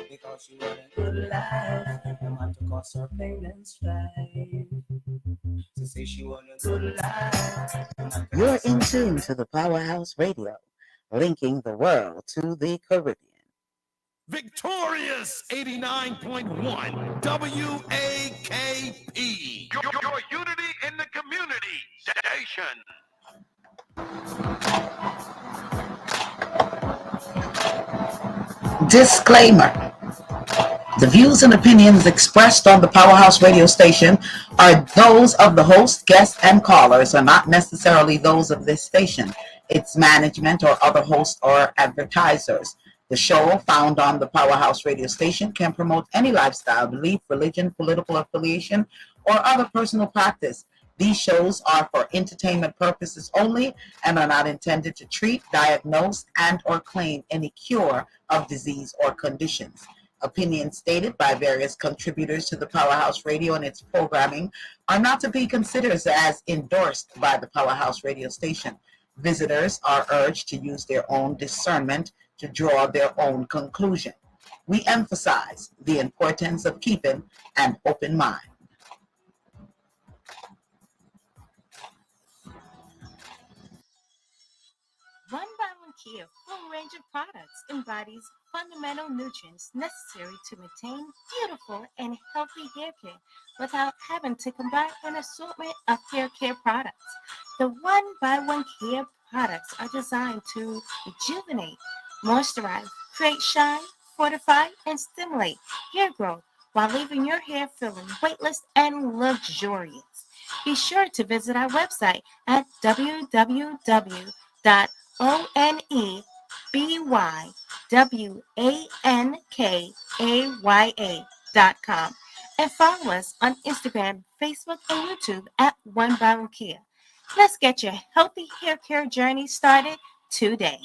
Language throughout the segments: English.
because she want a good life, no matter cost or pain and strife. She say she want a good life. You're in tune to the Powerhouse Radio, linking the world to the Caribbean. Victorious 89.1 WAKP. Your unity in the community station. Disclaimer. The views and opinions expressed on the Powerhouse Radio station are those of the host, guests, and callers, are not necessarily those of this station, its management, or other hosts or advertisers. The show, found on the Powerhouse Radio station, can promote any lifestyle, belief, religion, political affiliation, or other personal practice. These shows are for entertainment purposes only and are not intended to treat, diagnose, and or claim any cure of disease or conditions. Opinions stated by various contributors to the Powerhouse Radio and its programming are not to be considered as endorsed by the Powerhouse Radio station. Visitors are urged to use their own discernment to draw their own conclusion. We emphasize the importance of keeping an open mind. One by One Kia full range of products embodies fundamental nutrients necessary to maintain beautiful and healthy hair care without having to combine an assortment of hair care products. The One by One Kia products are designed to rejuvenate, moisturize, create shine, fortify, and stimulate hair growth while leaving your hair feeling weightless and luxurious. Be sure to visit our website at www.onebywAnkaya.com and follow us on Instagram, Facebook, and YouTube at One by One Kia. Let's get your healthy hair care journey started today.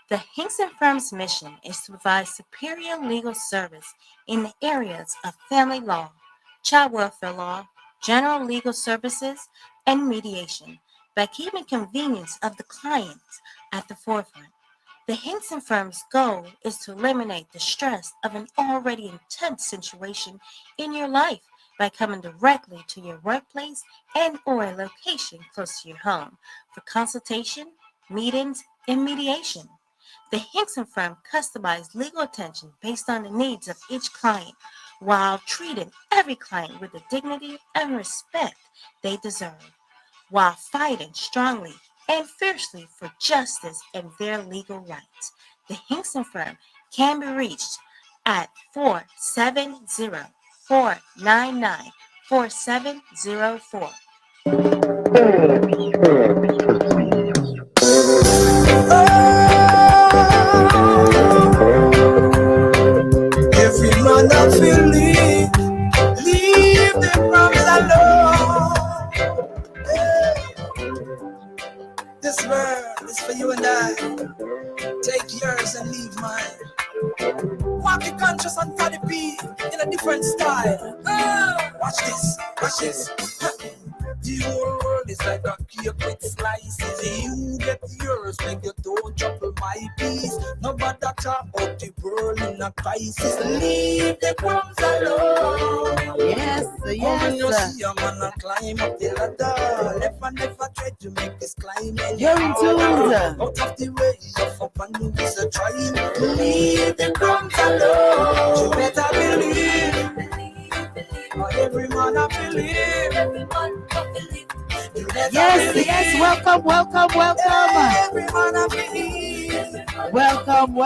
The Hinkson Firm's mission is to provide superior legal service in the areas of family law, child welfare law, general legal services, and mediation by keeping convenience of the clients at the forefront. The Hinkson Firm's goal is to eliminate the stress of an already intense situation in your life by coming directly to your workplace and or a location close to your home for consultation, meetings, and mediation. The Hinkson Firm customizes legal attention based on the needs of each client while treating every client with the dignity and respect they deserve, while fighting strongly and fiercely for justice and their legal rights. The Hinkson Firm can be reached at 470-499-4704. Every man I feel leave the problems alone. This world is for you and I. Take yours and leave mine. Walk the conscious and for the beat in a different style. Watch this, watch this. The whole world is like a cake with slices. You get yours, make you don't trouble my peace. Nobody talk about the world in a crisis. Leave the crumbs alone. Yes, When you see a man a climb up the ladder, never try to make this climb. You're in tune. Out of the way, you're up and you is a trying. Leave the crumbs alone. You better believe. Every man I believe. Yes, welcome. Every man I believe. Welcome.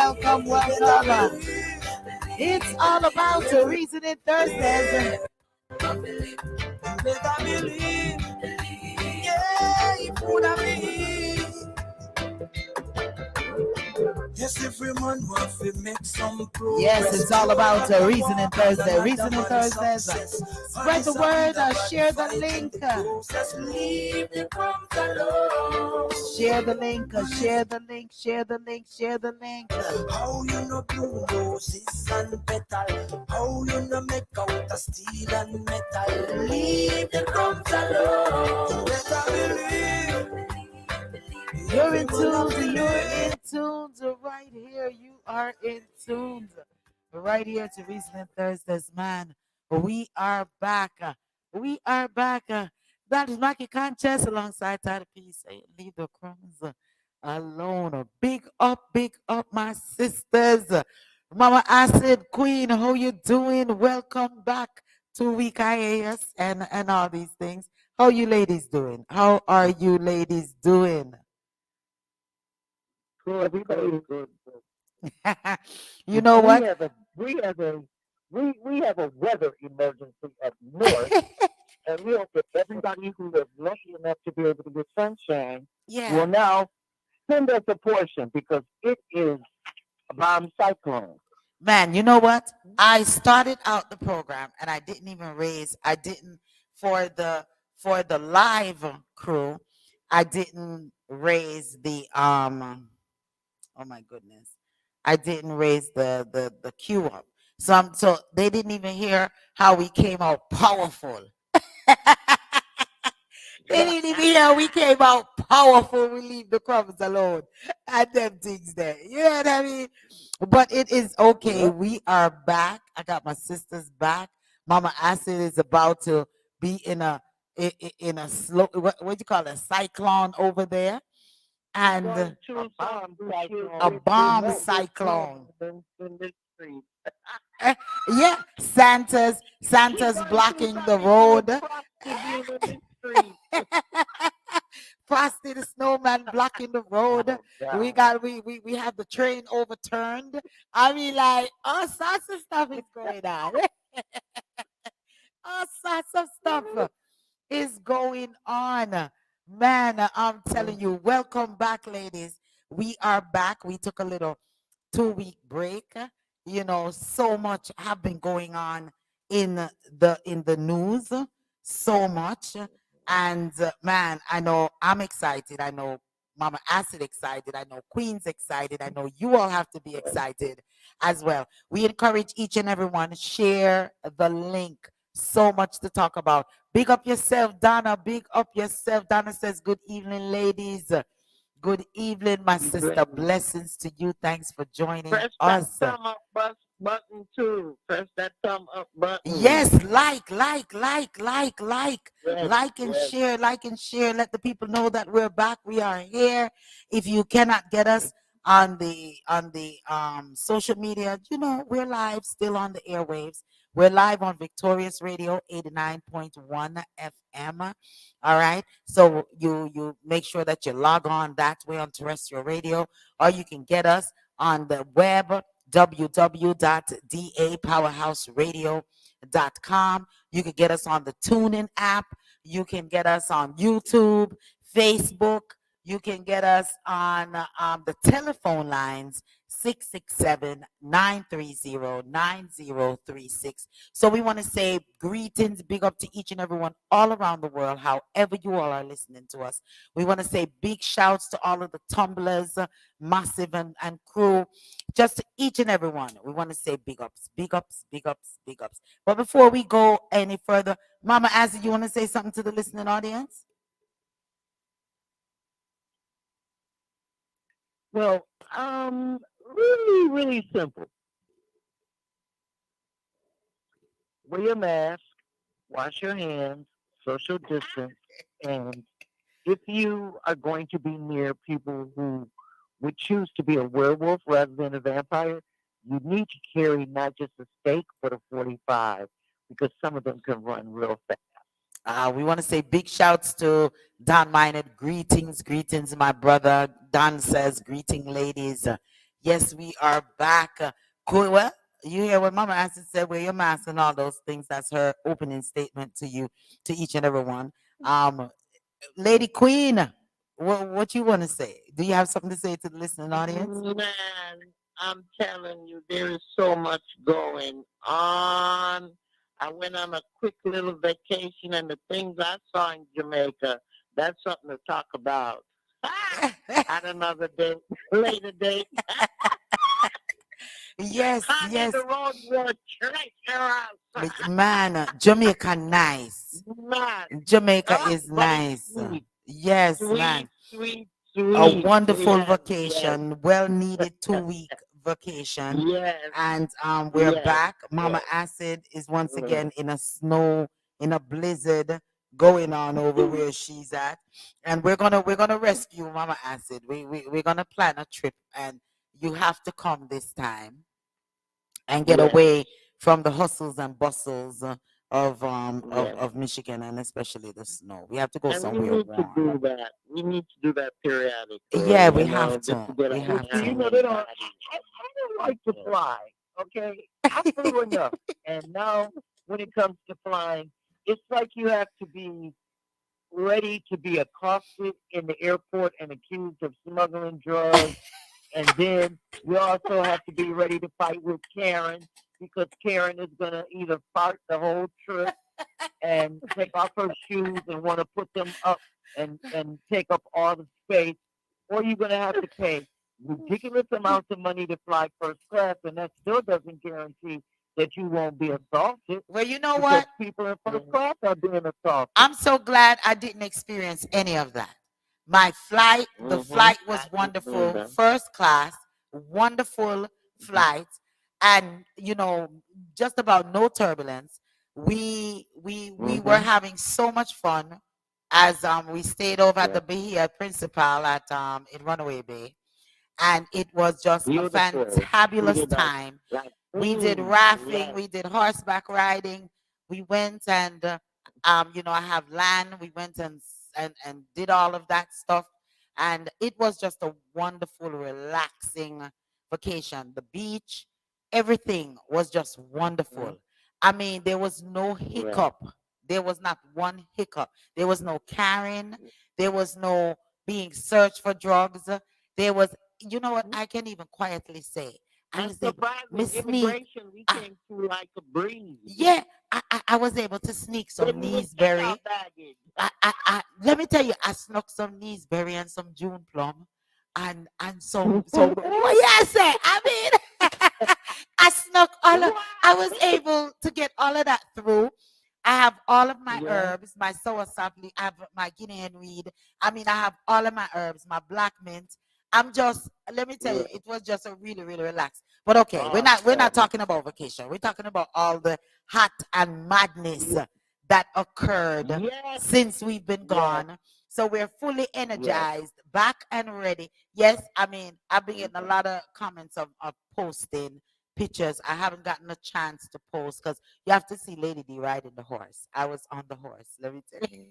It's all about the Reasoning Thursdays. You better believe. Yeah, you better believe. Yes, every man wants to make some progress. Yes, it's all about Reasoning Thursday. Reasoning Thursdays. Spread the word, share the link. Share the link. How you know blue roses and petal? How you know make out of steel and metal? Leave the crumbs alone. You better believe. You're in tune right here. You are in tune right here to Reason Thursdays, man. We are back. We are back. That is Mackie Conscious alongside Tyler P. Saying, leave the crumbs alone. Big up, my sisters. Mama Acid Queen, how you doing? Welcome back to Week IAS and all these things. How you ladies doing? How are you ladies doing? Everybody's good. You know what? We have a weather emergency up north, and we hope that everybody who is lucky enough to be able to get sunshine Yeah. will now send us a portion because it is a bomb cyclone. Man, you know what? I started out the program and I didn't even raise. I didn't for the live crew. I didn't raise the Oh my goodness, I didn't raise the queue up. So they didn't even hear how we came out powerful. They didn't even hear we came out powerful. We leave the crumbs alone and them things there. You know what I mean? But it is okay. We are back. I got my sisters back. Mama Acid is about to be in a slow what do you call it? A cyclone over there. And a bomb cyclone. In this street. Yeah, Santa's blocking the road. Frosty the Snowman blocking the road. We have the train overturned. I mean, like all sorts of stuff is going on. All sorts of stuff is going on. Man, I'm telling you, welcome back, ladies. We are back. We took a little 2 week break. You know, so much have been going on in the news. So much. And man, I know I'm excited. I know Mama Acid excited. I know Queen's excited. I know you all have to be excited as well. We encourage each and everyone, share the link. So much to talk about. Big up yourself, Donna. Big up yourself. Donna says, good evening, ladies. Good evening, my sister. Blessings to you. Thanks for joining us. That thumb up button too. Press that thumb up button. Yes, like and Yes. share, like and share. Let the people know that we're back. We are here. If you cannot get us on the social media, you know, we're live still on the airwaves. We're live on Victorious Radio 89.1 FM. All right. So you make sure that you log on that way on terrestrial radio, or you can get us on the web www.dapowerhouseradio.com. You can get us on the TuneIn app. You can get us on YouTube, Facebook. You can get us on the telephone lines 667-930-9036. So we want to say greetings, big up to each and everyone all around the world, however you all are listening to us. We want to say big shouts to all of the tumblers, Massive and crew, just to each and everyone. We want to say big ups, big ups, big ups, big ups. But before we go any further, Mama Azzy, you want to say something to the listening audience? Well, really simple. Wear your mask, wash your hands, social distance, and if you are going to be near people who would choose to be a werewolf rather than a vampire, you need to carry not just a stake but a 45 because some of them can run real fast. We want to say big shouts to Don Minot. Greetings, my brother. Don says, greeting, ladies. Yes, we are back. Cool. Well, you hear what Mama Acid said, wear your mask and all those things. That's her opening statement to you, to each and every one. Lady Queen, what you want to say? Do you have something to say to the listening audience? Man, I'm telling you, there is so much going on. I went on a quick little vacation, and the things I saw in Jamaica, that's something to talk about. At another day, later date. Yes. The road were treacherous. Man, Jamaica nice. Man. Jamaica is nice. Sweet. Yes, Sweet, man. sweet. A wonderful Yes, vacation, well needed 2 week vacation. Yes. And we're Yes. back. Mama Yes. Acid is once Mm. again in a snow, in a blizzard going on over where she's at. And we're gonna rescue Mama Acid. We're gonna plan a trip, and you have to come this time and get Yes. away from the hustles and bustles Yes. of Michigan, and especially the snow. We have to go And we somewhere need to warm. do that. We need to do that periodically. Yeah, we You know, have just to to. get We our have mind to. and body. I don't like to fly. Okay, I flew enough, and now when it comes to flying, it's like you have to be ready to be accosted in the airport and accused of smuggling drugs. And then we also have to be ready to fight with Karen because Karen is going to either fight the whole trip and take off her shoes and want to put them up and take up all the space, or you're going to have to pay ridiculous amounts of money to fly first class, and that still doesn't guarantee that you won't be assaulted Well, you know because what? people in first class are being assaulted. I'm so glad I didn't experience any of that. My flight, the flight was wonderful, first class, wonderful flight, and just about no turbulence. We were having so much fun as we stayed over at the Bahia Principal at in Runaway Bay, and it was just a Beautiful. fantabulous time. We did rafting, we did horseback riding, we went and I have land. We went and did all of that stuff, and it was just a wonderful, relaxing vacation. The beach, everything was just wonderful. I mean, there was no hiccup. There was not one hiccup. There was no carrying. There was no being searched for drugs. There was, you know what? I can even quietly say, I I'm was able, surprised Miss with Sneak. immigration we came through like a breeze. Yeah, I was able to sneak some Didn't even check our Neesberry. baggage. Let me tell you, I snuck some Neesberry and some June plum, and some. What you say? I mean, I snuck all of. I was able to get all of that through. I have all of my herbs, my soursop, I have my Guinea hen weed. I mean, I have all of my herbs, my black mint. I'm just, let me tell you, it was just a really, really relaxed. But okay, we're not talking about vacation. We're talking about all the hot and madness that occurred since we've been gone. So we're fully energized, back and ready. Yes, I mean, I've been getting a lot of comments of posting pictures. I haven't gotten a chance to post because you have to see Lady D riding the horse. I was on the horse. Let me tell you,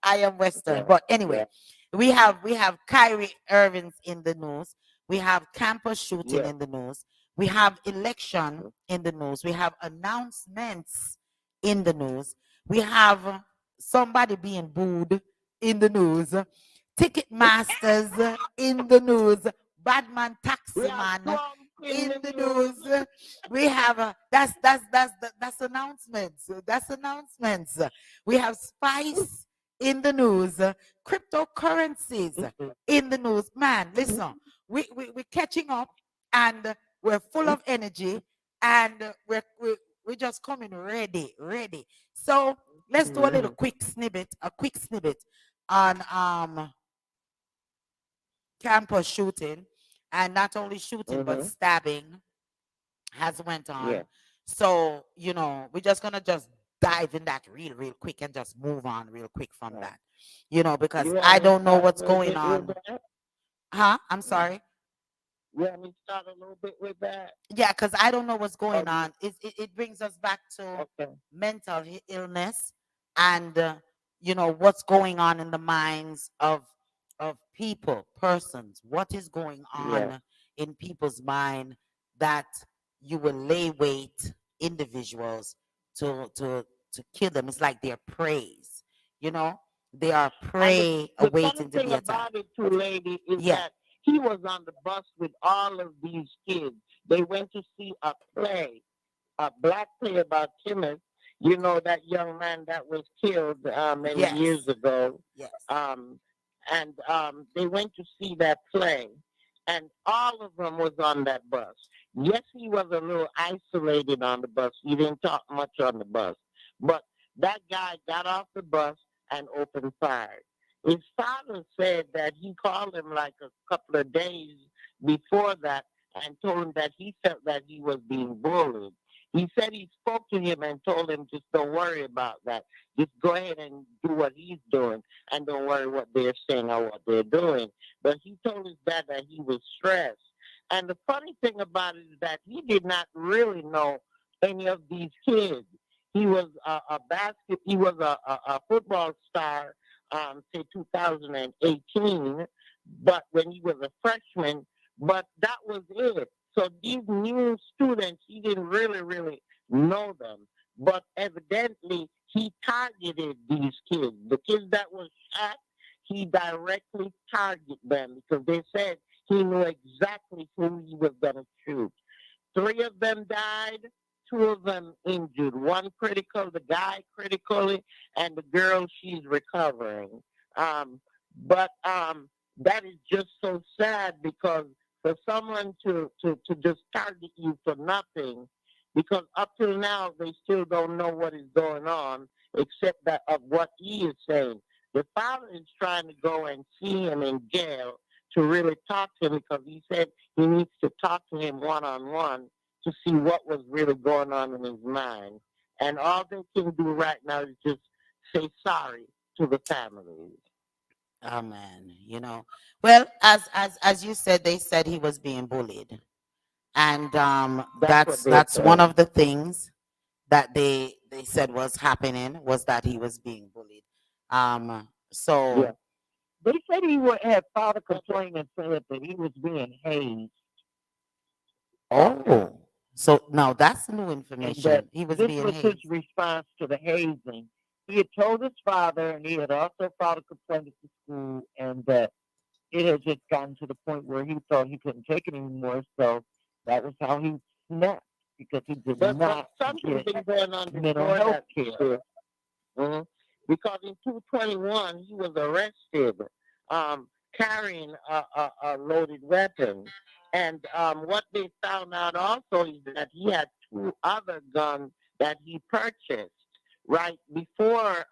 I am Western. But anyway, we have KYRIE Irvings in the news. We have campus shooting in the news. We have election in the news. We have announcements in the news. We have somebody being booed in the news. Ticket masters in the news. Badman taximan in the news. We have that's announcements. That's announcements. We have spice in the news. Cryptocurrencies in the news. Man, listen, we're catching up, and we're full of energy, and we're just coming ready. So let's do a little quick snippet on campus shooting, and not only shooting but stabbing has went on. So we're just gonna just dive in that real quick and just move on real quick from that, because I don't know what's going on. Huh? I'm sorry. You want me to start a little bit with that? Yeah, because I don't know what's going on. It brings us back to mental illness and what's going on in the minds of persons. What is going on in people's mind that you will lay wait individuals to kill them? It's like they're praise. They are prey awaiting to be attacked. The funny thing about it, too, lady, is that he was on the bus with all of these kids. They went to see a play, a black play about Timothy. You know, that young man that was killed many years ago. Yes. And they went to see that play, and all of them was on that bus. Yes, he was a little isolated on the bus. He didn't talk much on the bus. But that guy got off the bus and opened fire. His father said that he called him like a couple of days before that and told him that he felt that he was being bullied. He said he spoke to him and told him, just don't worry about that. Just go ahead and do what he's doing and don't worry what they're saying or what they're doing. But he told his dad that he was stressed. And the funny thing about it is that he did not really know any of these kids. He was he was a football star, say 2018, but when he was a freshman, but that was it. So these new students, he didn't really know them. But evidently, he targeted these kids. The kids that was shot, he directly targeted them because they said he knew exactly who he was going to shoot. 3 of them died, 2 of them injured. 1 critical, the guy critically, and the girl, she's recovering. But that is just so sad because for someone to just target you for nothing, because up till now they still don't know what is going on except that of what he is saying. The father is trying to go and see him in jail to really talk to him because he said he needs to talk to him one-on-one to see what was really going on in his mind. And all they can do right now is just say sorry to the families. Oh man, you know. Well, as you said, they said he was being bullied, and That's what they that's one said. of the things that they said was happening was that he was being bullied. So Yeah. They said he had filed a complaint and said that he was being hazed. oh, so now that's new And that information. He was this being was his hazed. response to the hazing. He had told his father, and he had also filed a complaint at the school, and that it had just gotten to the point where he thought he couldn't take it anymore. So that was how he snapped because he did not something's get been going on mental before health that. care. Because in 2021 he was arrested carrying a loaded weapon, and what they found out also is that he had 2 other guns that he purchased right before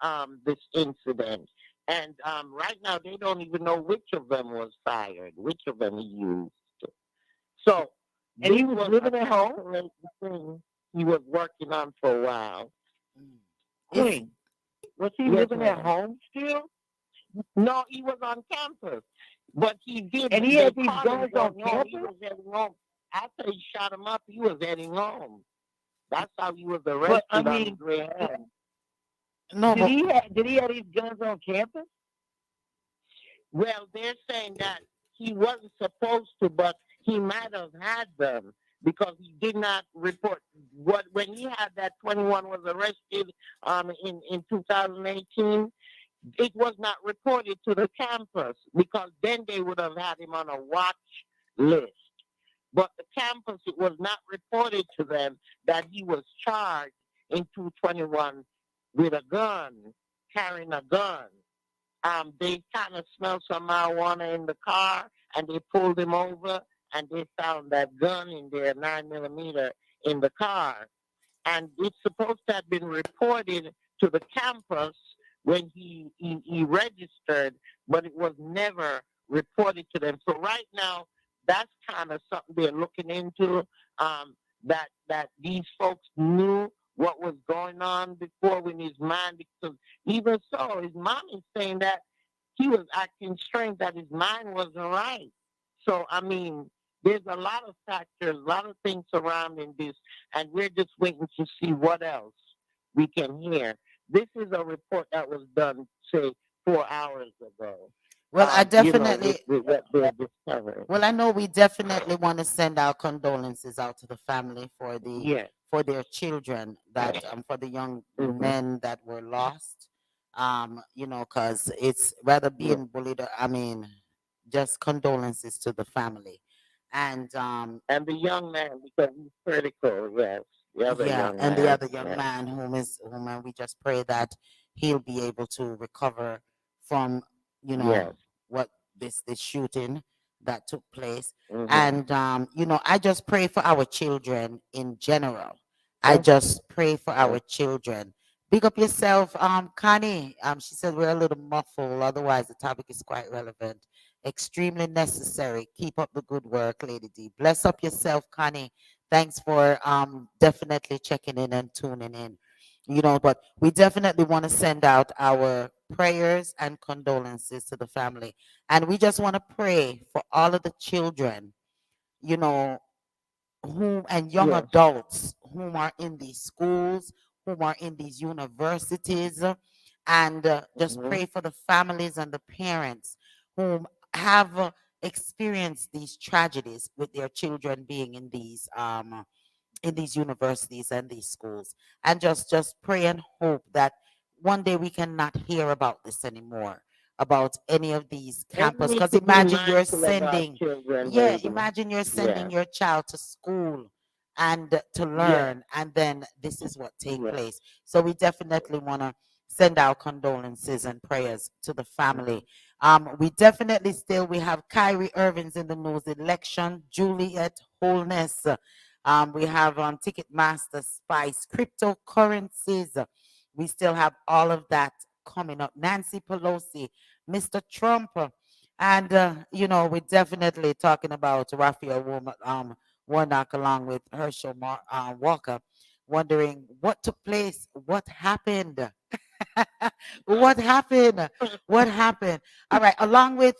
this incident. And right now they don't even know which of them was fired, which of them he used. So, and he was living at home. Thing he was working on for a while. It's, Was he living at home still? No, he was on campus. But he did. And he had these guns on campus? He was heading home. After he shot him up, he was heading home. That's how he was arrested on the gray hand. no, Did he have these guns on campus? Well, they're saying that he wasn't supposed to, but he might have had them because he did not report when he had that 21 was arrested in 2018. It was not reported to the campus because then they would have had him on a watch list. But the campus, it was not reported to them that he was charged in 221 with a gun, carrying a gun. They kind of smelled some marijuana in the car, and they pulled him over, and they found that gun in there, 9mm, in the car. And it's supposed to have been reported to the campus when he registered, but it was never reported to them. So right now, that's kind of something they're looking into, that these folks knew what was going on before in his mind, because even so, his mom is saying that he was acting strange, that his mind wasn't right. So, I mean, there's a lot of factors, a lot of things surrounding this, and we're just waiting to see what else we can hear. This is a report that was done, say, 4 hours ago. well, I definitely. With what they're discovering. Well, I know we definitely want to send our condolences out to the family for for their children that for the young men that were lost. You know, because it's rather being bullied. I mean, just condolences to the family, and the young man, because he's critical. Yes, the other young and man. the other young man whom we just pray that he'll be able to recover from what this shooting that took place. And you know, I just pray for our children in general. I just pray for our children. Big up yourself, Connie. She said we're a little muffled, otherwise the topic is quite relevant. extremely necessary. Keep up the good work, Lady D. Bless up yourself, Connie. Thanks for definitely checking in and tuning in. But we definitely want to send out our prayers and condolences to the family. And we just want to pray for all of the children, you know, whom and young Yes. adults whom are in these schools, whom are in these universities, and just Hmm. pray for the families and the parents whom have experienced these tragedies with their children being in these universities and these schools, and just pray and hope that one day we cannot hear about this anymore, about any of these And we campus, need because to be imagine you're mindful of our sending, children, yeah, lady. imagine you're Yeah. sending your child to school and to Yes. learn, and then this is what take Yes. place. So we definitely want to send our condolences and prayers to the family. We definitely still, we have Kyrie Irving's in the news, election, Juliet, wholeness. We have Ticketmaster, Spice, cryptocurrencies. We still have all of that coming up. Nancy Pelosi, Mr. Trump, and we're definitely talking about Raphael Warnock along with Walker, wondering what took place, what happened. What happened? What happened? All right. Along with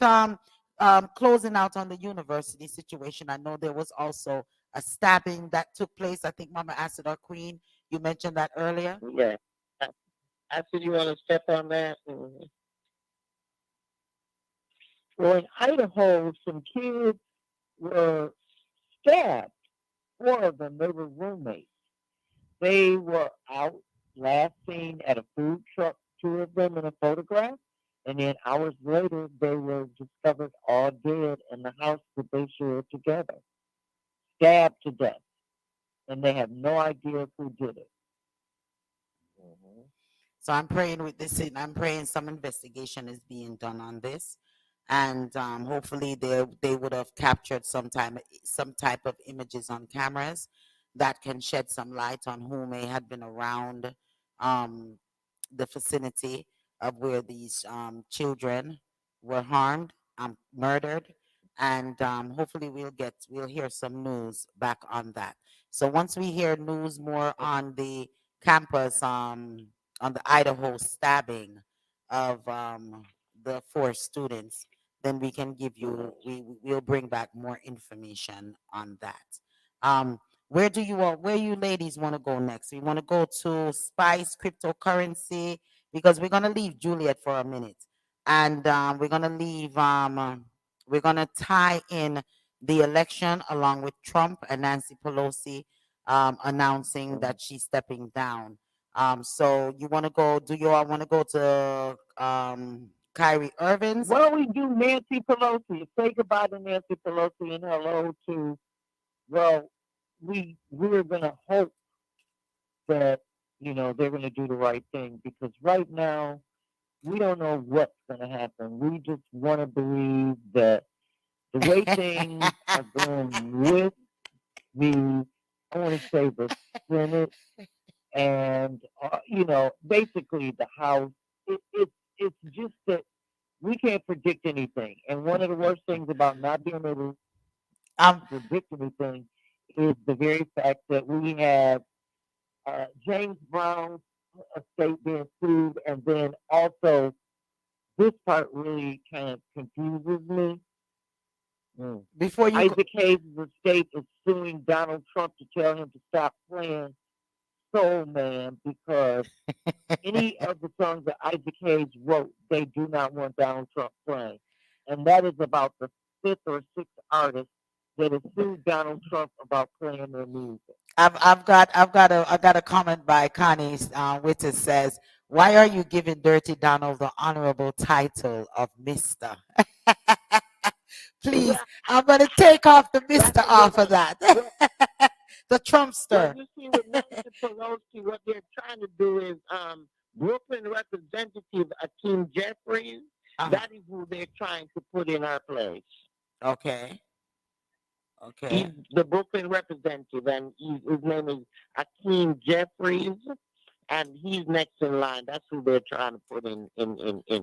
closing out on the university situation, I know there was also a stabbing that took place. I think Mama Acid or Queen, you mentioned that earlier. Yeah. I, I said you want to step on that. Mhm. Well, in Idaho, some kids were stabbed. Four of them, they were roommates. They were out last seen at a food truck, two of them in a photograph. And then hours later, they were discovered all dead in the house that they shared together, stabbed to death. And they have no idea who did it. Mhm. So I'm praying with this, and I'm praying some investigation is being done on this, and hopefully they would have captured some type of images on cameras that can shed some light on who may have been around um, the vicinity of where these children were harmed, murdered, and hopefully we'll hear some news back on that. So once we hear news more on the campus, on the Idaho stabbing of the four students, then we can give you, we'll bring back more information on that. Where you ladies want to go next? We want to go to Spice cryptocurrency, because we're gonna leave Juliet for a minute, and we're gonna tie in the election along with Trump and Nancy Pelosi announcing that she's stepping down. So you want to go? Do you all want to go to Kyrie Irving's? Why don't we do Nancy Pelosi? Say goodbye to Nancy Pelosi and hello to, well, we're going to hope that, they're going to do the right thing, because right now we don't know what's going to happen. We just want to believe that the way things are going with the, I want to say the Senate and, basically the House, it's just that we can't predict anything. And one of the worst things about not being able to Um, predict anything is the very fact that we have James Brown's estate being sued, and then also this part really kind of confuses me. before you go, Isaac Hayes' estate is suing Donald Trump to tell him to stop playing Soul Man, because any of the songs that Isaac Hayes wrote, they do not want Donald Trump playing. And that is about the fifth or sixth artist that has sued Donald Trump about playing their music. I've got a comment by Connie Wittes says, "Why are you giving Dirty Donald the honorable title of Mister?" Please, Well, I'm gonna take off the Mister that's off of that. well, The well, Trumpster. you see, with Nancy Pelosi, what they're trying to do is Brooklyn Representative Akeem Jeffries. That is who they're trying to put in our place. Okay. He's Okay. the Brooklyn representative, and his name is Akeem Jeffries. and he's next in line. That's who they're trying to put in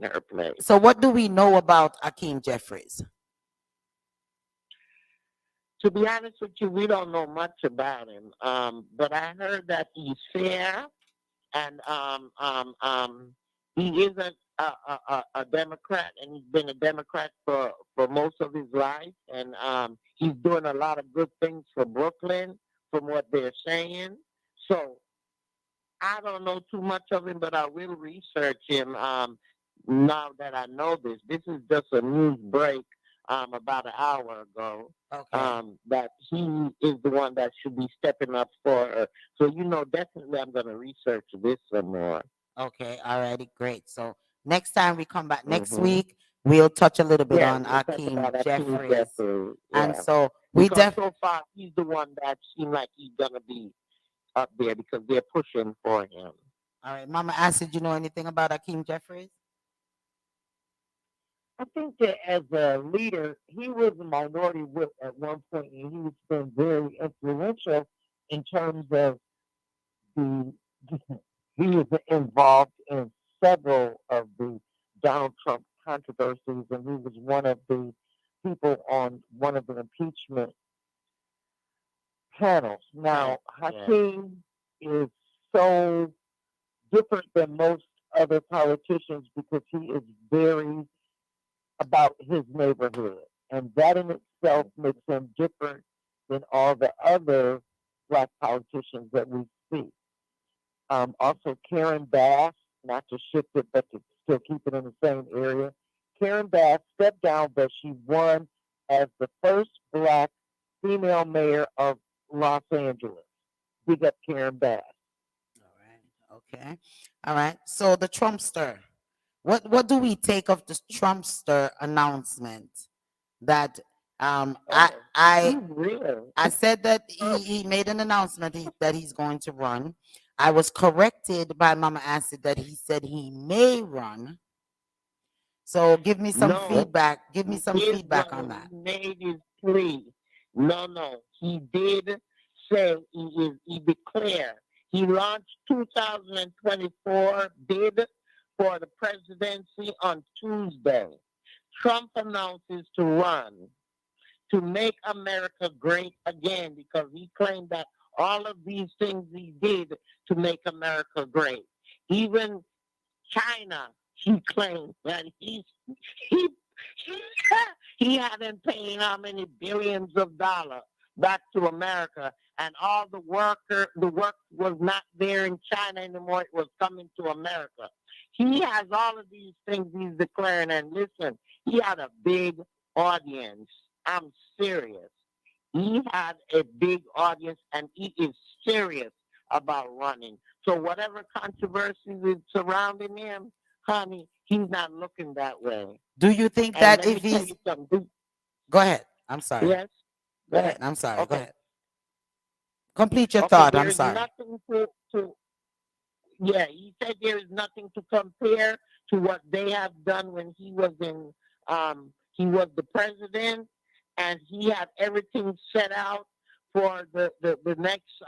her place. So what do we know about Hakeem Jeffries? To be honest with you, we don't know much about him. But I heard that he's fair, and he is a Democrat, and he's been a Democrat for most of his life, and he's doing a lot of good things for Brooklyn, from what they're saying. So I don't know too much of him, but I will research him now that I know this. This is just a news break about an hour ago. Okay. That he is the one that should be stepping up for her. So, definitely I'm going to research this some more. Okay. All righty. Great. So next time we come back next Mhm. week, we'll touch a little bit on We'll talk Hakeem about Hakeem Jeffries. Jeffries, And yeah. so we Because so far, he's the one that seems like he's going to be up there because they're pushing for him. All right. Mama Acid, you know anything about Hakeem Jeffries? I think that as a leader, he was a minority whip at one point, and he's been very influential in terms of the. He was involved in several of the Donald Trump controversies, and he was one of the people on one of the impeachment panels. Now, Hakeem is so different than most other politicians because he is very about his neighborhood. And that in itself makes him different than all the other black politicians that we see. Also, Karen Bass, not to shift it, but to still keep it in the same area. Karen Bass stepped down, but she won as the first black female mayor of Los Angeles. Big up Karen Bass. All right. Okay. All right. So the Trumpster. What do we take of this Trumpster announcement that I said that he made an announcement that he's going to run. I was corrected by Mama Acid that he said he may run. So give me some feedback. Give me some feedback on that. He made his plea. No. He did say he declared. He launched 2024 bid for the presidency on Tuesday. Trump announces to run to make America great again because he claimed that all of these things he did to make America great. Even China, he claimed that he hadn't paid how many billions of dollars back to America, and all the work was not there in China anymore. It was coming to America. He has all of these things he's declaring, and listen, he had a big audience. I'm serious. He had a big audience, and he is serious about running. So whatever controversy is surrounding him, honey, he's not looking that way. Do you think that if he's... Go ahead. I'm sorry. Yes. Go ahead. I'm sorry. Go ahead. Complete your thought. I'm sorry. Nothing to yeah, he said there is nothing to compare to what they have done when he was he was the president, and he had everything set out for the next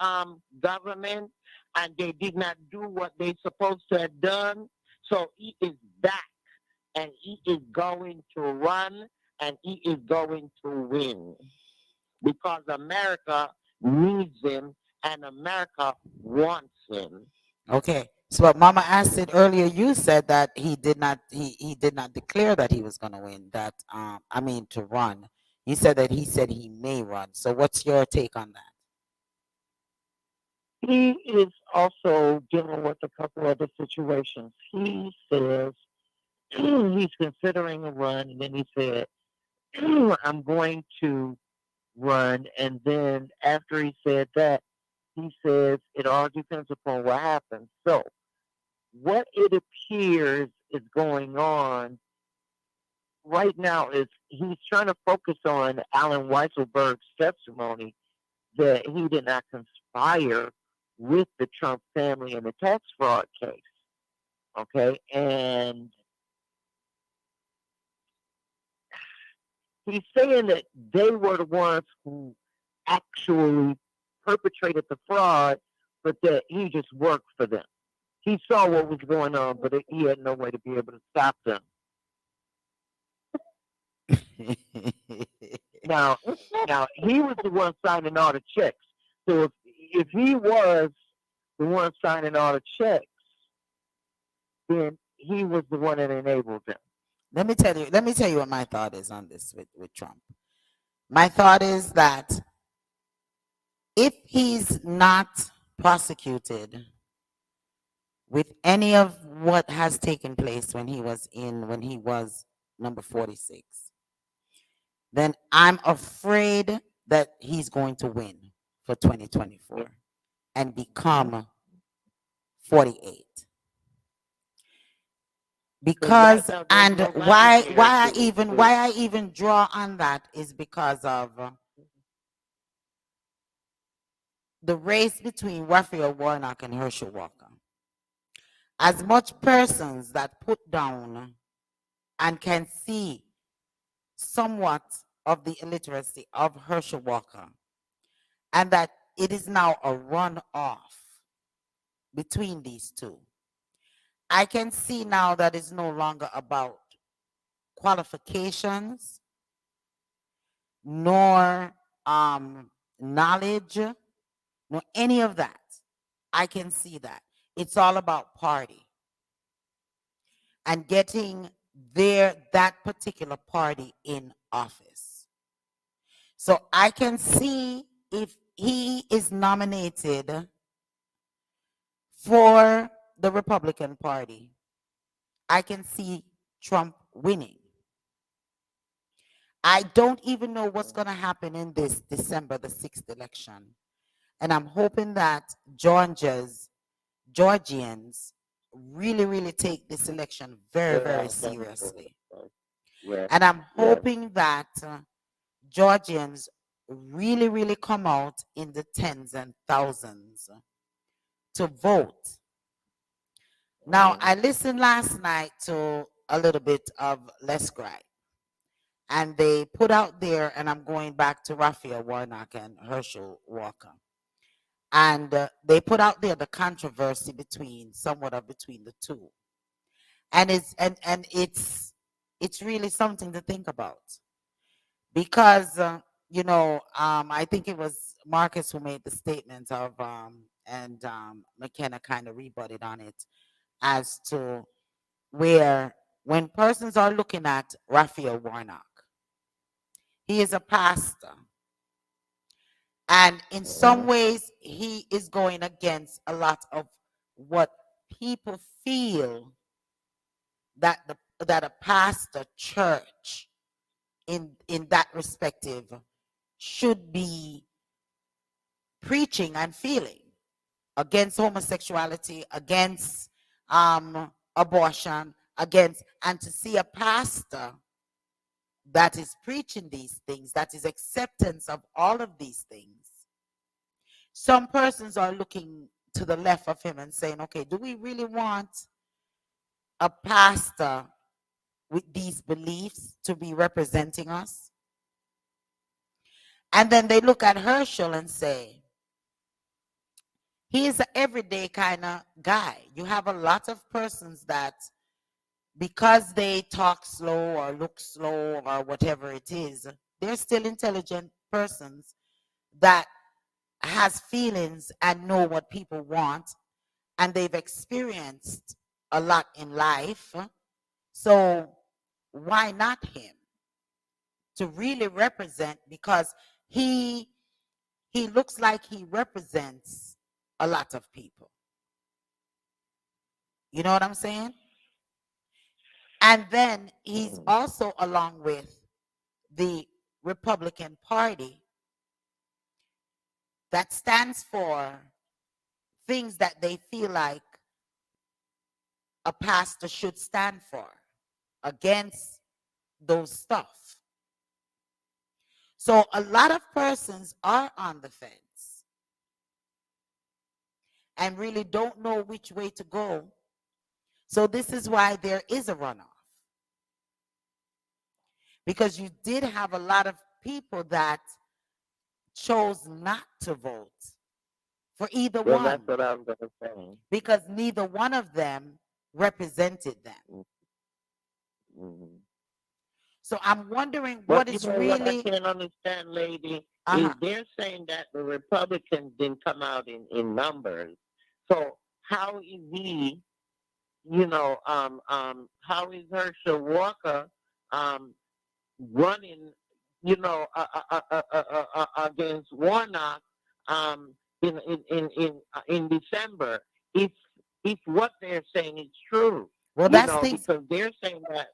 government, and they did not do what they supposed to have done. So he is back, and he is going to run, and he is going to win because America needs him, and America wants him. Okay. So what Mama Acid earlier, you said that he did not declare that he was going to win, that to run. You said that he said he may run. So what's your take on that? He is also dealing with a couple other situations. He says he's considering a run, and then he said, I'm going to run. And then after he said that, he says it all depends upon what happens. So what it appears is going on right now is he's trying to focus on Alan Weisselberg's testimony that he did not conspire with the Trump family in the tax fraud case. Okay, and he's saying that they were the ones who actually perpetrated the fraud, but that he just worked for them. he saw what was going on, but he had no way to be able to stop them. Now, he was the one signing all the checks. So if he was the one signing all the checks, then he was the one that enabled them. Let me tell you what my thought is on this with Trump. My thought is that if he's not prosecuted with any of what has taken place when he was number 46, then I'm afraid that he's going to win for 2024 and become 48. Because and why I even draw on that is because of the race between Raphael Warnock and Herschel Walker. As much persons that put down and can see somewhat of the illiteracy of Herschel Walker, and that it is now a runoff between these two, I can see now that it's no longer about qualifications nor knowledge, nor any of that. I can see that. It's all about party and getting that particular party in office. So I can see if he is nominated for the Republican Party, I can see Trump winning. I don't even know what's going to happen in this December the 6th election. And I'm hoping that Georgians really, really take this election very, very seriously. And I'm hoping that Georgians really, really come out in the tens and thousands to vote. Now, I listened last night to a little bit of Les Gray, and they put out there, and I'm going back to Raphael Warnock and Herschel Walker, and they put out there the controversy between the two, and it's really something to think about, because I think it was Marcus who made the statement of and McKenna kind of rebutted on it as to where when persons are looking at Raphael Warnock, he is a pastor. And in some ways, he is going against a lot of what people feel that a pastor church in that respective should be preaching and feeling against homosexuality, against abortion, and to see a pastor that is preaching these things, that is acceptance of all of these things. Some persons are looking to the left of him and saying, okay, do we really want a pastor with these beliefs to be representing us? And then they look at Herschel and say, he is an everyday kind of guy. You have a lot of persons that, because they talk slow or look slow or whatever it is, they're still intelligent persons that has feelings and know what people want, and they've experienced a lot in life. So why not him to really represent, because he looks like he represents a lot of people. You know what I'm saying? And then he's also along with the Republican Party that stands for things that they feel like a pastor should stand for, against those stuff. So a lot of persons are on the fence and really don't know which way to go. So this is why there is a runoff. Because you did have a lot of people that chose not to vote for either Well, one, that's what I was going to say. because neither one of them represented them. Mhm. So I'm wondering But what you is know what I really. can't understand, lady, Uh-huh. is they're saying that the Republicans didn't come out in numbers. So how is he, how is Herschel Walker running, against Warnock in December if what they're saying is true, Well, that's things. because they're saying that,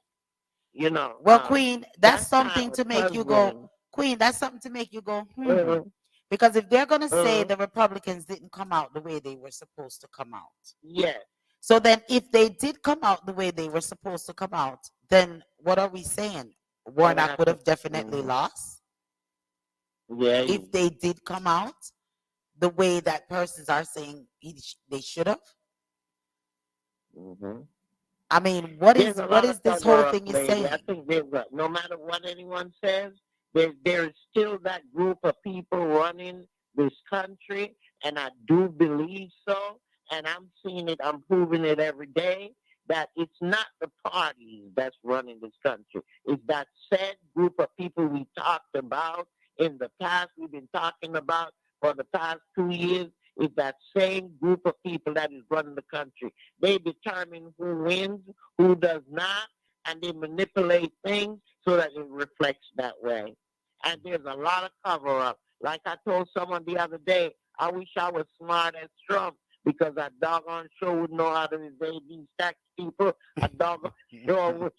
Well, Queen, that's that's kind something of to make you go. puzzling. Queen, that's something to make you go. Uh, Because if they're going to say uh, the Republicans didn't come out the way they were supposed to come out, yes. so then if they did come out the way they were supposed to come out, then what are we saying? Warnock would have definitely lost Yeah. if they did come out the way that persons are saying they should have. Mm-hmm. I mean, what There's is a lot of this whole cover up, thing is lady. I saying? think no matter what anyone says, there's still that group of people running this country, and I do believe so. And I'm seeing it. I'm proving it every day that it's not the parties that's running this country. It's that said group of people we talked about in the past. We've been talking about for the past 2 years. It's that same group of people that is running the country. They determine who wins, who does not, and they manipulate things so that it reflects that way. And there's a lot of cover up. Like I told someone the other day, I wish I was smart as Trump because that doggone show would know how to evade these tax people. A doggone show would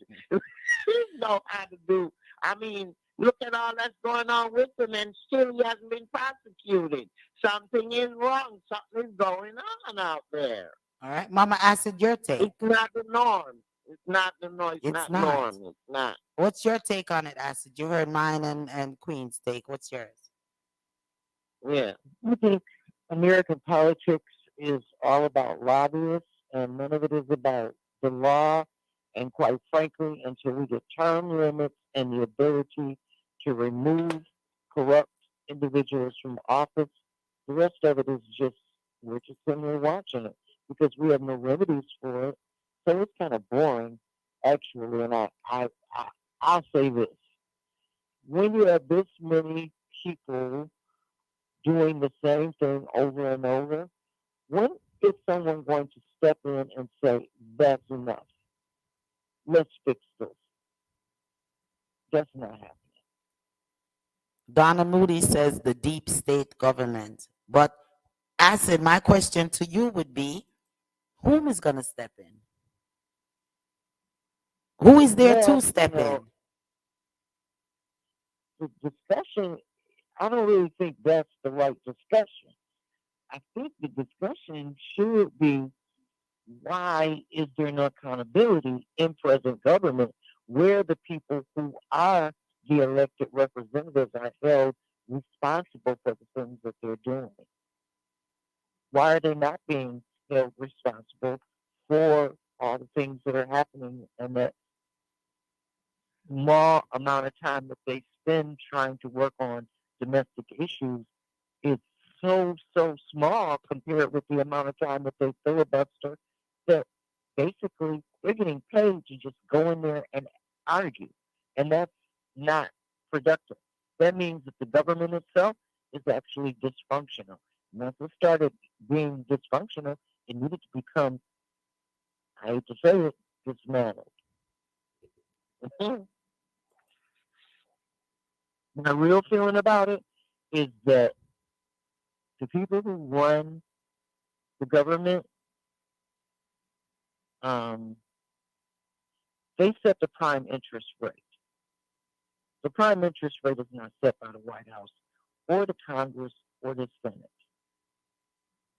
know how to do. I mean, look at all that's going on with him, and still he hasn't been prosecuted. Something is wrong. Something is going on out there. All right, Mama Acid, your take. It's not the norm. It's not the norm. It's not norm. It's not. What's your take on it, Acid? You heard mine and Queen's take. What's yours? Yeah. I think American politics is all about lobbyists, and none of it is about the law. And quite frankly, until we get term limits and the ability to remove corrupt individuals from office, the rest of it is just, we're just sitting there watching it because we have no remedies for it. So it's kind of boring, actually. And I'll say this. When you have this many people doing the same thing over and over, when is someone going to step in and say, that's enough? Let's fix this. That's not happening. Donna Moody says the deep state government. But Acid, my question to you would be, whom is going to step in? Who is there to step in? The discussion, I don't really think that's the right discussion. I think the discussion should be, why is there no accountability in present government where the people who are the elected representatives are held responsible for the things that they're doing? Why are they not being held responsible for all the things that are happening, and that small amount of time that they spend trying to work on domestic issues is so small compared with the amount of time that they filibuster, that basically they're getting paid to just go in there and argue. And that's not productive. That means that the government itself is actually dysfunctional. And once it started being dysfunctional, it needed to become, I hate to say it, dismantled. My real feeling about it is that the people who run the government, they set the prime interest rate. The prime interest rate is not set by the White House or the Congress or the Senate.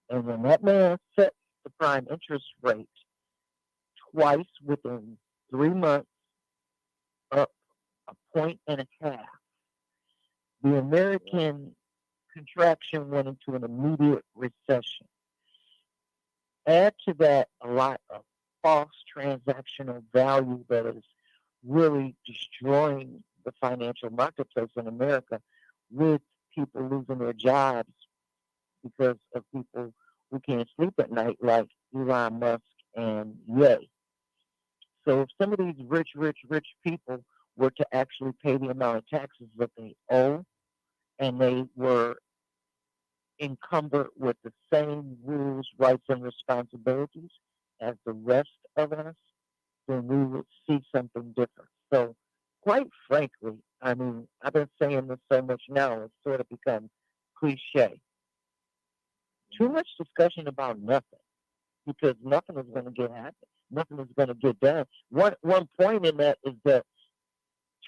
And when that man sets the prime interest rate twice within 3 months, up 1.5 points, the American contraction went into an immediate recession. Add to that a lot of false transactional value that is really destroying the financial marketplace in America, with people losing their jobs because of people who can't sleep at night, like Elon Musk and Ye. So if some of these rich people were to actually pay the amount of taxes that they owe, and they were encumbered with the same rules, rights, and responsibilities as the rest of us, then we would see something different. So, quite frankly, I mean, I've been saying this so much now, it's sort of become cliche. Too much discussion about nothing, because nothing is going to get happen. Nothing is going to get done. One point in that is that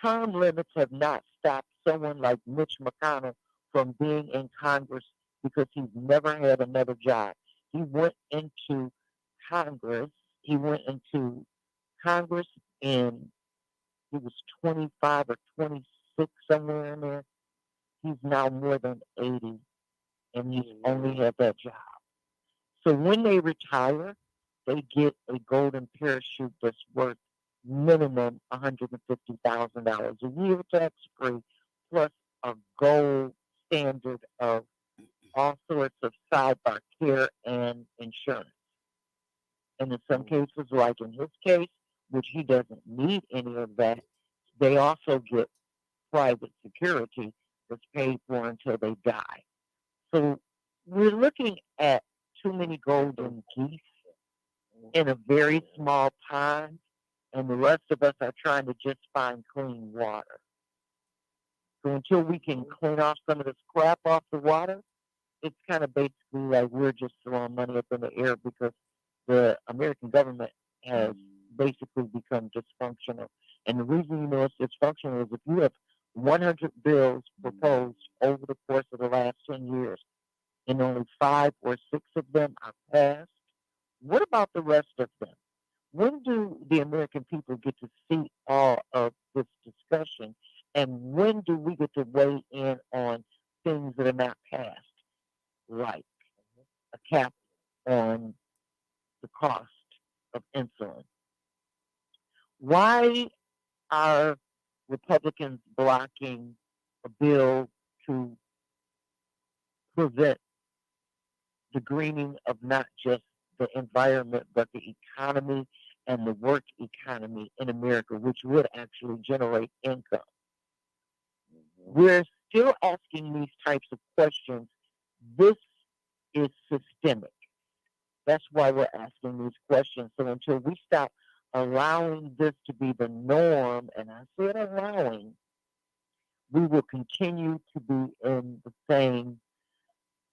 term limits have not stopped someone like Mitch McConnell from being in Congress because he's never had another job. He went into Congress. He went into Congress in, he was 25 or 26, somewhere in there. He's now more than 80, and he's only had that job. So when they retire, they get a golden parachute that's worth minimum $150,000 a year tax-free, plus a gold standard of all sorts of sidebar care and insurance. And in some cases, like in his case, which he doesn't need any of that, they also get private security that's paid for until they die. So we're looking at too many golden geese in a very small pond, and the rest of us are trying to just find clean water. So until we can clean off some of this crap off the water, it's kind of basically like we're just throwing money up in the air because the American government has basically become dysfunctional. And the reason you know it's dysfunctional is if you have 100 bills proposed over the course of the last 10 years, and only 5 or 6 of them are passed, what about the rest of them? When do the American people get to see all of this discussion? And when do we get to weigh in on things that are not passed, like a cap on the cost of insulin? Why are Republicans blocking a bill to prevent the greening of not just the environment, but the economy and the work economy in America, which would actually generate income? We're still asking these types of questions. This is systemic. That's why we're asking these questions. So until we stop allowing this to be the norm, and I said allowing, we will continue to be in the same,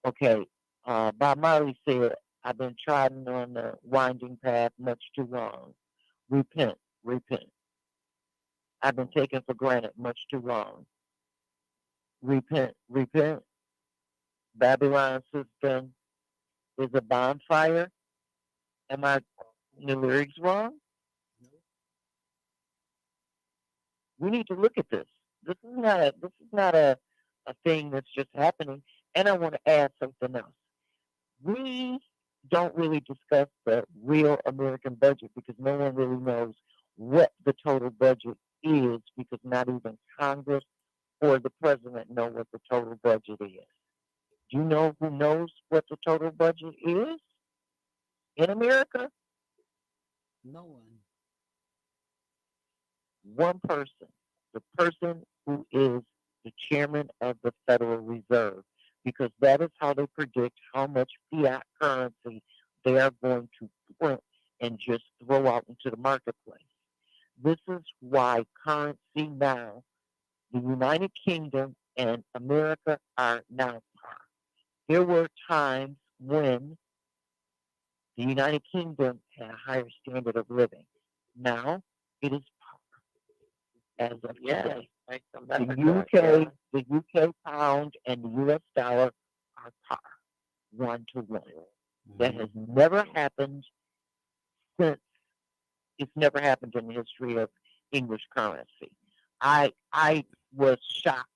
okay, Bob Marley said, I've been trodden on the winding path much too long. Repent, repent. I've been taken for granted much too long. Repent, repent. Babylon system is a bonfire. Am I in the lyrics wrong? We need to look at this. This is not a thing that's just happening. And I want to add something else. We don't really discuss the real American budget because no one really knows what the total budget is, because not even Congress or the president know what the total budget is. Do you know who knows what the total budget is in America? No one. One person, the person who is the chairman of the Federal Reserve, because that is how they predict how much fiat currency they are going to print and just throw out into the marketplace. This is why currency now, the United Kingdom and America are now par. There were times when the United Kingdom had a higher standard of living. Now it is par as of today. The UK pound and the US dollar are par, 1-to-1. That has never happened since. It's never happened in the history of English currency. I was shocked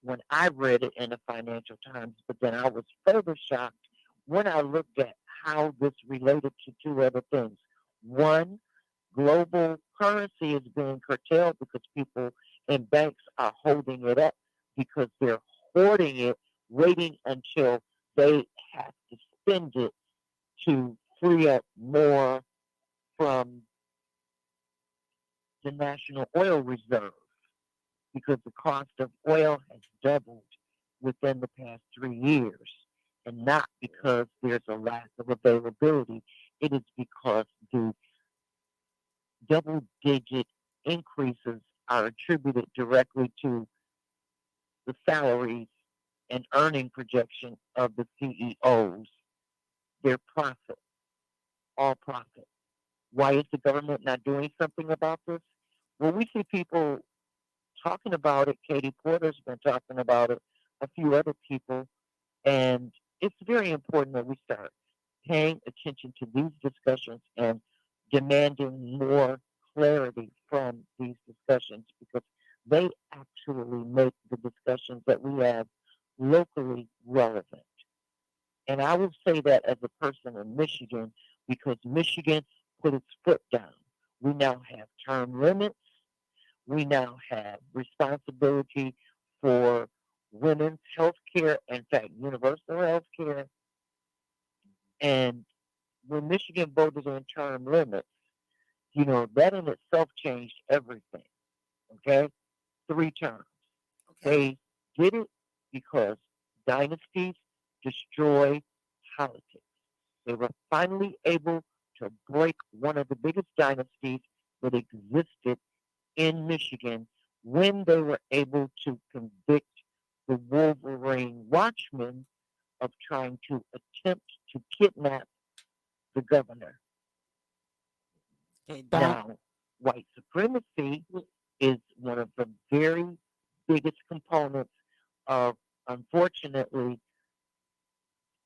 when I read it in the Financial Times, but then I was further shocked when I looked at how this related to 2 other things. One, global currency is being curtailed because people and banks are holding it up because they're hoarding it, waiting until they have to spend it to free up more from the national oil reserve, because the cost of oil has doubled within the past 3 years, and not because there's a lack of availability. It is because the double-digit increases are attributed directly to the salaries and earning projection of the CEOs, their profit, all profit. Why is the government not doing something about this? Well, we see people talking about it. Katie Porter's been talking about it, a few other people, and it's very important that we start paying attention to these discussions and demanding more clarity from these discussions, because they actually make the discussions that we have locally relevant. And I will say that as a person in Michigan, because Michigan put its foot down. We now have term limits. We now have responsibility for women's health care, in fact, universal health care. And when Michigan voted in term limits, that in itself changed everything. Okay? 3 terms. Okay. They did it because dynasties destroy politics. They were finally able to break one of the biggest dynasties that existed in Michigan when they were able to convict the Wolverine Watchmen of trying to attempt to kidnap the governor. Okay, Don. Now, white supremacy is one of the very biggest components of, unfortunately,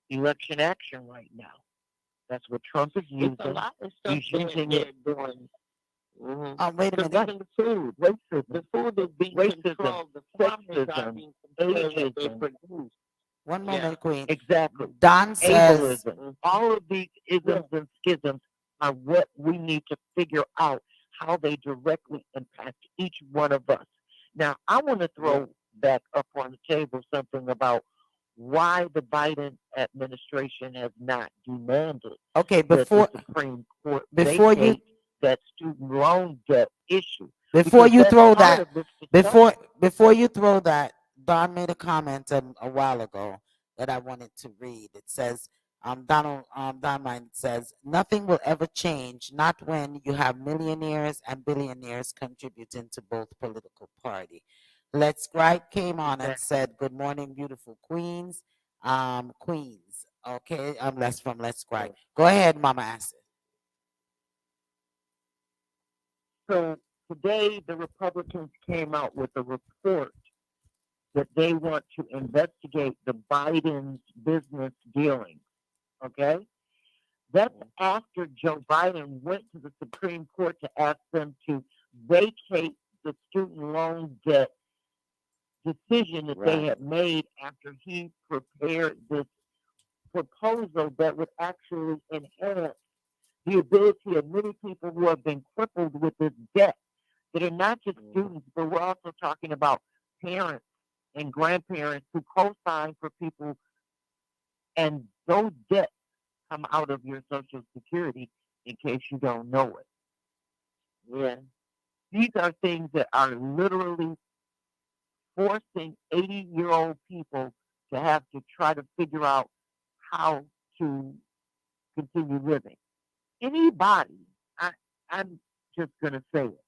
election action right now. That's what Trump is using. It's a lot of stuff He's using they're it. doing. Wait a minute. Even the food. Racism. The food is being Racism, controlled. The farmers are sexism, being controlled what they ageism. produce. One Yeah. moment, Queen. Exactly. Don says, Ableism. All of these isms and schisms are what we need to figure out how they directly impact each one of us. Now, I want to throw back up on the table something about why the Biden administration has not demanded okay, that before the Supreme Court before you- vacate that student loan debt issue. before Because you that's throw part that of this discussion. before you throw that, Don made a comment a while ago that I wanted to read. It says, Don Mind says, nothing will ever change, not when you have millionaires and billionaires contributing to both political party. Let's Scribe came on and said, good morning, beautiful queens. Queens. Okay, Let's Scribe. Go ahead, Mama Acid. So today the Republicans came out with a report that they want to investigate the Biden's business dealings. Okay? That's after Joe Biden went to the Supreme Court to ask them to vacate the student loan debt decision that they had made after he prepared this proposal that would actually enhance the ability of many people who have been crippled with this debt, that are not just students, but we're also talking about parents and grandparents who co-sign for people, and those debts come out of your Social Security, in case you don't know it. Yeah. These are things that are literally forcing 80-year-old people to have to try to figure out how to continue living. Anybody, I'm just going to say it,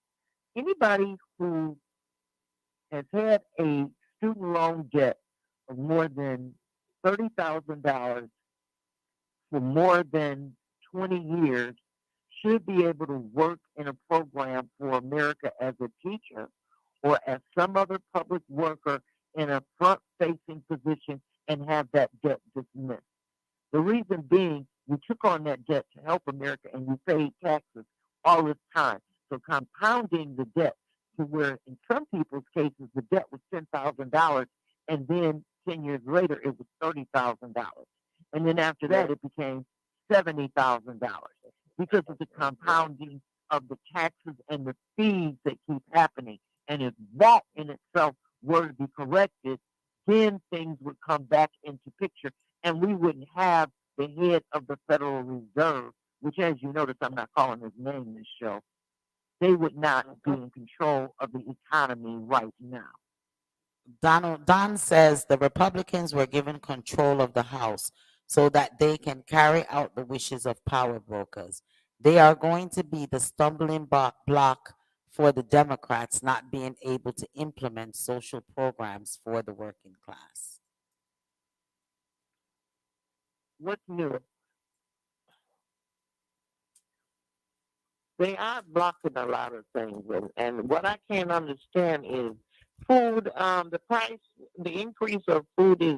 anybody who has had a student loan debt of more than $30,000 for more than 20 years should be able to work in a program for America as a teacher or as some other public worker in a front-facing position and have that debt dismissed. The reason being, you took on that debt to help America and you paid taxes all this time. So compounding the debt to where in some people's cases the debt was $10,000 and then 10 years later it was $30,000. And then after that it became $70,000 because of the compounding of the taxes and the fees that keep happening. And if that in itself were to be corrected, then things would come back into picture and we wouldn't have the head of the Federal Reserve, which, as you notice, I'm not calling his name this show. They would not be in control of the economy right now. Don says the Republicans were given control of the House so that they can carry out the wishes of power brokers. They are going to be the stumbling block for the Democrats not being able to implement social programs for the working class. What's new? They are blocking a lot of things, and what I can't understand is food. The price, the increase of food is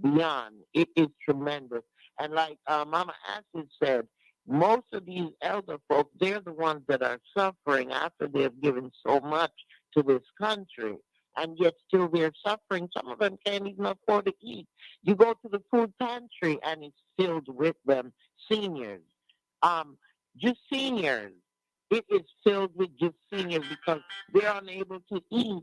beyond. It is tremendous, and like Mama Acid said, most of these elder folks, they're the ones that are suffering after they've given so much to this country, and yet still they're suffering. Some of them can't even afford to eat. You go to the food pantry, and it's filled with them seniors. Just seniors. It is filled with just seniors because they're unable to eat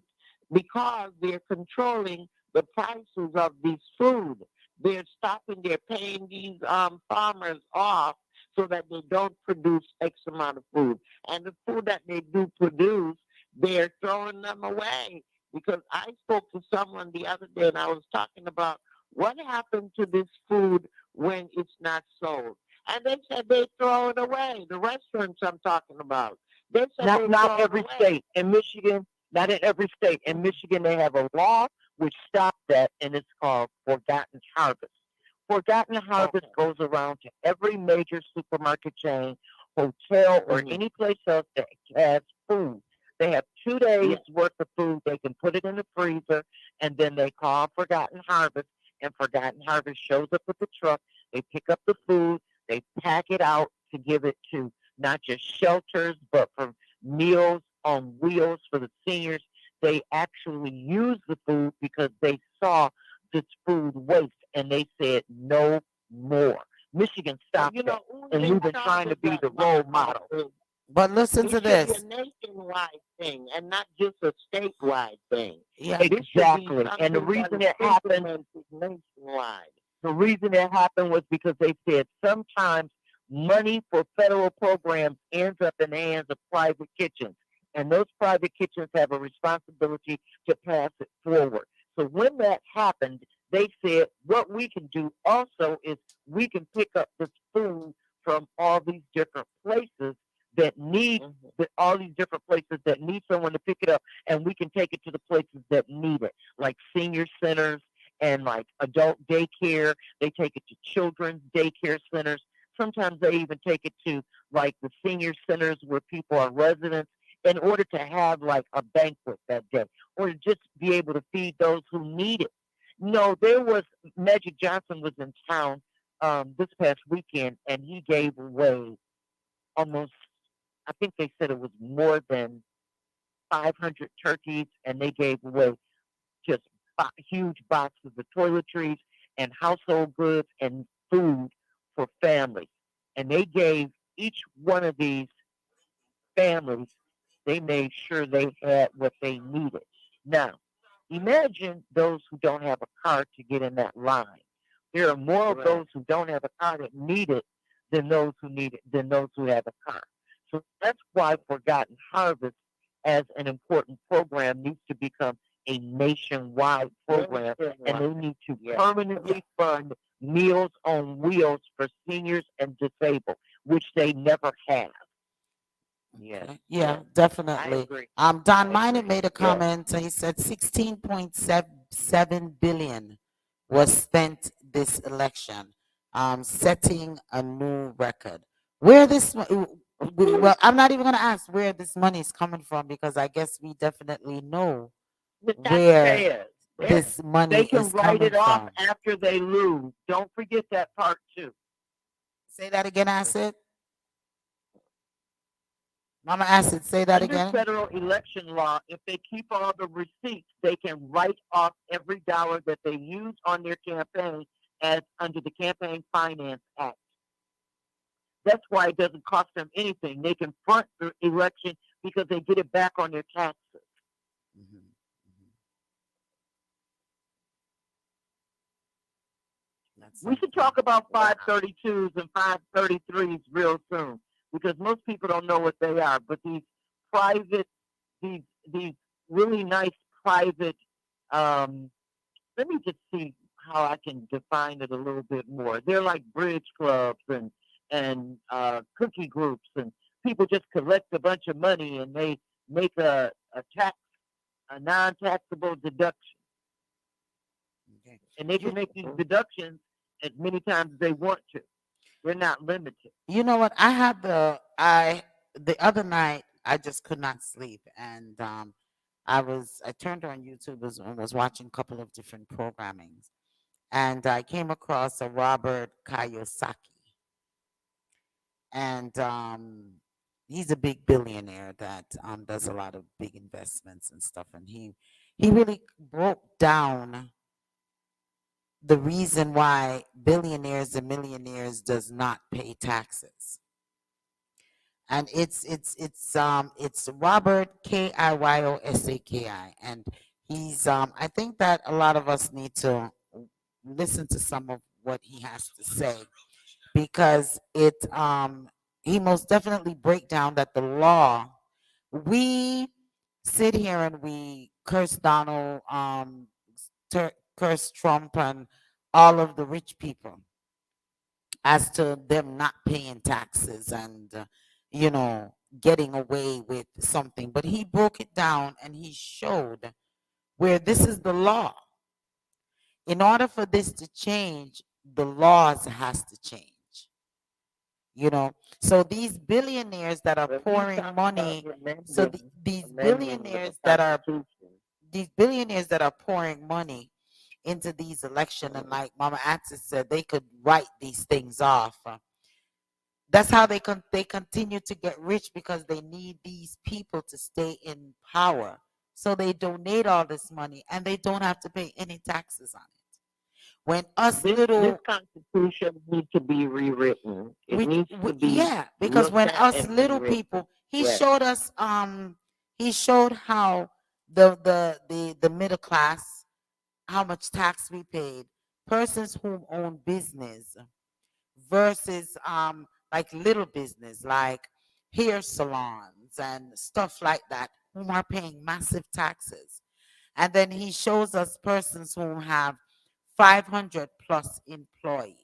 because they're controlling the prices of this food. They're stopping, they're paying these farmers off so that they don't produce X amount of food. And the food that they do produce, they're throwing them away. Because I spoke to someone the other day and I was talking about what happened to this food when it's not sold. And they said they throw it away. The restaurants I'm talking about. They said Not every state. In Michigan, not in every state. In Michigan, they have a law which stopped that, and it's called Forgotten Harvest. Forgotten Harvest goes around to every major supermarket chain, hotel, or any place else that has food. They have 2 days worth of food. They can put it in the freezer, and then they call Forgotten Harvest, and Forgotten Harvest shows up with the truck. They pick up the food. They pack it out to give it to not just shelters, but for meals on wheels for the seniors. They actually use the food because they saw this food waste, and they said no more. Michigan stopped that, and we've been trying to be the role model. But listen It to should this. be a nationwide thing and not just a statewide thing. Yeah, Exactly. And the reason it happened, nationwide. the reason it happened was because they said sometimes money for federal programs ends up in the hands of private kitchens. And those private kitchens have a responsibility to pass it forward. So when that happened, they said what we can do also is we can pick up this food from all these different places that need all these different places that need someone to pick it up, and we can take it to the places that need it, like senior centers and like adult daycare. They take it to children's daycare centers. Sometimes they even take it to like the senior centers where people are residents in order to have like a banquet that day or to just be able to feed those who need it. No, there was Magic Johnson was in town this past weekend, and he gave away almost, I think they said it was more than 500 turkeys, and they gave away just huge boxes of toiletries and household goods and food for families. And they gave each one of these families, they made sure they had what they needed. Now, imagine those who don't have a car to get in that line. There are more of those who don't have a car that need it than those who need it, than those who have a car. So that's why Forgotten Harvest as an important program needs to become a nationwide program, and they need to permanently fund Meals on Wheels for seniors and disabled, which they never have. Yeah, definitely. Don Minor made a comment. He said 16.7 billion was spent this election, setting a new record. Where this, well, I'm not even going to ask where this money is coming from because I guess we definitely know where this money they can is write coming it off from. after they lose. Don't forget that part too. Say that again, Acid. Mama Acid, say that Under again. federal election law, if they keep all the receipts, they can write off every dollar that they use on their campaign as under the Campaign Finance Act. That's why it doesn't cost them anything. They can front the election because they get it back on their taxes. We should talk about 532s and 533s real soon because most people don't know what they are. But these private, these really nice private. Let me just see how I can define it a little bit more. They're like bridge clubs and cookie groups, and people just collect a bunch of money and they make a non-taxable deduction. Okay. And they can make these deductions as many times as they want to. They're not limited. You know what? The other night I just could not sleep, and I turned on YouTube and was watching a couple of different programmings, and I came across a Robert Kiyosaki, and he's a big billionaire that does a lot of big investments and stuff, and he really broke down the reason why billionaires and millionaires does not pay taxes. And it's Robert Kiyosaki, and he's I think that a lot of us need to listen to some of what he has to say, because he most definitely break down that the law, we sit here and we curse Donald, curse Trump and all of the rich people as to them not paying taxes and getting away with something. But he broke it down and he showed where this is the law. In order for this to change, the laws has to change. So these billionaires that are pouring money, these billionaires that are pouring money into these elections, and like Mama Asid said, they could write these things off. That's how they continue to get rich, because they need these people to stay in power. So they donate all this money and they don't have to pay any taxes on it. When this Constitution needs to be rewritten. Because when us little people, he showed us he showed how the middle class, how much tax we paid, persons who own business versus like little business, like hair salons and stuff like that, whom are paying massive taxes. And then he shows us persons who have 500 plus employees.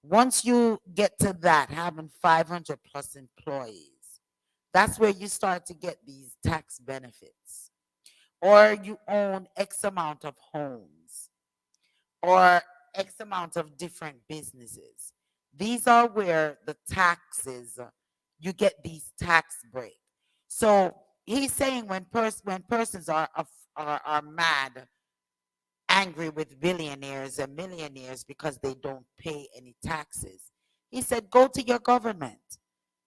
Once you get to that, having 500 plus employees, that's where you start to get these tax benefits. Or you own X amount of homes or X amount of different businesses. These are where the taxes, you get these tax breaks. So he's saying when persons are mad, angry with billionaires and millionaires because they don't pay any taxes, he said, go to your government.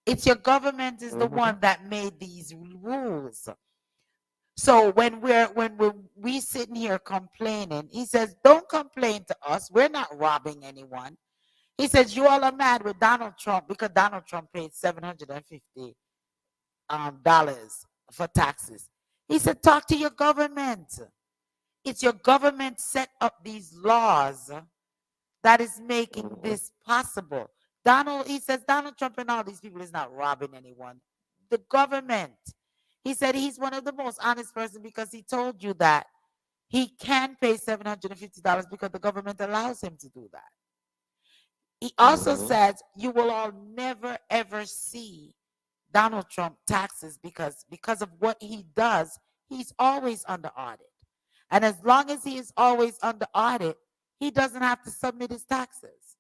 It's your government is the one that made these rules. So when we sitting here complaining, he says, don't complain to us. We're not robbing anyone. He says, you all are mad with Donald Trump because Donald Trump paid $750 for taxes. He said, talk to your government. It's your government set up these laws that is making this possible. He says Donald Trump and all these people is not robbing anyone. The government. He said he's one of the most honest person because he told you that he can pay $750 because the government allows him to do that. He also says you will all never ever see Donald Trump taxes because of what he does. He's always under audit. And as long as he is always under audit, he doesn't have to submit his taxes.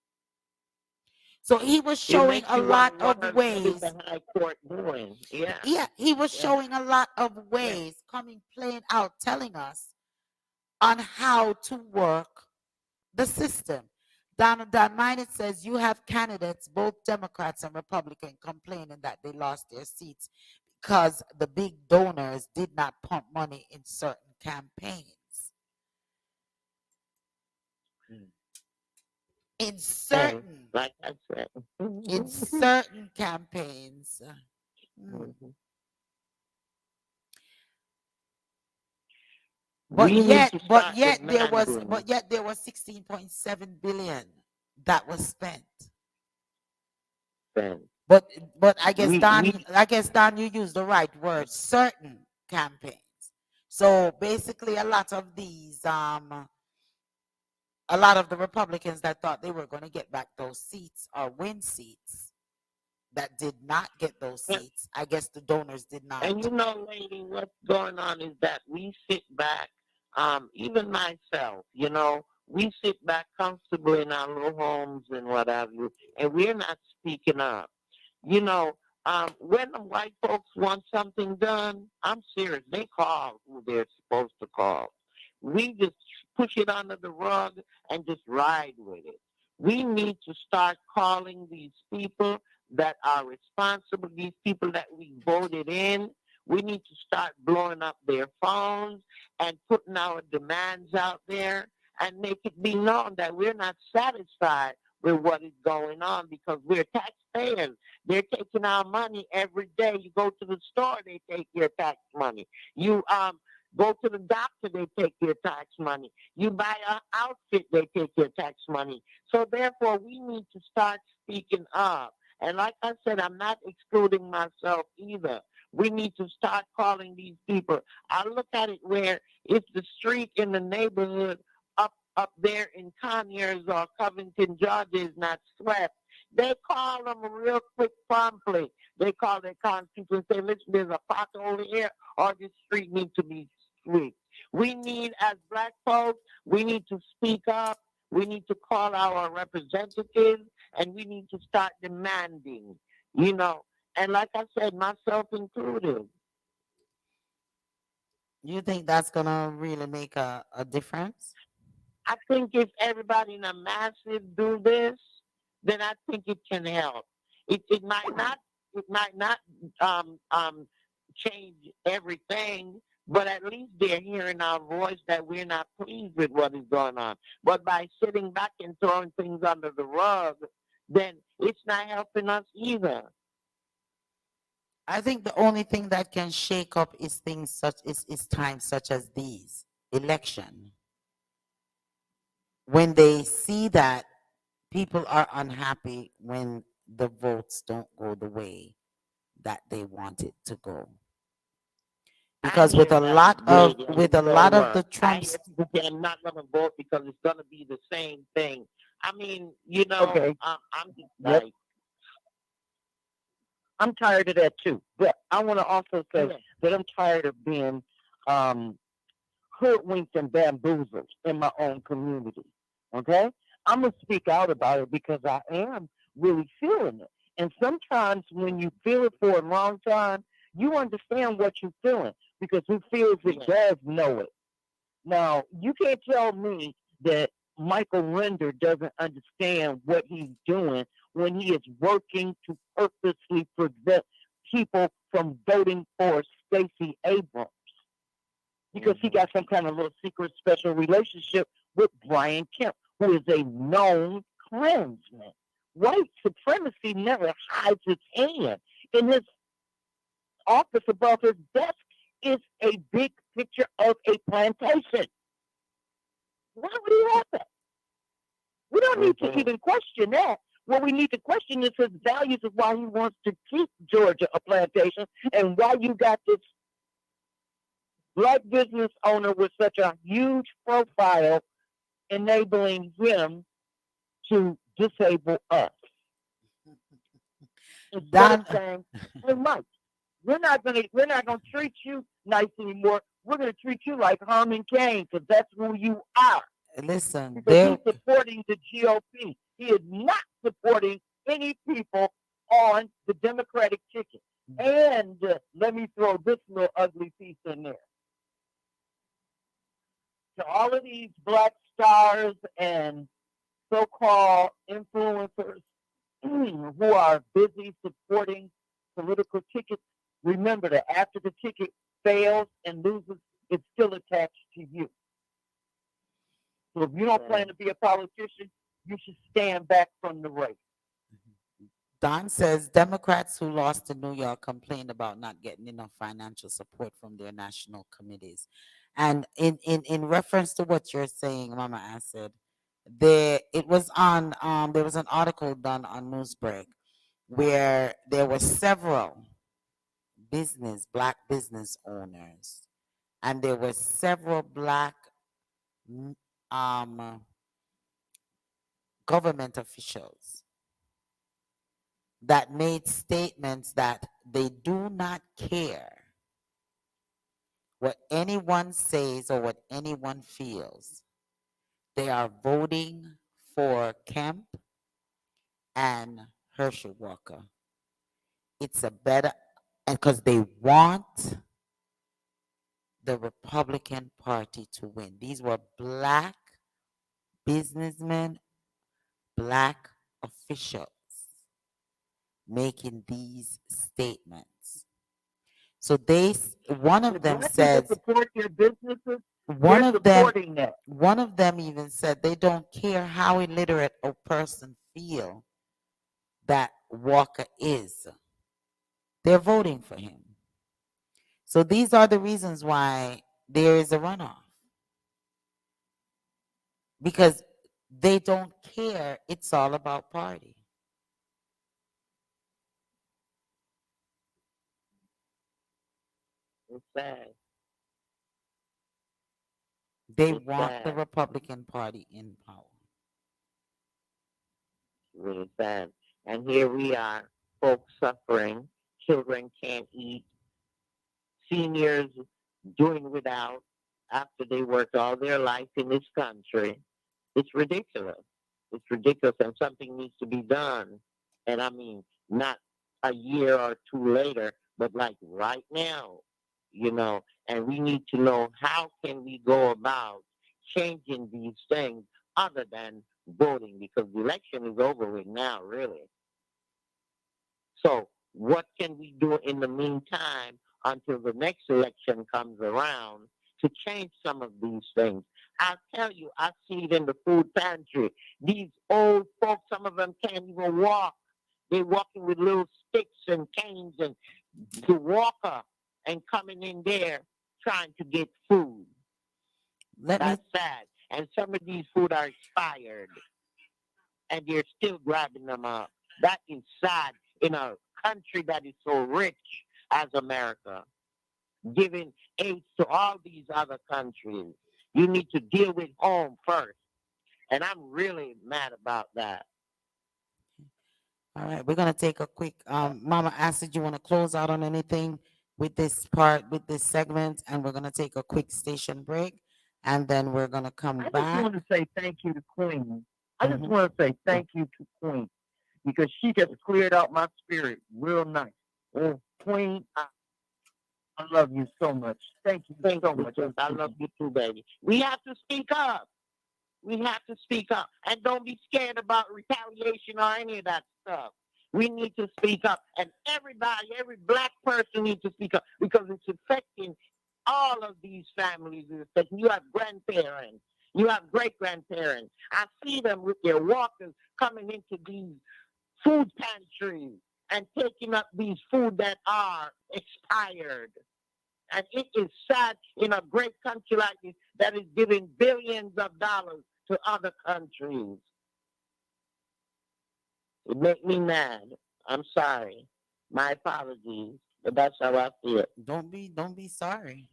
So he was showing a lot of ways. He was showing a lot of ways, coming playing out, telling us on how to work the system. Don Minot says you have candidates, both Democrats and Republicans, complaining that they lost their seats because the big donors did not pump money in certain campaigns. In certain, like I said, in certain campaigns. But yet there was 16.7 billion that was spent. Spend. But I guess We Don, you used the right word, certain campaigns. So basically a lot of these a lot of the Republicans that thought they were going to get back those seats or win seats that did not get those seats. I guess the donors did not. And you know, lady, what's going on is that we sit back, even myself, you know, we sit back comfortably in our little homes and what have you, and we're not speaking up. You know, when the white folks want something done, I'm serious, they call who they're supposed to call. We just push it under the rug and just ride with it. We need to start calling these people that are responsible, these people that we voted in. We need to start blowing up their phones and putting our demands out there and make it be known that we're not satisfied with what is going on because we're taxpayers. They're taking our money every day. You go to the store, they take your tax money. You go to the doctor, they take your tax money. You buy an outfit, they take your tax money. So therefore, we need to start speaking up. And like I said, I'm not excluding myself either. We need to start calling these people. I look at it where if the street in the neighborhood up there in Conyers or Covington, Georgia is not swept, they call them real quick promptly. They call their constituents and say, listen, there's a pothole here or this street needs to be swept. We need, as black folks, we need to speak up. We need to call our representatives and we need to start demanding, you know. And like I said, myself included. You think that's going to really make a difference? I think if everybody in a massive do this, then I think it can help. It might not change everything, but at least they're hearing our voice that we're not pleased with what is going on. But by sitting back and throwing things under the rug, then it's not helping us either. I think the only thing that can shake up is things is times such as these, election. When they see that people are unhappy when the votes don't go the way that they want it to go. Because with a lot of the Trumps, I'm not going to vote because it's going to be the same thing. I mean, you know, okay. I'm just like, I'm tired of that too. But I want to also say that I'm tired of being hoodwinked and bamboozled in my own community. Okay? I'm going to speak out about it because I am really feeling it. And sometimes when you feel it for a long time, you understand what you're feeling because who feels it does know it. Now, you can't tell me that Michael Render doesn't understand what he's doing when he is working to purposely prevent people from voting for Stacey Abrams because he got some kind of little secret special relationship with Brian Kemp, who is a known Klansman. White supremacy never hides its hand. In his office above his desk is a big picture of a plantation. Why would he have that? We don't need to even question that. What we need to question is his values of why he wants to keep Georgia a plantation and why you got this black business owner with such a huge profile enabling him to disable us. Instead of saying, hey Mike, we're not gonna treat you nice anymore. We're gonna treat you like Herman Cain because that's who you are. Listen, because he's supporting the GOP. He is not supporting any people on the Democratic ticket. And let me throw this little ugly piece in there. To all of these black stars and so-called influencers who are busy supporting political tickets, remember that after the ticket fails and loses, it's still attached to you. So if you don't plan to be a politician, you should stand back from the race. Don says Democrats who lost in New York complained about not getting enough financial support from their national committees. And in reference to what you're saying, Mama Asid, it was on there was an article done on Newsbreak where there were several black business owners, and there were several black government officials that made statements that they do not care what anyone says or what anyone feels. They are voting for Kemp and Herschel Walker. It's a better, and because they want the Republican Party to win. These were black businessmen, black officials making these statements. So one of them said, support your businesses. one of them even said they don't care how illiterate a person feel that Walker is. They're voting for him. So these are the reasons why there is a runoff. Because they don't care. It's all about party. It's sad. They want the Republican Party in power. Really sad. And here we are, folks suffering. Children can't eat. Seniors doing without after they worked all their life in this country. It's ridiculous. It's ridiculous, and something needs to be done. And I mean, not a year or two later, but like right now, you know. And we need to know how can we go about changing these things other than voting, because the election is over with now, really. So what can we do in the meantime until the next election comes around to change some of these things? I'll tell you, I see it in the food pantry. These old folks, some of them can't even walk. They're walking with little sticks and canes and the walker and coming in there trying to get food. That's sad. And some of these food are expired and they're still grabbing them up. That is sad in a country that is so rich as America, giving aid to all these other countries. You need to deal with home first. And I'm really mad about that. All right, we're going to take a quick, Mama Asid, you want to close out on anything with this part, with this segment? And we're going to take a quick station break, and then we're going to come back. I just want to say thank you to Queen. I just want to say thank you to Queen, because she just cleared out my spirit real nice. Oh, Queen, I love you so much. Thank you so much. I love you too, baby. We have to speak up. We have to speak up. And don't be scared about retaliation or any of that stuff. We need to speak up. And everybody, every black person needs to speak up, because it's affecting all of these families. You have grandparents. You have great-grandparents. I see them with their walkers coming into these food pantries and taking up these food that are expired. And it is sad in a great country like this that is giving billions of dollars to other countries. It makes me mad. I'm sorry. My apologies, but that's how I feel. Don't be sorry.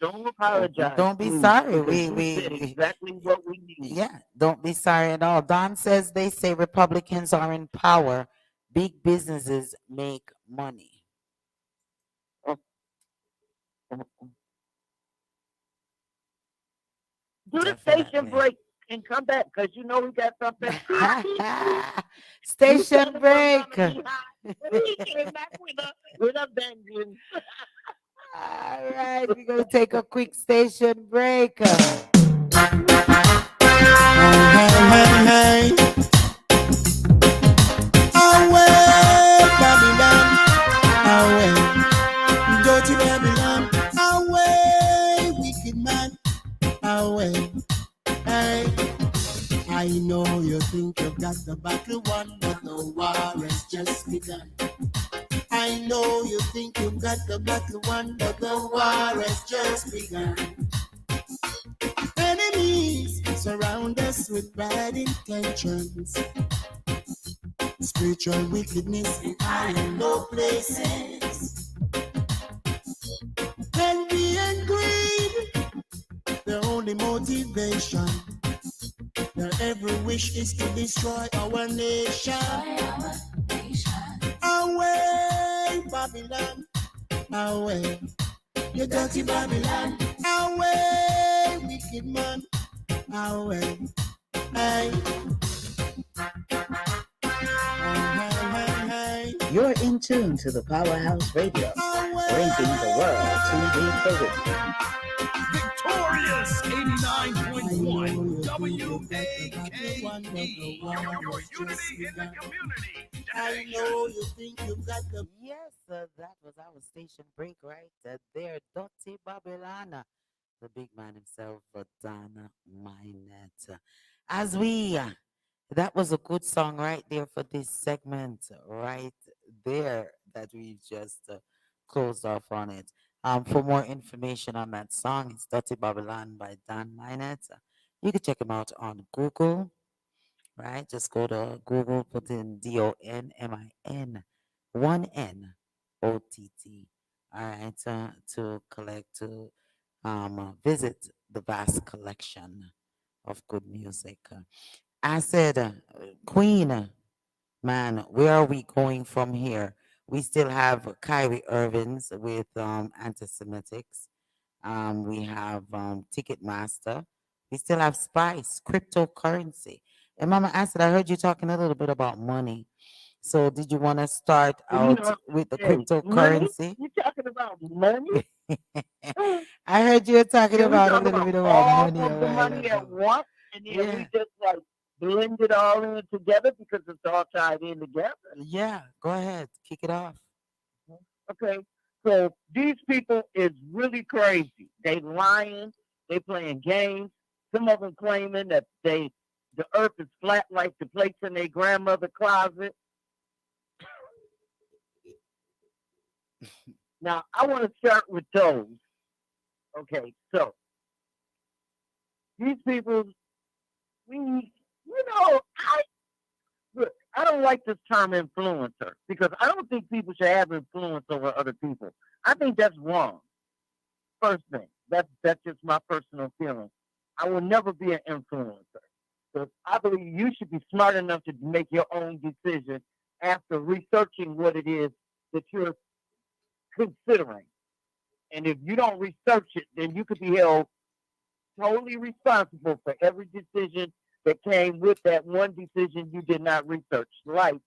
Don't apologize. Don't be please, sorry. because we did exactly what we need. Yeah, don't be sorry at all. Don says they say Republicans are in power. Big businesses make money. Do the station break and come back, because you know we got something. Station break. We came back with a vengeance. All right, we're going to take a quick station break. Hey. Away, Babylon. Away. Dirty Babylon. Away, wicked man. Away. Hey. I know you think you've got the battle won, but the war has just begun. I know you think you've got the battle won, but the war has just begun. Enemies surround us with bad intentions. Spiritual wickedness in high and low places. Envy and greed, their only motivation. Their every wish is to destroy our nation. Away, Babylon, away, you dirty Babylon. Away, wicked man, away. Hey. You're in tune to the Powerhouse Radio, bringing the world to the Caribbean. Victorious 89.1 WAKE. Your unity in the community. I know you think you've got the Yes, that was our station break right there. Dirty Babylon, the big man himself, Dana Minette. As we, that was a good song right there for this segment right there that we just closed off on it. For more information on that song, it's Dirty Babylon by Dan Minette. You can check him out on Google, right? Just go to Google, put in DONMIN, 1NOTT, all right, to collect, to visit the vast collection of good music. I said, Queen, man, where are we going from here? We still have KYRIE Irvings with anti-Semitics. We have Ticketmaster. We still have Spice, cryptocurrency. And Mama Acid, I heard you talking a little bit about money. So did you want to start out with the Money? cryptocurrency? You talking about money? I heard you were talking Can we about a talk little about bit about all money a of the while money at ago. once, and then Yeah. we just like blend it all in together because it's all tied in together? Yeah, go ahead. Kick it off. Okay, so these people is really crazy. They lying. They playing games. Some of them claiming that the earth is flat like the plates in their grandmother closet. Now, I want to start with those. Okay, so these people, I don't like this term influencer because I don't think people should have influence over other people. I think that's wrong. First thing, that's just my personal feeling. I will never be an influencer because I believe you should be smart enough to make your own decision after researching what it is that you're considering. And if you don't research it, then you could be held totally responsible for every decision that came with that one decision you did not research. Like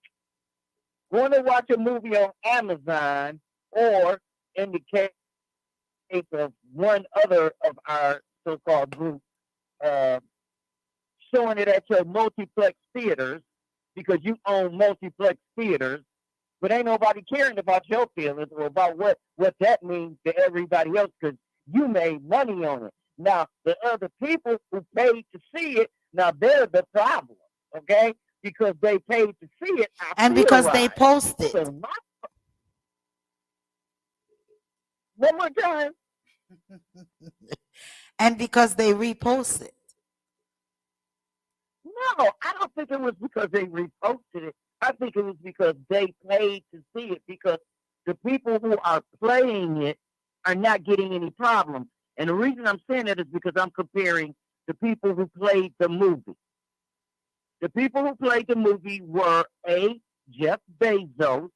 going to watch a movie on Amazon, or in the case of one other of our so-called group, showing it at your multiplex theaters because you own multiplex theaters, but ain't nobody caring about your feelings or about what that means to everybody else because you made money on it. Now, the other people who paid to see it, now they're the problem, okay? Because they paid to see it. And because they post it. So one more time. And because they repost it. No, I don't think it was because they reposted it. I think it was because they paid to see it because the people who are playing it are not getting any problems. And the reason I'm saying that is because I'm comparing the people who played the movie. The people who played the movie were Jeff Bezos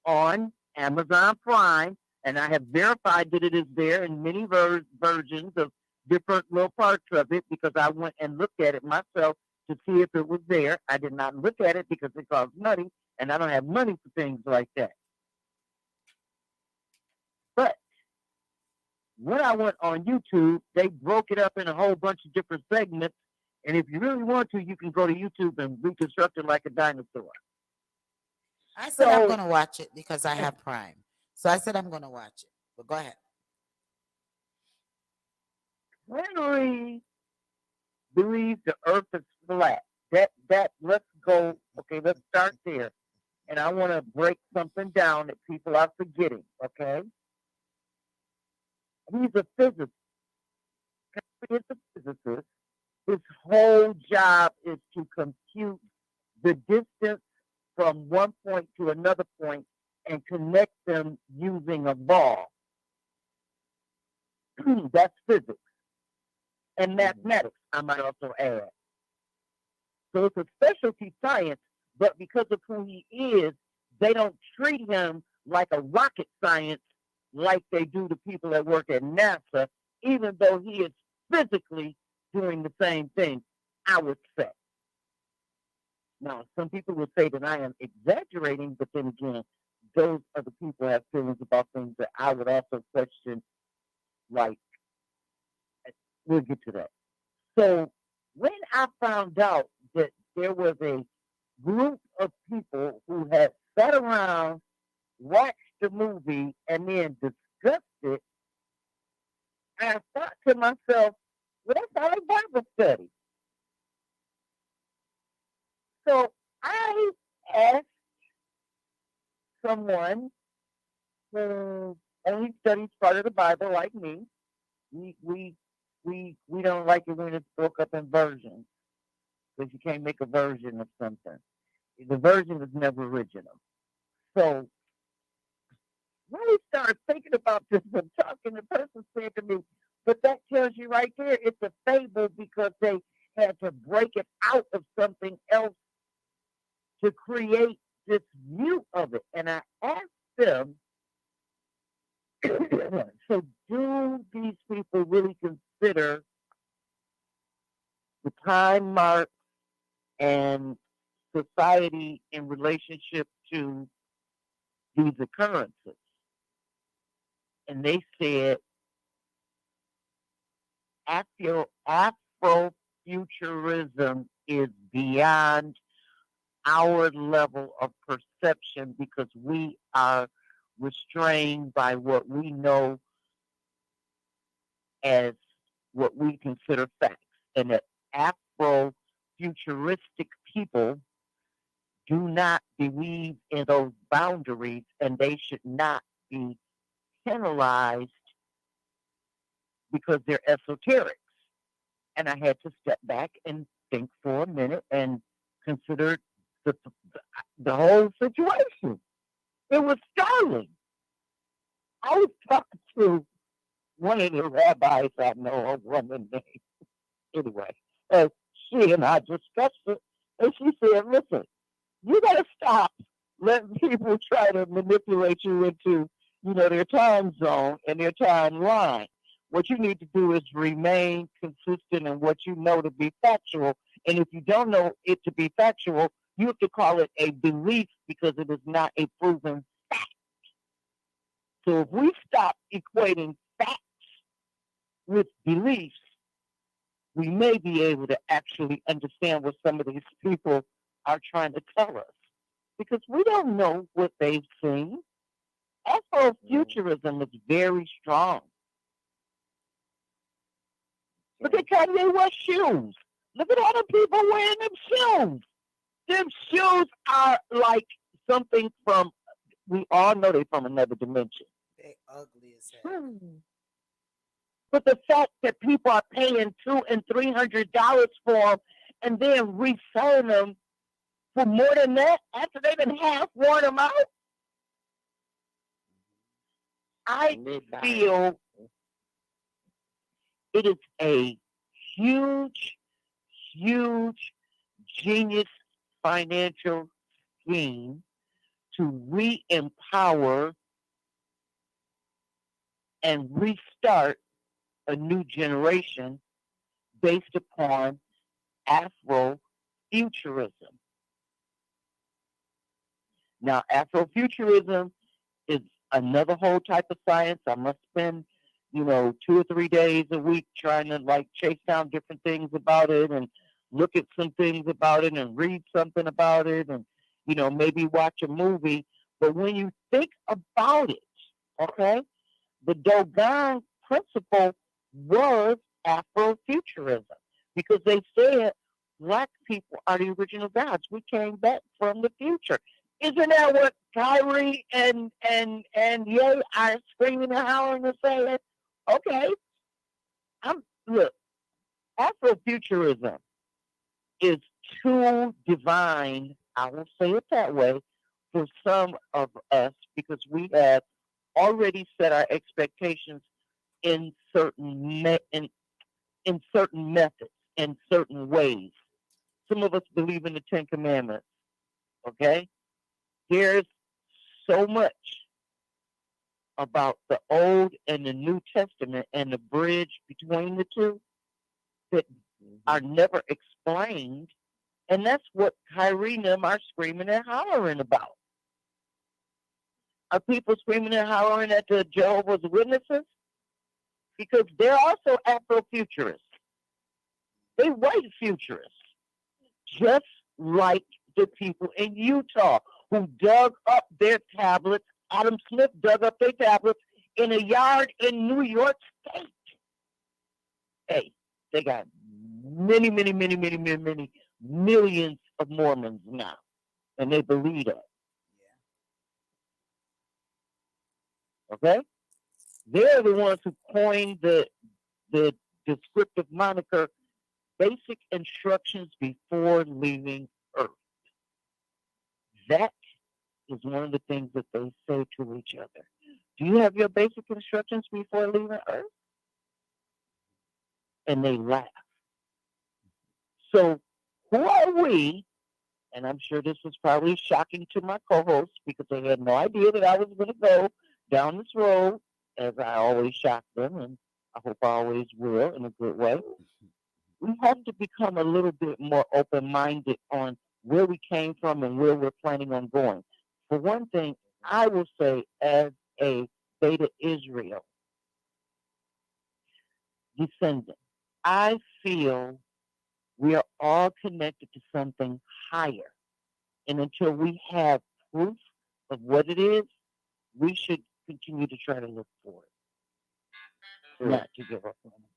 on Amazon Prime, and I have verified that it is there in many versions of different little parts of it because I went and looked at it myself to see if it was there. I did not look at it because it costs money, and I don't have money for things like that. But when I went on YouTube, they broke it up in a whole bunch of different segments. And if you really want to, you can go to YouTube and reconstruct it like a dinosaur. I said I'm going to watch it because I have Prime. So I said I'm going to watch it. But go ahead. Henry believes the earth is flat. Let's go. Okay, let's start there. And I want to break something down that people are forgetting, okay? He's a physicist. He's a physicist His whole job is to compute the distance from one point to another point and connect them using a ball. That's physics and mathematics, I might also add. So it's a specialty science, but because of who he is, they don't treat him like a rocket science like they do the people that work at NASA, even though he is physically doing the same thing, I would say. Now, some people would say that I am exaggerating, but then again, those other people have feelings about things that I would also question, like, we'll get to that. So when I found out that there was a group of people who had sat around, watched the movie, and then discussed it, I thought to myself, well, that's not a Bible study. So I asked someone who only studies part of the Bible like me. We don't like it when it's broke up in versions, because you can't make a version of something. The version is never original. So when we started thinking about this and talking, the person said to me, but that tells you right there, it's a fable because they had to break it out of something else to create this view of it. And I asked them, so do these people really consider the time mark and society in relationship to these occurrences? And they said Afrofuturism is beyond our level of perception because we are restrained by what we know as what we consider facts. And that Afrofuturistic people do not believe in those boundaries, and they should not be penalized because they're esoterics. And I had to step back and think for a minute and consider the whole situation. It was startling. I was talking to one of the rabbis I know, a woman named, anyway, she and I discussed it, and she said, listen, you got to stop letting people try to manipulate you into, their time zone and their timeline. What you need to do is remain consistent in what you know to be factual. And if you don't know it to be factual, you have to call it a belief because it is not a proven fact. So if we stop equating facts with beliefs, we may be able to actually understand what some of these people are trying to tell us. Because we don't know what they've seen. Afrofuturism is very strong. Look at Kanye West shoes. Look at all the people wearing them shoes. Them shoes are like something from, we all know they're from another dimension. They ugly as hell. But the fact that people are paying $200 and $300 for them and then reselling them for more than that after they've been half worn them out, I feel it is a huge, huge genius financial scheme to re-empower and restart a new generation based upon Afrofuturism. Now, Afrofuturism is another whole type of science. I must spend, 2 or 3 days a week trying to chase down different things about it and look at some things about it and read something about it and, maybe watch a movie. But when you think about it, okay, the Dogon principle was Afrofuturism because they said black people are the original gods. We came back from the future. Isn't that what KYRIE and Ye are screaming and howling and saying? Okay, look, Afrofuturism is too divine, I will say it that way, for some of us because we have already set our expectations in in certain methods, in certain ways. Some of us believe in the Ten Commandments, okay? There's so much about the Old and the New Testament and the bridge between the two that are never explained. And that's what KYRIE and them are screaming and hollering about. Are people screaming and hollering at the Jehovah's Witnesses? Because they're also Afrofuturists. They white futurists. Just like the people in Utah who dug up their tablets. Adam Smith dug up their tablets in a yard in New York State. Hey, they got many millions of Mormons now. And they believe that. Okay? They're the ones who coined the descriptive moniker basic instructions before leaving Earth. That is one of the things that they say to each other. Do you have your basic instructions before leaving Earth? And they laugh. So who are we? And I'm sure this was probably shocking to my co-hosts because they had no idea that I was going to go down this road, as I always shock them, and I hope I always will in a good way. We have to become a little bit more open-minded on where we came from and where we're planning on going. For one thing, I will say as a Beta Israel descendant, I feel we are all connected to something higher. And until we have proof of what it is, we should continue to try to look for it. Not to give up on it.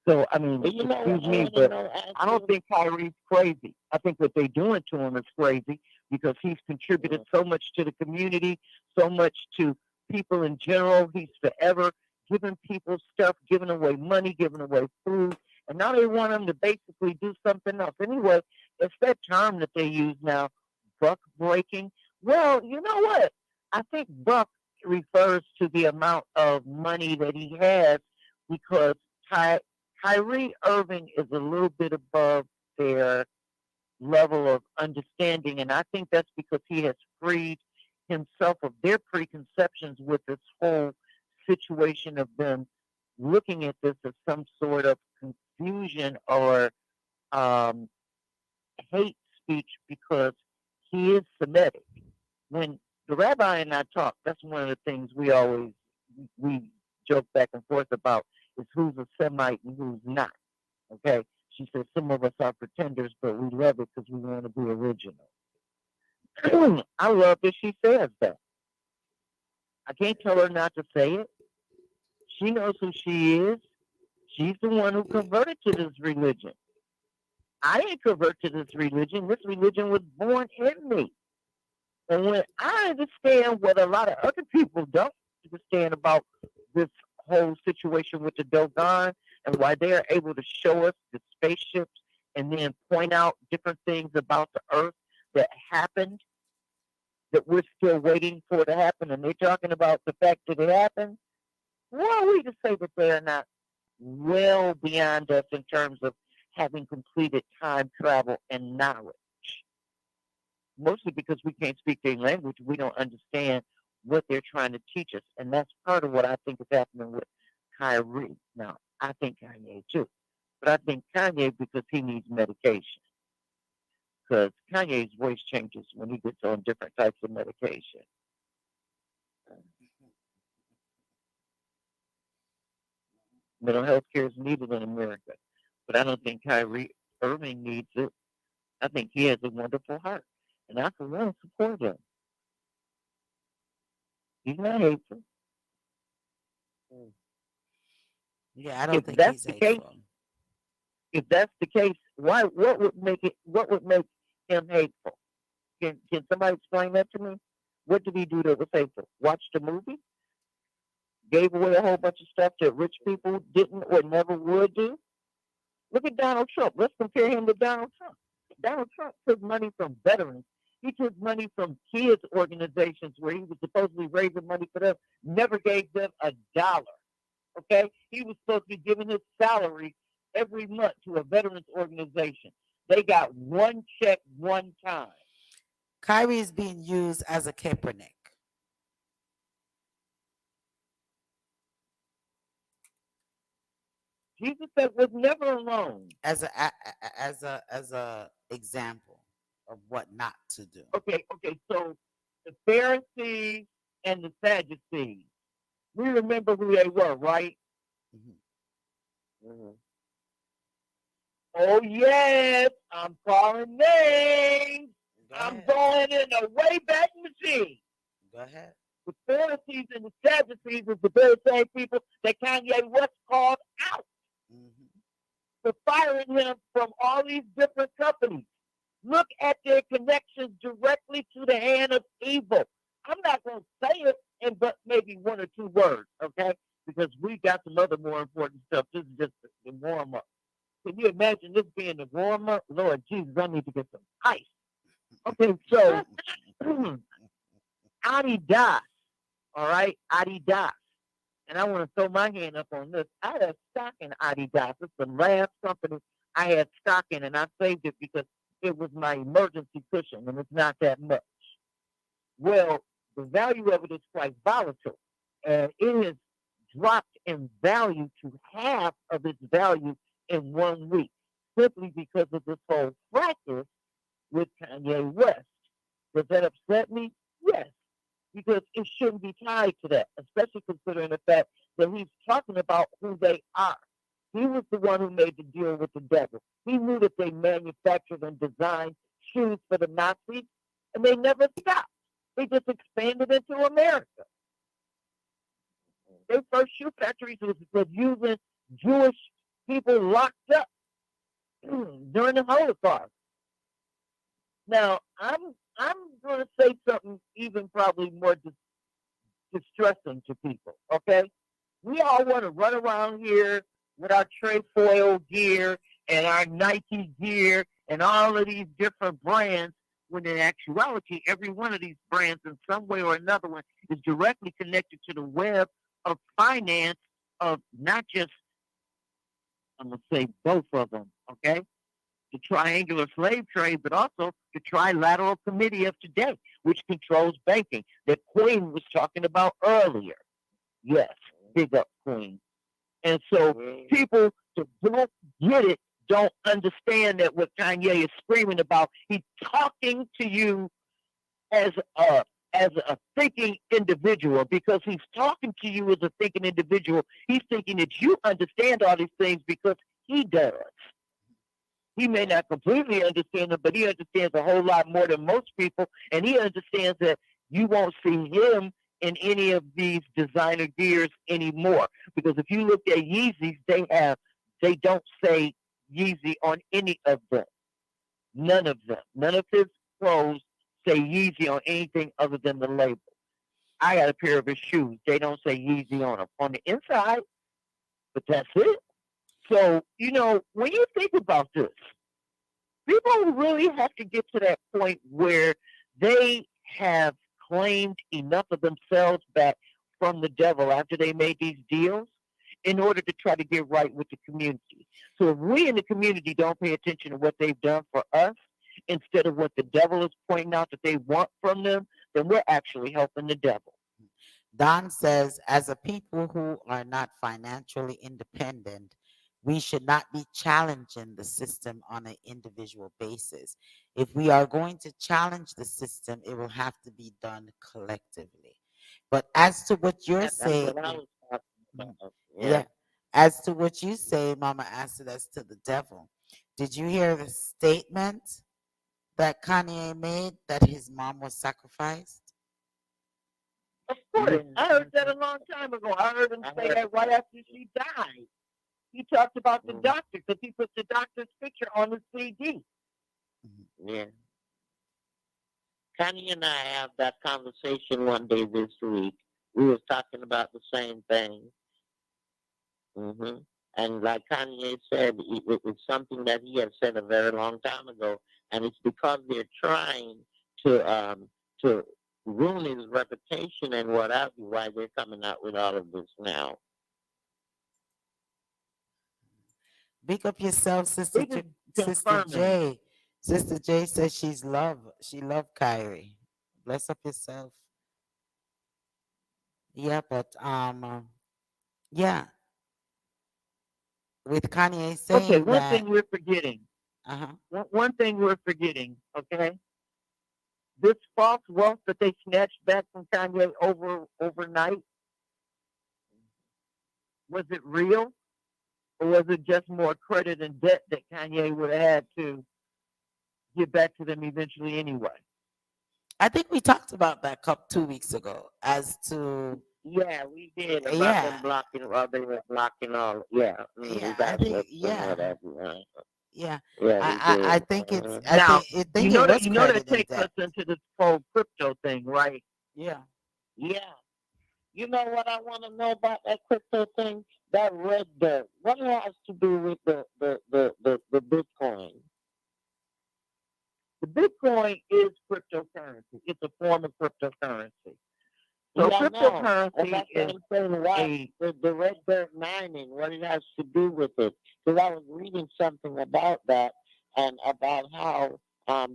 So, I mean, excuse me, but I don't think KYRIE's crazy. I think what they're doing to him is crazy because he's contributed so much to the community, so much to people in general. He's forever giving people stuff, giving away money, giving away food. And now they want him to basically do something else. Anyway, it's that term that they use now, buck breaking. Well, you know what? I think buck refers to the amount of money that he has because KYRIE Irving is a little bit above their level of understanding. And I think that's because he has freed himself of their preconceptions with this whole situation of them looking at this as some sort of confusion or hate speech because he is Semitic. When the rabbi and I talk, that's one of the things we joke back and forth about is who's a Semite and who's not. Okay? She says some of us are pretenders, but we love it because we want to be original. I love that she says that. I can't tell her not to say it. She knows who she is. She's the one who converted to this religion. I didn't convert to this religion. This religion was born in me. And when I understand what a lot of other people don't understand about this whole situation with the Dogon and why they are able to show us the spaceships and then point out different things about the Earth that happened that we're still waiting for to happen, and they're talking about the fact that it happened, who are we to say that they are not well beyond us in terms of having completed time travel and knowledge? Mostly because we can't speak their language, we don't understand what they're trying to teach us. And that's part of what I think is happening with KYRIE. Now, I think Kanye too. But I think Kanye because he needs medication. Because Kanye's voice changes when he gets on different types of medication. Mental health care is needed in America. But I don't think KYRIE Irving needs it. I think he has a wonderful heart. And I, for one, support him. He's not hateful. Yeah, I don't think he's hateful. If that's the case, what would make him hateful? Can somebody explain that to me? What did he do that was hateful? Watch the movie? gave away a whole bunch of stuff that rich people didn't or never would do. Look at Donald Trump. Let's compare him to Donald Trump. Donald Trump took money from veterans. He took money from kids' organizations where he was supposedly raising money for them, never gave them a dollar. Okay? He was supposed to be giving his salary every month to a veterans organization. They got one check one time. KYRIE is being used as a Kaepernick. Jesus said was never alone. As a example of what not to do. Okay. So the Pharisees and the Sadducees, we remember who they were, right? Mm-hmm. Oh yes, I'm calling names. I'm going in the Wayback Machine. Go ahead. The Pharisees and the Sadducees is the very same people that Kanye West called out for firing him from all these different companies. Look at their connections directly to the hand of evil. I'm not going to say it in but maybe one or two words, okay? Because we got some other more important stuff. This is just the warm-up. Can you imagine this being the warm-up? Lord Jesus, I need to get some ice. Okay, so Adidas, all right? Adidas. And I want to throw my hand up on this. I had stock in Adidas. It's the last company I had stock in, and I saved it because it was my emergency cushion, and it's not that much. Well, the value of it is quite volatile, and it has dropped in value to half of its value in 1 week, simply because of this whole fracas with Kanye West. Does that upset me? Yes, because it shouldn't be tied to that, especially considering the fact that he's talking about who they are. He was the one who made the deal with the devil. He knew that they manufactured and designed shoes for the Nazis, and they never stopped. They just expanded into America. Their first shoe factories was using Jewish people locked up during the Holocaust. Now, I'm going to say something even probably more distressing to people, okay? We all want to run around here with our trefoil gear and our Nike gear and all of these different brands, when in actuality, every one of these brands in some way or another one is directly connected to the web of finance of not just, I'm going to say both of them, okay? The triangular slave trade, but also the trilateral committee of today, which controls banking that Queen was talking about earlier. Yes, big up Queen. And so people that don't get it don't understand that what Kanye is screaming about. He's talking to you as a thinking individual, because he's talking to you as a thinking individual. He's thinking that you understand all these things because he does. He may not completely understand them, but he understands a whole lot more than most people, and he understands that you won't see him in any of these designer gears anymore. Because if you look at Yeezys, they don't say Yeezy on any of them. None of them. None of his clothes say Yeezy on anything other than the label. I got a pair of his shoes. They don't say Yeezy on them on the inside, but that's it. So, when you think about this, people really have to get to that point where they have claimed enough of themselves back from the devil after they made these deals in order to try to get right with the community. So if we in the community don't pay attention to what they've done for us, instead of what the devil is pointing out that they want from them, then we're actually helping the devil. Don says, as a people who are not financially independent, we should not be challenging the system on an individual basis. If we are going to challenge the system, it will have to be done collectively. But as to what you're saying, as to what you say, Mama Acid, as to the devil, did you hear the statement that Kanye made that his mom was sacrificed? Of course. I heard that a long time ago. I heard him say that right after she died. He talked about the doctor because he put the doctor's picture on the CD. Yeah. Connie and I have that conversation one day this week. we was talking about the same thing. And like Kanye said, it's something that he had said a very long time ago, and it's because they're trying to ruin his reputation and what have you. Why they're coming out with all of this now? Big up yourself, They just Sister confirming. J. Sister J says she love Kyrie. Bless up yourself. Yeah, but yeah, with Kanye Okay, saying one that, thing we're forgetting. uh-huh. One thing we're forgetting. Okay, this false wealth that they snatched back from Kanye overnight, was it real, or was it just more credit and debt that Kanye would have had to give back to them eventually anyway? I think we talked about that 2 weeks ago as to Yeah, we did about yeah, them blocking. Well, they were blocking all. Yeah, yeah, I that think lips and yeah, whatever. yeah. Yeah, we I did. think it's Now, I think it was that credit and takes us debt. into this whole crypto thing, right? Yeah. Yeah. You know what I want to know about that crypto thing? That red dirt. What it has to do with the Bitcoin? The Bitcoin is cryptocurrency. It's a form of cryptocurrency. So Yeah, I know. cryptocurrency And that's what is I'm saying. Why the red dirt mining, what it has to do with it. Because I was reading something about that and about how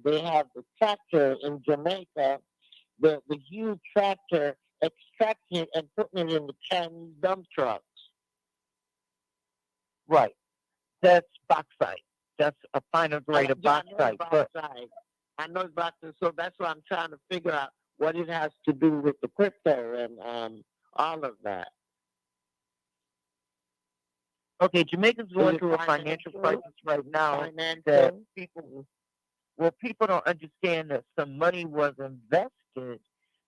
they have the tractor in Jamaica, the huge tractor, extracting it and putting it in the Chinese dump trucks. Right. That's bauxite. That's a finer grade of bauxite. I know it's bauxite, so that's why I'm trying to figure out what it has to do with the crypto and all of that. Okay, Jamaica's going through a financial crisis right now that people don't understand that some money was invested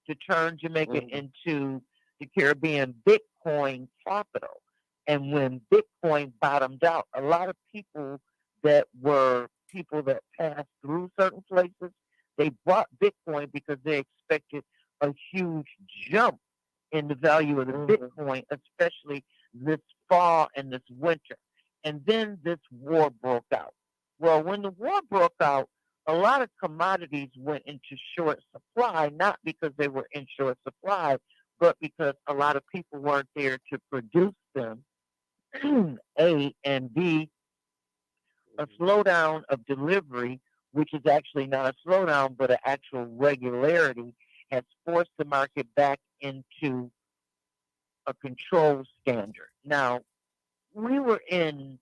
to turn Jamaica into the Caribbean Bitcoin capital. And when Bitcoin bottomed out, a lot of people that passed through certain places, they bought Bitcoin because they expected a huge jump in the value of the Bitcoin, especially this fall and this winter. And then this war broke out. Well, when the war broke out, a lot of commodities went into short supply, not because they were in short supply, but because a lot of people weren't there to produce them. A, and B, a slowdown of delivery, which is actually not a slowdown, but an actual regularity, has forced the market back into a control standard. Now, we were in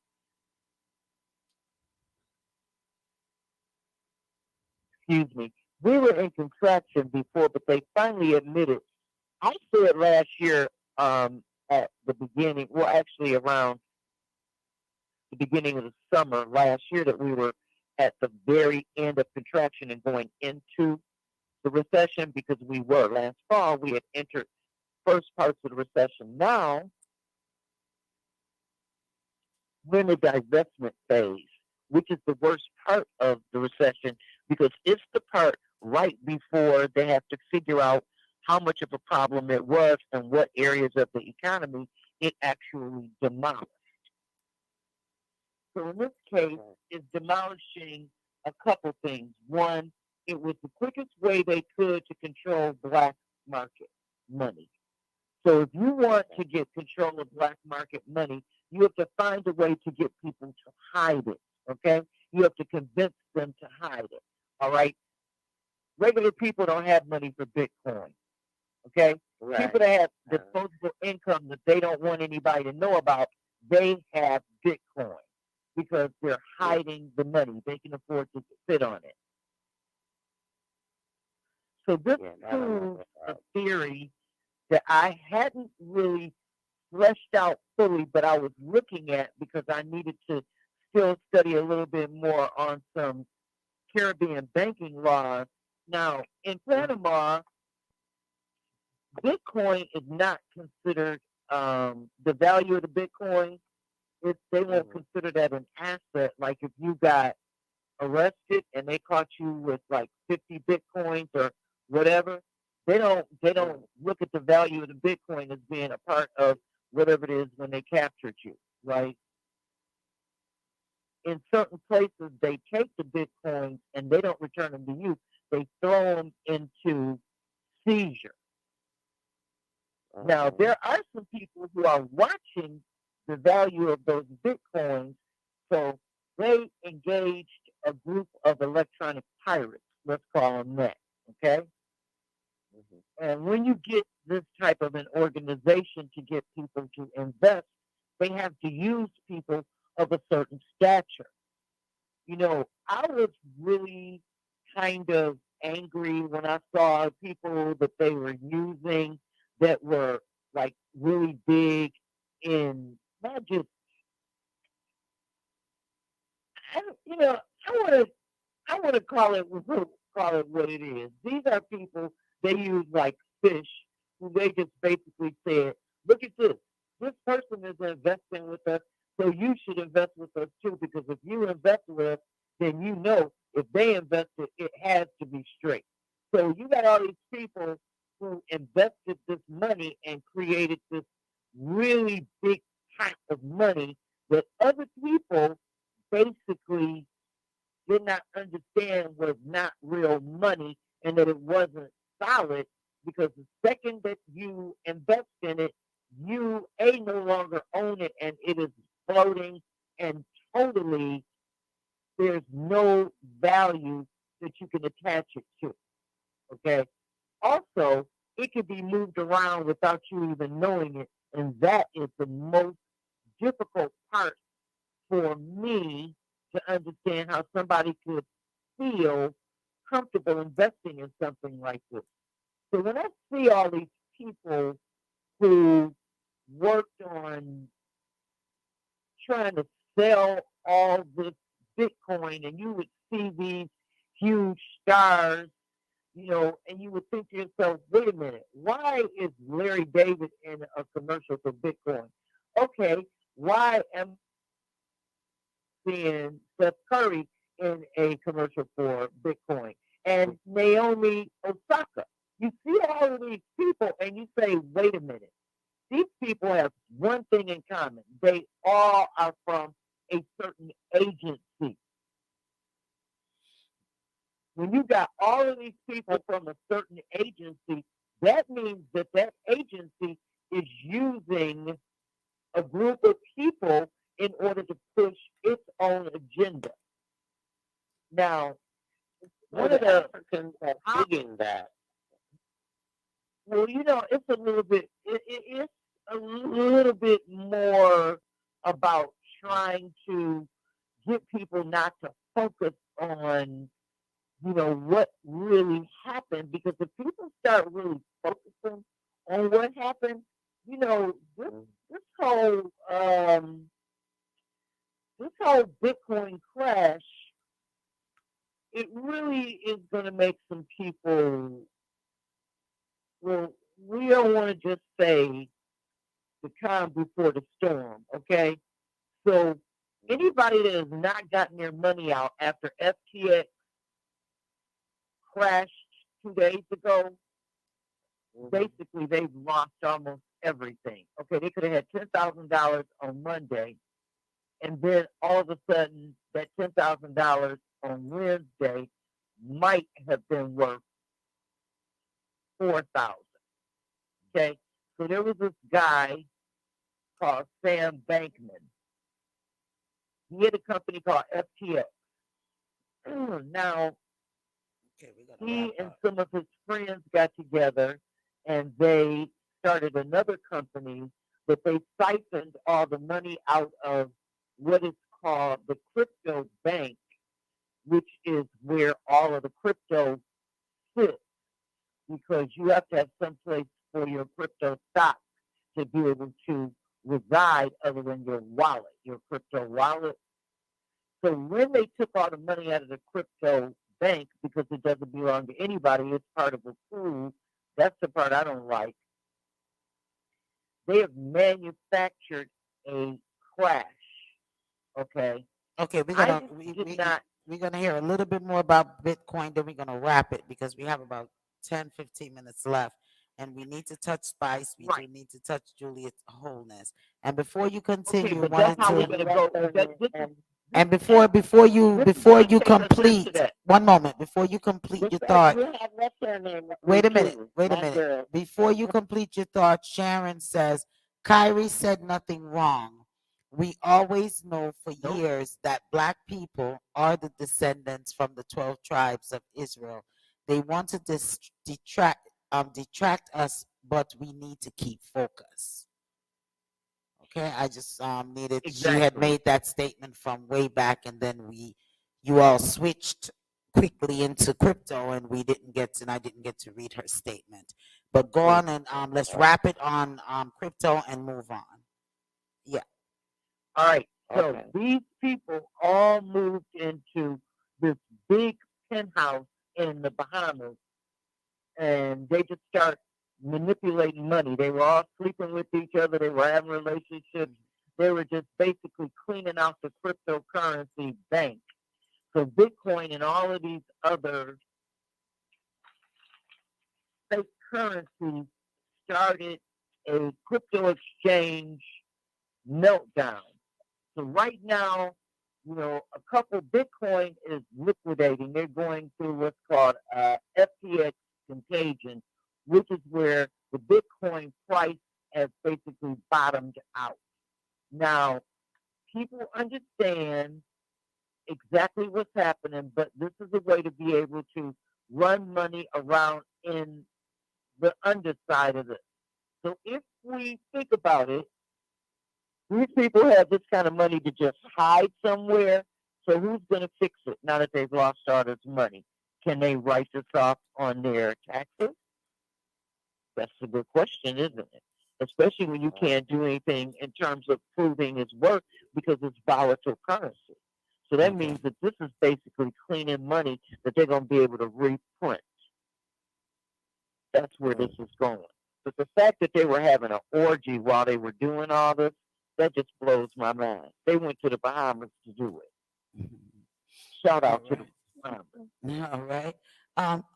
contraction before, but they finally admitted. I said last year at the beginning, well, actually around the beginning of the summer last year, that we were at the very end of contraction and going into the recession, because we were. Last fall, we had entered first parts of the recession. Now, we're in the divestment phase, which is the worst part of the recession, because it's the part right before they have to figure out how much of a problem it was and what areas of the economy it actually demolished. So in this case, it's demolishing a couple things. One, it was the quickest way they could to control black market money. So if you want to get control of black market money, you have to find a way to get people to hide it, okay? You have to convince them to hide it, all right? Regular people don't have money for Bitcoin, okay? Right. People that have disposable income that they don't want anybody to know about, they have Bitcoin because they're hiding the money. They can afford to sit on it. So this proves a theory that I hadn't really fleshed out fully, but I was looking at because I needed to still study a little bit more on some Caribbean banking laws. Now, in Panama, Bitcoin is not considered the value of the Bitcoin. They won't consider that an asset. Like if you got arrested and they caught you with like 50 Bitcoins or whatever, They don't look at the value of the Bitcoin as being a part of whatever it is when they captured you, right? In certain places, they take the Bitcoins and they don't return them to you. They throw them into seizure. Now, there are some people who are watching the value of those Bitcoins, so they engaged a group of electronic pirates, let's call them that, okay? And when you get this type of an organization to get people to invest, they have to use people of a certain stature. You know, I was really kind of angry when I saw people that they were using that were like really big in not just, you know, I want to call it what it is. These are people they use like fish, who they just basically said, "Look at this. This person is investing with us, so you should invest with us too. Because if you invest with us, then you know if they invested, it has to be straight." So you got all these people who invested this money and created this really big pot of money that other people basically did not understand was not real money and that it wasn't solid, because the second that you invest in it, you no longer own it and it is floating and totally there's no value that you can attach it to. Okay. Also, it can be moved around without you even knowing it, and that is the most difficult part for me to understand how somebody could feel comfortable investing in something like this. So when I see all these people who worked on trying to sell all this Bitcoin, and you would see these huge stars, you know, and you would think to yourself, wait a minute, why is Larry David in a commercial for Bitcoin? Okay, why am I seeing Seth Curry in a commercial for Bitcoin? And Naomi Osaka. You see all of these people and you say, wait a minute, these people have one thing in common. They all are from a certain agency. When you got all of these people from a certain agency, that means that that agency is using a group of people in order to push its own agenda. Now, one of the Africans are digging that. Well, you know, it's a little bit. It's a little bit more about trying to get people not to focus on, you know, what really happened. Because if people start really focusing on what happened, you know, this whole Bitcoin crash, it really is going to make some people. Well, we don't want to just say the calm before the storm, okay? So anybody that has not gotten their money out after FTX crashed 2 days ago, basically they've lost almost everything. Okay, they could have had $10,000 on Monday, and then all of a sudden that $10,000 on Wednesday might have been worth 4,000. Okay, so there was this guy called Sam Bankman. He had a company called FTX. Now, he and some of his friends got together and they started another company, but they siphoned all the money out of what is called the crypto bank, which is where all of the crypto sits, because you have to have some place for your crypto stock to be able to reside other than your wallet, your crypto wallet. So when they took all the money out of the crypto bank, because it doesn't belong to anybody, it's part of a pool, that's the part I don't like. They have manufactured a crash. Okay. Okay, we're gonna hear a little bit more about Bitcoin, then we're gonna wrap it because we have about 10, 15 minutes left. And we need to touch Spice. We do Right. need to touch Juliet's wholeness. And before you Okay, continue, but that's wanted how we're to gonna go. and before you this is gonna take us into complete that. one moment, before you complete your thought, We have what's her name? wait a minute, wait a My minute. girl. Before you complete your thought, Sharon says, Kyrie said nothing wrong. We always know for Nope. years that black people are the descendants from the 12 tribes of Israel. They want to detract us, but we need to keep focus. Okay, I just needed. She had Exactly. made that statement from way back, and then you all switched quickly into crypto, and I didn't get to read her statement. But go on and let's wrap it on crypto and move on. Yeah. All right. So these people all moved into this big penthouse in the Bahamas, and they just start manipulating money. They were all sleeping with each other. They were having relationships. They were just basically cleaning out the cryptocurrency bank. So Bitcoin and all of these other fake currencies started a crypto exchange meltdown. So right now, a couple Bitcoin is liquidating. They're going through what's called FTX contagion, which is where the Bitcoin price has basically bottomed out. Now, people understand exactly what's happening, but this is a way to be able to run money around in the underside of it. So if we think about it, these people have this kind of money to just hide somewhere. So who's going to fix it now that they've lost all this money? Can they write this off on their taxes? That's a good question, isn't it? Especially when you can't do anything in terms of proving its worth because it's volatile currency. So that means that this is basically cleaning money that they're going to be able to reprint. That's where this is going. But the fact that they were having an orgy while they were doing all this, that just blows my mind. They went to the Bahamas to do it. Shout out to the Bahamas. All right.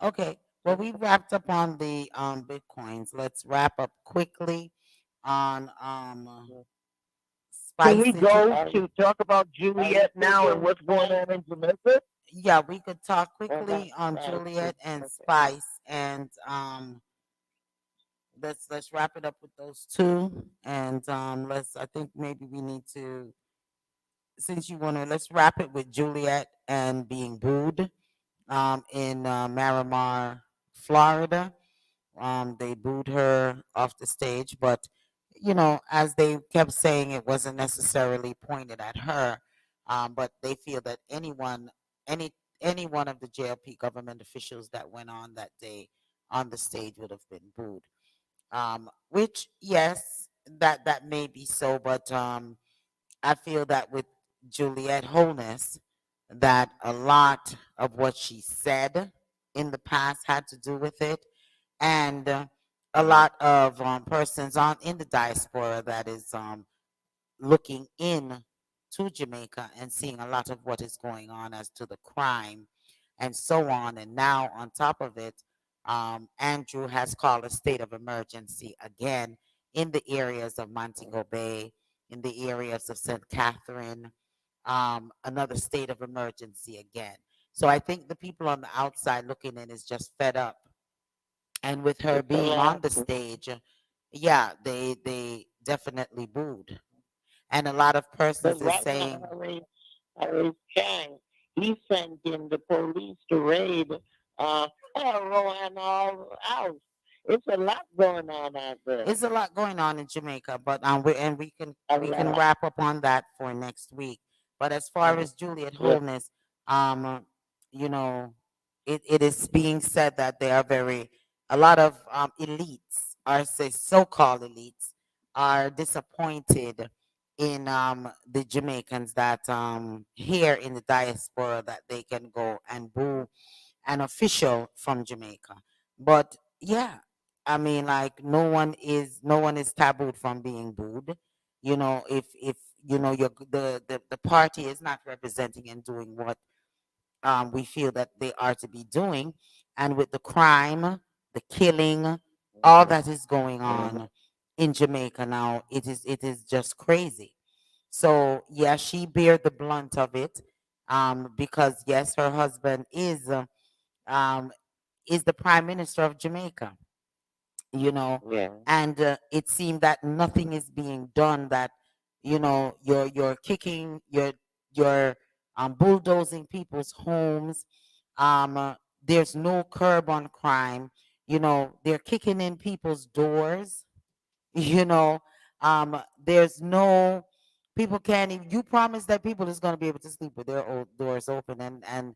Okay. Well, we wrapped up on the Bitcoins. Let's wrap up quickly on Can we Spice. go to talk about Juliet now and what's going on in Jamaica? Yeah, we could talk quickly on Juliet and Spice, and let's wrap it up with those two, and I think maybe we need to, since you want to, let's wrap it with Juliet and being booed in Miramar, Florida. They booed her off the stage, but as they kept saying, it wasn't necessarily pointed at her, but they feel that any one of the JLP government officials that went on that day on the stage would have been booed. Which, yes, that may be so, but I feel that with Juliet Wholeness, that a lot of what she said in the past had to do with it, and a lot of persons in the diaspora that is looking in to Jamaica and seeing a lot of what is going on as to the crime and so on. And now, on top of it, Andrew has called a state of emergency again in the areas of Montego Bay, in the areas of St. Catherine, another state of emergency again. So I think the people on the outside looking in is just fed up. And with her being on the stage, yeah, they definitely booed. And a lot of persons is saying, Harry Chang, he sent in the police to raid Rowan house. It's a lot going on out there. it's a lot going on in Jamaica, but we can wrap up on that for next week. But as far as Juliet Wholeness, you know, it is being said that there are a lot of elites, or say so-called elites, are disappointed in the Jamaicans that here in the diaspora that they can go and boo an official from Jamaica. But yeah, I mean, like no one is tabooed from being booed. If the party is not representing and doing what we feel that they are to be doing, and with the crime the killing, all that is going on in Jamaica now. It is just crazy. So yeah, she bear the blunt of it, because yes, her husband um, is the prime minister of Jamaica, you know, Yeah. and it seemed that nothing is being done. That you're kicking, you're bulldozing people's homes. There's no curb on crime. They're kicking in people's doors. you know there's no people can't even, you promise that people is going to be able to sleep with their old doors open, and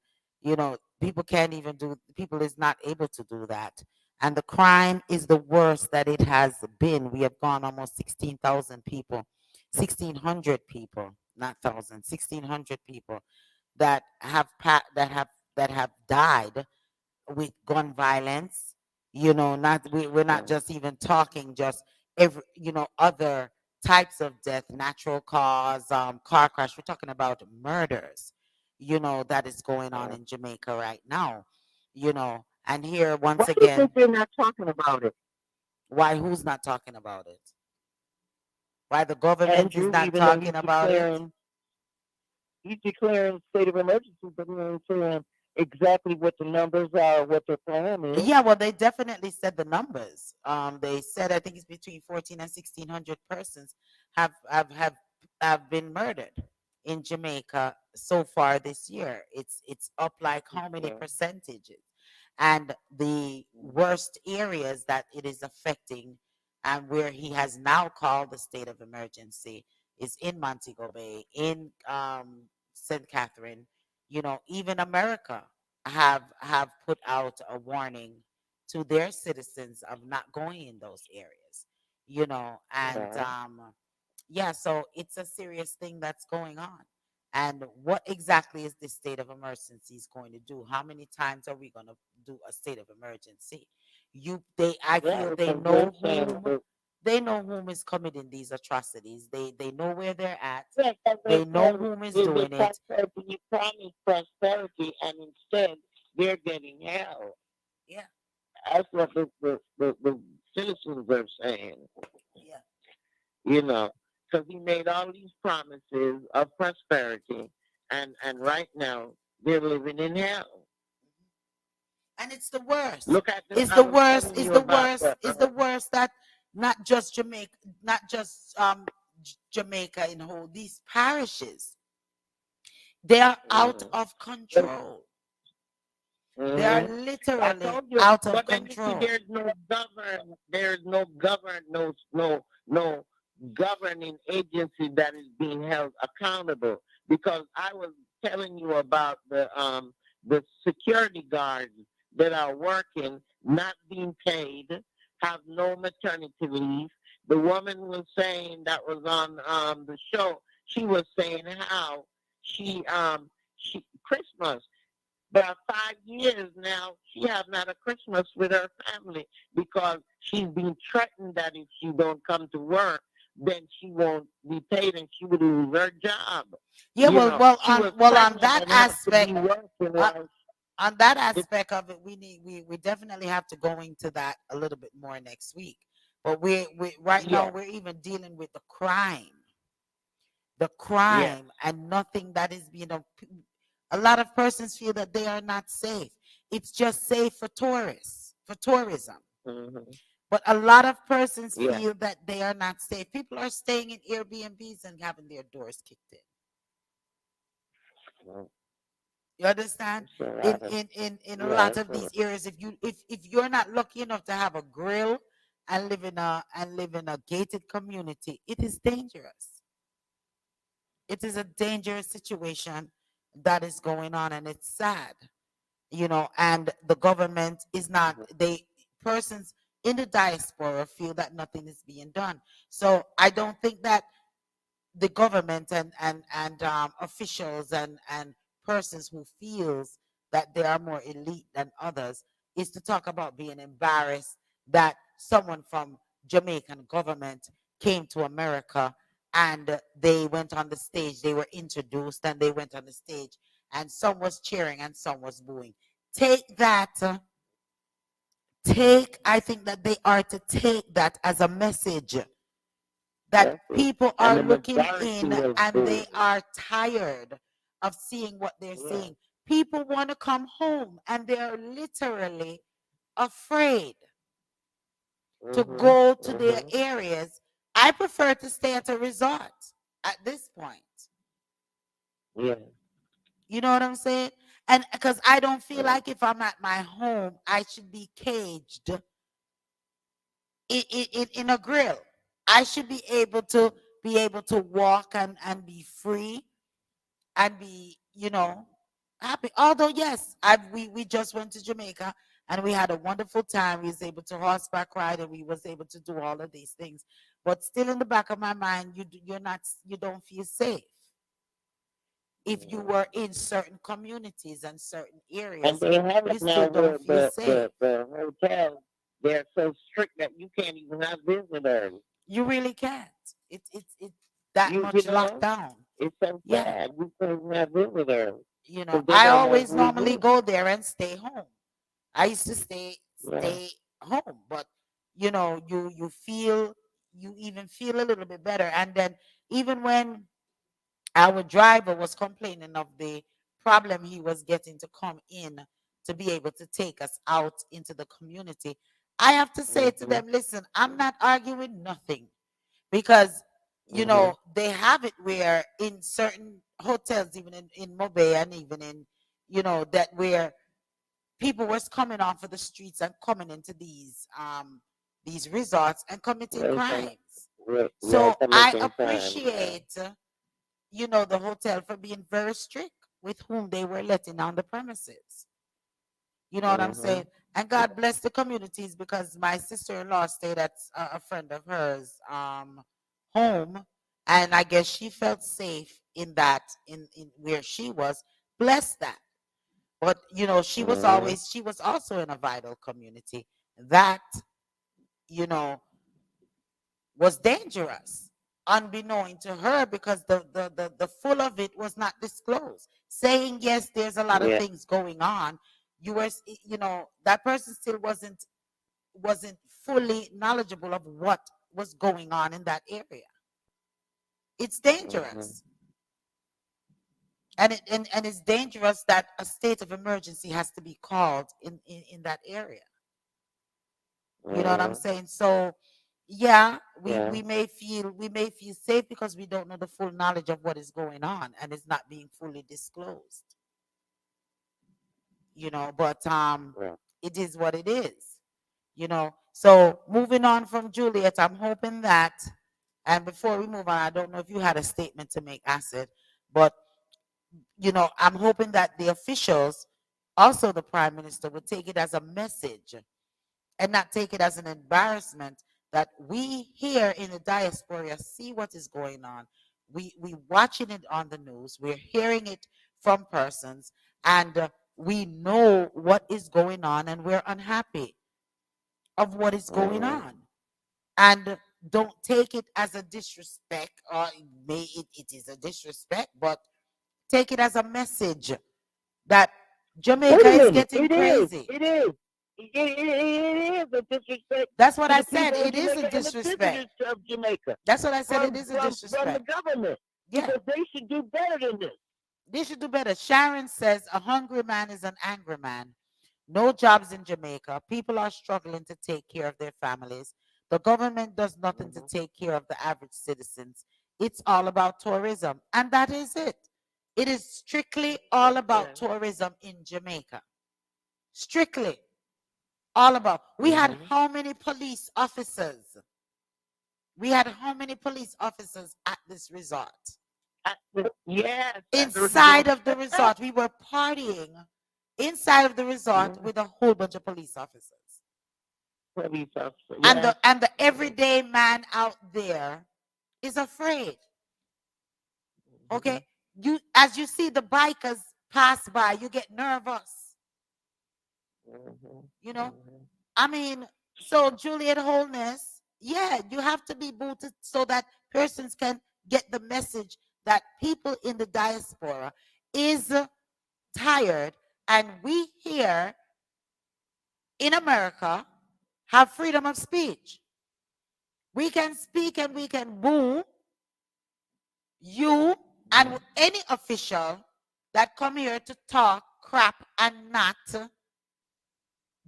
people can't even do, people is not able to do that, and the crime is the worst that it has been. We have gone almost 16,000 people, 1,600 people, not thousand, 1,600 people that have that have died with gun violence. We're not just even talking just every, other types of death, natural cause, car crash. We're talking about murders, that is going on in Jamaica right now. And here Why once do you think again, they're not talking about it? why, who's not talking about it? Why the government is Andrew, not even though talking about it? he's declaring state of emergency, but he ain't saying exactly what the numbers are, what their plan is. Yeah, well, they definitely said the numbers. They said, I think it's between 14 and 1,600 persons have have have have been murdered in Jamaica so far this year. It's up like how many Yeah. percentages? And the worst areas that it is affecting, and where he has now called the state of emergency, is in Montego Bay, in St. Catherine. Even America have put out a warning to their citizens of not going in those areas. And Right. yeah, so it's a serious thing that's going on. And what exactly is this state of emergency is going to do? How many times are we going to do a state of emergency? I Yeah, feel because they're saying that, they know whom is committing these atrocities. They know where they're at. yeah, 'cause They know whom is they doing it. prosperity, you promise prosperity, and instead they're getting hell. Yeah, That's what the citizens are saying. yeah. Because he made all these promises of prosperity, and right now they're living in hell. And it's the worst. Look at It's I the was worst. telling It's you the about worst. It's the worst that not just Jamaica, not just Jamaica in whole, these parishes, they are out of control. They are Mhm. I literally told you, out of but then you see, control. there's no governing agency that is being held accountable. Because I was telling you about the security guards that are working, not being paid, have no maternity leave. The woman was saying that was on the show. She was saying how she Christmas. But 5 years now, she have not a Christmas with her family because she's been threatened that if she don't come to work, then she won't be paid and she would lose her job. Yeah, She was on pregnant that and had to aspect, be working uh, while on that aspect of it, we definitely have to go into that a little bit more next week. But we right now yeah, we're even dealing with the yeah. crime, and nothing that is being done. A lot of persons feel that they are not safe. It's just safe for tourists, for tourism. Hmm. But a lot of persons Yeah. feel that they are not safe. People are staying in Airbnbs and having their doors kicked in. Mm. You understand? It's a In lot of, in a lot of it's these areas, if you're not lucky enough to have a grill and live in a gated community, it is dangerous. It is a dangerous situation that is going on, and it's sad. And the government is not, they persons in the diaspora feel that nothing is being done. So I don't think that the government and officials and persons who feels that they are more elite than others is to talk about being embarrassed that someone from Jamaican government came to America, and they went on the stage, they were introduced and they went on the stage, and some was cheering and some was booing. Take that I think that they are to take that as a message that That's it. people And are the looking majority in of and they the are tired of seeing what they're yeah. seeing. People want to come home and they're literally afraid to go to their areas. I prefer to stay at a resort at this point. Yeah. You know what I'm saying? And because I don't feel Right. like if I'm at my home, I should be caged in a grill. I should be able to walk and be free and be, happy. Although yes, we just went to Jamaica and we had a wonderful time. We was able to horseback ride and we was able to do all of these things. But still in the back of my mind, you don't feel safe if you were in certain communities and certain And areas. they have You it now still where don't feel safe. the hotel, they're so strict that you can't even have visitors. You really can't. It's that You much locked know, down. it's so Yeah. sad. You can't even have visitors because they I don't know always who it normally is. go there and stay home. I used to stay Yeah. home, but you even feel a little bit better. And then even when our driver was complaining of the problem he was getting to come in to be able to take us out into the community, I have to say to them, listen, I'm not arguing nothing because they have it where in certain hotels, even in Mobe and even in that where people was coming off of the streets and coming into these resorts and committing Right, crimes. right, So I committing crime. Yeah. appreciate the hotel for being very strict with whom they were letting on the premises. You know what I'm saying? And God bless the communities because my sister-in-law stayed at a friend of hers home, and I guess she felt safe in that in where she was. Bless that. But she was also in a vital community that you know was dangerous, unbeknown to her, because the full of it was not disclosed. Saying yes, there's a lot of Yeah. things going on. That person still wasn't fully knowledgeable of what was going on in that area. It's dangerous. And it's dangerous that a state of emergency has to be called in that area. You know what I'm saying? So yeah, we may feel safe because we don't know the full knowledge of what is going on and it's not being fully disclosed. But it is what it is. So moving on from Juliet, I'm hoping that, and before we move on, I don't know if you had a statement to make, Asid, but I'm hoping that the officials, also the prime minister, would take it as a message and not take it as an embarrassment that we here in the diaspora see what is going on. We watching it on the news, we're hearing it from persons, and we know what is going on, and we're unhappy of what is going on. And don't take it as a disrespect, or it is a disrespect, but take it as a message that Jamaica is getting crazy. It is. It is a disrespect. That's what to I the said. people of It is a Jamaica and the disrespect. citizens of Jamaica That's what I said. It from, is a from the disrespect. government Yeah, because they should do better than this. they should do better. Sharon says a hungry man is an angry man. No jobs in Jamaica. People are struggling to take care of their families. The government does nothing to take care of the average citizens. It's all about tourism. And that is it. It is strictly all about tourism in Jamaica. Strictly all about. We had how many police officers? We had how many police officers at this resort? Yes. Inside of the resort, we were partying inside of the resort with a whole bunch of police officers. Police officer. And the everyday man out there is afraid. Okay? As you see the bikers pass by, you get nervous. I mean, so Juliet Wholeness, yeah, you have to be booted so that persons can get the message that people in the diaspora is tired, and we here in America have freedom of speech. We can speak and we can boo you and any official that come here to talk crap and not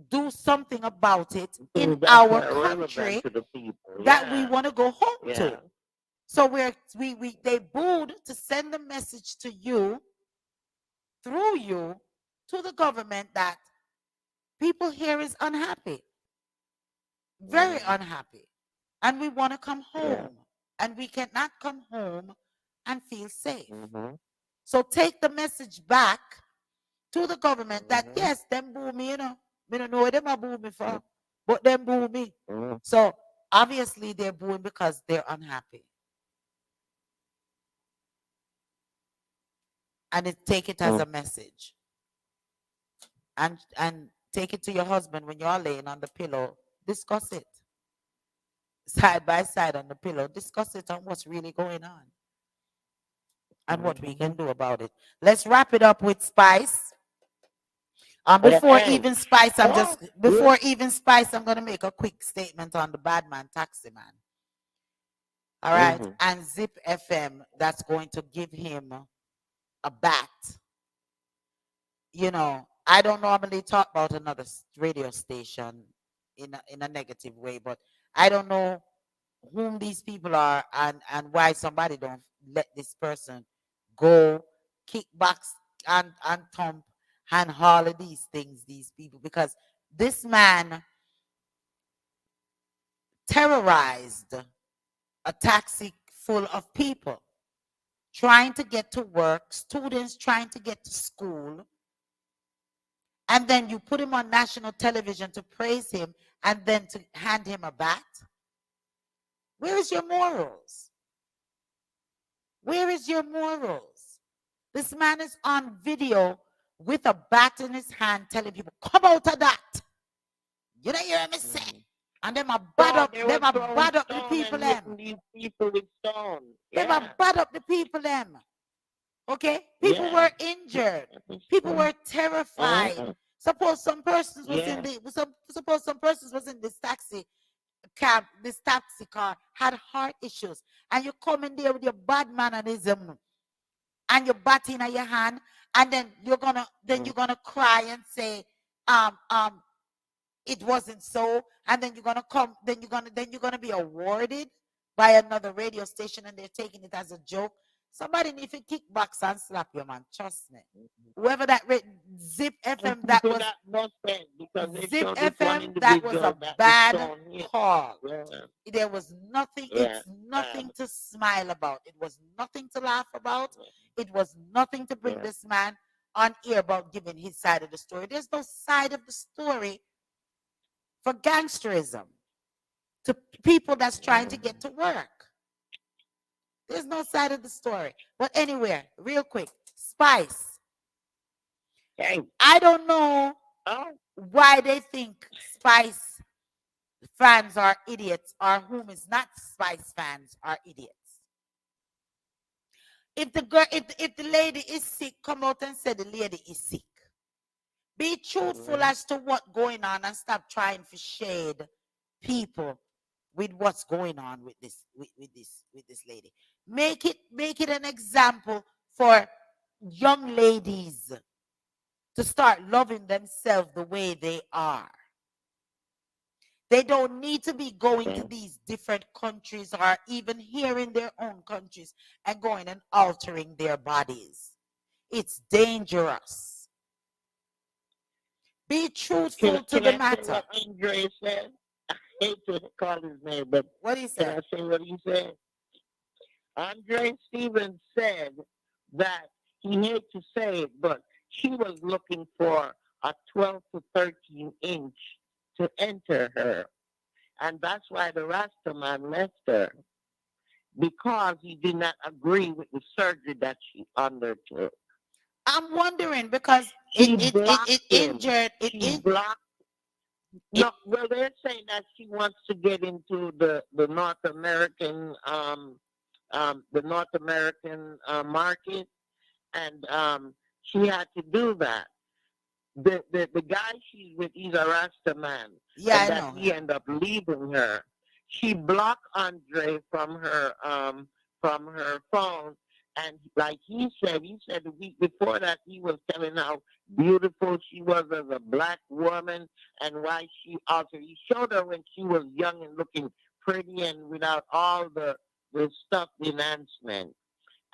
do something about it in our country that we want to go home to. So they booed to send a message to you, through you, to the government that people here is unhappy, very unhappy, and we want to come home, and we cannot come home and feel safe. So take the message back to the government that yes, them boo me, you know. Me don't know what them a boo me for, but them boo me. So obviously they're booing because they're unhappy. And take it as a message. And take it to your husband when you're laying on the pillow. Discuss it. Side by side on the pillow. Discuss it on what's really going on. And what we can do about it. Let's wrap it up with Spice. Before even Spice, I'm gonna make a quick statement on the Badman Taxi Man. All right, and Zip FM, that's going to give him a bat. You know, I don't normally talk about another radio station in a negative way, but I don't know whom these people are and why somebody don't let this person go kickbacks and thump and all of these things, these people, because this man terrorized a taxi full of people trying to get to work, students trying to get to school, and then you put him on national television to praise him and then to hand him a bat? Where is your morals? Where is your morals? This man is on video with a bat in his hand telling people, come out of that. You don't hear me say? And them are bad up, them are bad up the people them. Them are bad up the people them. Okay? People were injured. People were terrified. Suppose some persons was in this taxi cab, this taxi car, had heart issues, and you come in there with your bad mannerism and your bat in your hand, and then you're gonna cry and say it wasn't so, and then you're gonna be awarded by another radio station, and they're taking it as a joke. Somebody need to kick back and slap you, man. Trust me. Whoever that Zip FM, that was Zip FM, that was a bad call. There was nothing. It's nothing to smile about. It was nothing to laugh about. It was nothing to bring this man on air about giving his side of the story. There's no side of the story for gangsterism to people that's trying to get to work. There's no side of the story. But anyway, real quick, Spice. I don't know why they think Spice fans are idiots, or whom is not Spice fans are idiots. If the lady is sick, come out and say the lady is sick. Be truthful as to what's going on and stop trying to shade people with what's going on with this lady. Make it an example for young ladies to start loving themselves the way they are. They don't need to be going to these different countries or even here in their own countries and going and altering their bodies. It's dangerous. Be truthful to the matter. What Andre said? I hate to call his name, but what he said? Can I say what he said? Andre Stevens said that he hated to say it, but she was looking for a 12 to 13 inch to enter her. And that's why the Rasta man left her, because he did not agree with the surgery that she undertook. I'm wondering because it injured. Blocked. No, well, they're saying that she wants to get into the North American market, and she had to do that. the guy she's with, he's a Rasta man, Yeah, I and that know he him. ended up leaving her. She blocked Andre from her phone, and like he said the week before that he was telling how beautiful she was as a black woman, and why she also he showed her when she was young and looking pretty and without all the stuff enhancement,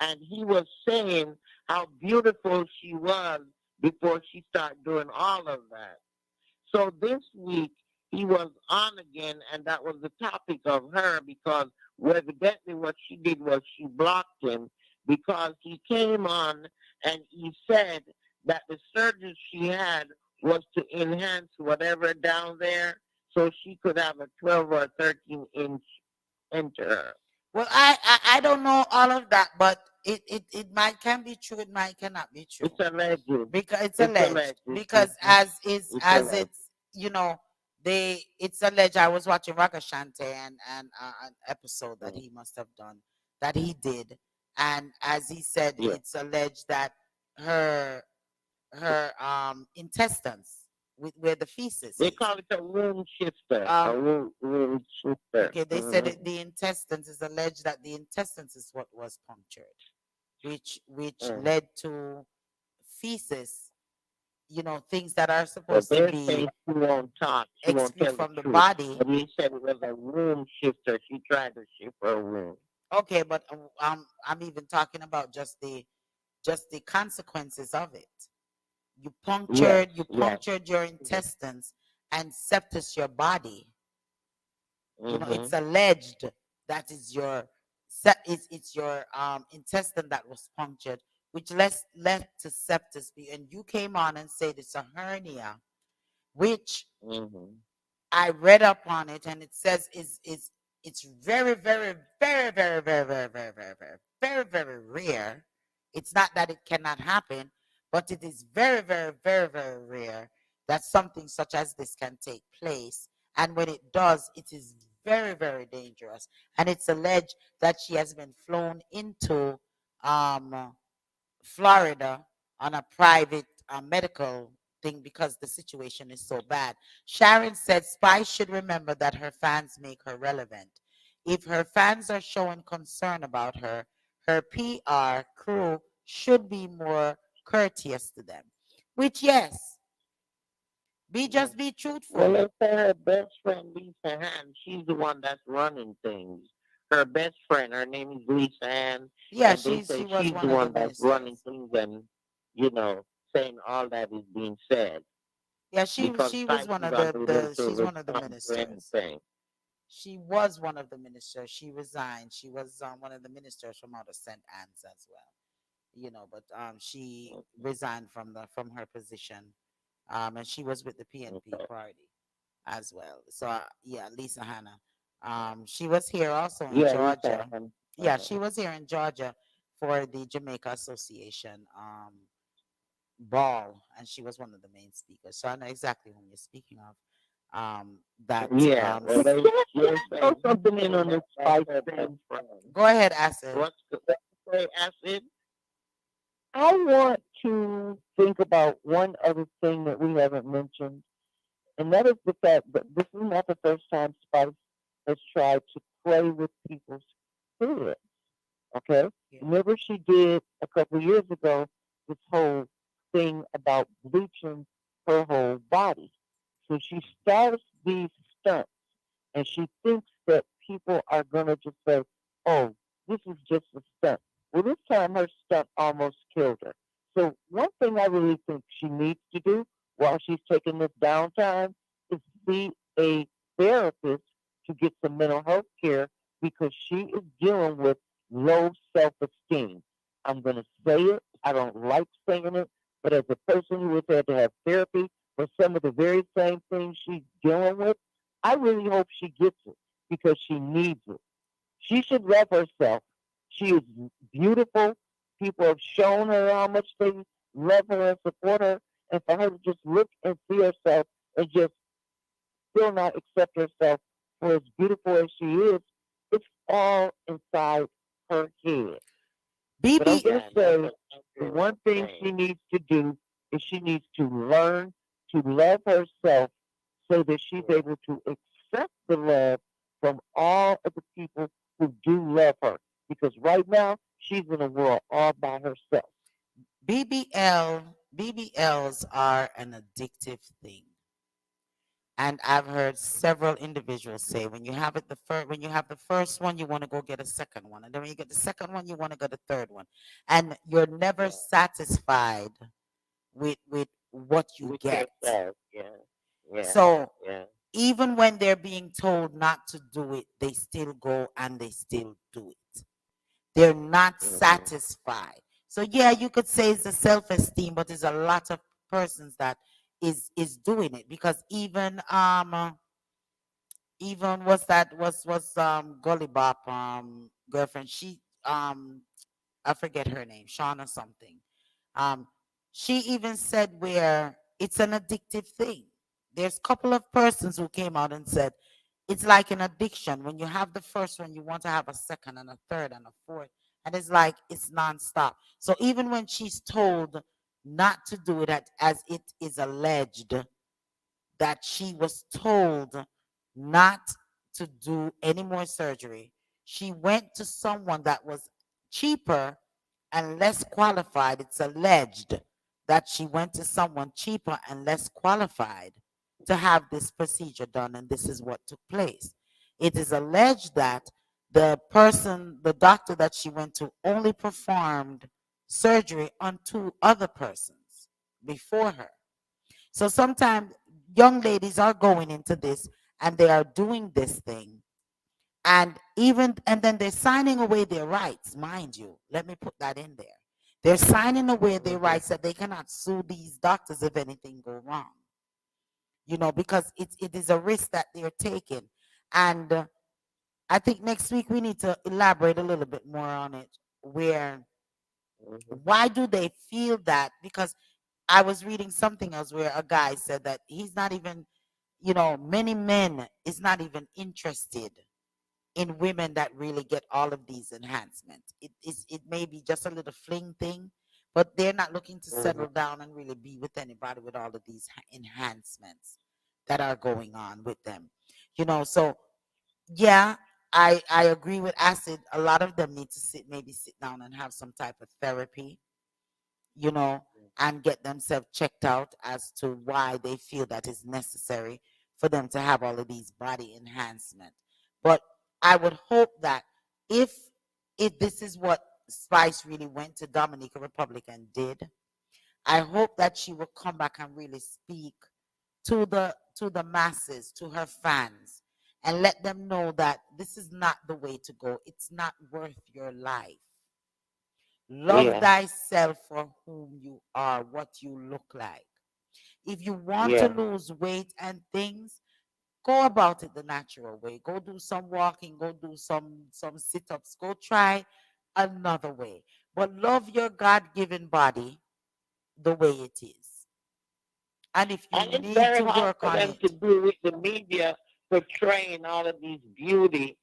and he was saying how beautiful she was before she started doing all of that. So this week he was on again, and that was the topic of her because evidently what she did was she blocked him because he came on and he said that the surgery she had was to enhance whatever down there so she could have a 12 or 13-inch into her. Well, I don't know all of that, but it might can be true, it might cannot be true. It's alleged. Because it's It's alleged. alleged. Because It's alleged. it's it's alleged. I was watching Rakashante and an episode that he must have done that he did, and as he said, Yeah. it's alleged that her intestines where the feces They is. call it a womb shifter. Womb shifter. Okay, they said the intestines is alleged that the intestines is what was punctured, which led to feces, things that are But supposed to they're be saying she won't talk. She won't excrete tell from the the truth. body. But he said it was a womb shifter. She tried to shift her womb. Okay, but I'm even talking about just the consequences of it. You punctured your intestines and septus your body. It's alleged that is your it's your intestine that was punctured, which led to septus. And you came on and said it's a hernia, which I read up on it, and it says it's very, very, very, very, very, very, very, very, very, very, very rare. It's not that it cannot happen, but it is very, very, very, very rare that something such as this can take place. And when it does, it is very, very dangerous. And it's alleged that she has been flown into Florida on a private medical thing because the situation is so bad. Sharon said Spice should remember that her fans make her relevant. If her fans are showing concern about her, her PR crew should be more courteous to them. Which, yes, be truthful. Well, let's say her best friend Lisa Ann. She's the one that's running things. Her best friend, her name is Lisa Ann. Yeah, and they she say was she's one the of one the that's running ministers. things and saying all that is being said. Yeah, she Because was Spice one is of under them to she's one of the respond to ministers. anything. She was one of the ministers. She resigned. She was one of the ministers from out of St. Anne's as well. But she resigned from her position, and she was with the PNP party as well. So yeah, Lisa Hannah, she was here also in Georgia. Yeah, she was here in Georgia for the Jamaica Association ball, and she was one of the main speakers. So I know exactly whom you're speaking of. Throw something in on this Spice thing. Go ahead, Asid. What's the say, Acid? I want to think about one other thing that we haven't mentioned, and that is the fact that this is not the first time Spice has tried to play with people's spirits. Okay? Yeah. Remember she did a couple years ago this whole thing about bleaching her whole body. So she starts these stunts and she thinks that people are going to just say, oh, this is just a stunt. Well, this time her stunt almost killed her. So one thing I really think she needs to do while she's taking this downtime is see a therapist to get some mental health care because she is dealing with low self-esteem. I'm going to say it. I don't like saying it, but as a person who has had to have therapy for some of the very same things she's dealing with, I really hope she gets it because she needs it. She should love herself. She is beautiful. People have shown her how much they love her and support her. And for her to just look and see herself and just still not accept herself for as beautiful as she is, it's all inside her head. But I'm going to say the one thing she needs to do is she needs to learn to love herself so that she's able to accept the love from all of the people who do love her. Because right now, she's in a world all by herself. BBLs are an addictive thing. And I've heard several individuals say when you have it when you have the first one, you want to go get a second one. And then when you get the second one, you want to get a third one. And you're never satisfied with what you With get. yourself, yeah. Yeah. So Yeah. even when they're being told not to do it, they still go and they still do it. They're not satisfied. So yeah, you could say it's a self-esteem, but there's a lot of persons that is doing it because even Gully Bop girlfriend, she I forget her name, Sean or something. Um, she even said where it's an addictive thing. There's a couple of persons who came out and said it's like an addiction. When you have the first one, you want to have a second and a third and a fourth. And it's like it's nonstop. So even when she's told not to do it as it is alleged that she was told not to do any more surgery, she went to someone that was cheaper and less qualified. It's alleged that she went to someone cheaper and less qualified to have this procedure done, and this is what took place. It is alleged that the doctor that she went to, only performed surgery on 2 other persons before her. So sometimes young ladies are going into this and they are doing this thing, and then they're signing away their rights, mind you. Let me put that in there. They're signing away their rights that they cannot sue these doctors if anything go wrong. Because it is a risk that they're taking. And I think next week we need to elaborate a little bit more on it. Why do they feel that? Because I was reading something else where a guy said that he's not even, many men is not even interested in women that really get all of these enhancements. It may be just a little fling thing, but they're not looking to settle down and really be with anybody with all of these enhancements that are going on with them. So yeah, I agree with Acid. A lot of them need to maybe sit down and have some type of therapy, and get themselves checked out as to why they feel that is necessary for them to have all of these body enhancement. But I would hope that if this is what Spice really went to Dominican Republic and did, I hope that she will come back and really speak to the masses, to her fans, and let them know that this is not the way to go. It's not worth your life. Love thyself for whom you are, what you look like. If you want to lose weight and things, go about it the natural way. Go do some walking, go do some sit-ups, go try another way. But love your God-given body the way it is. And if you And it's need very to hard work for on them it, to do with the media portraying all of these beauty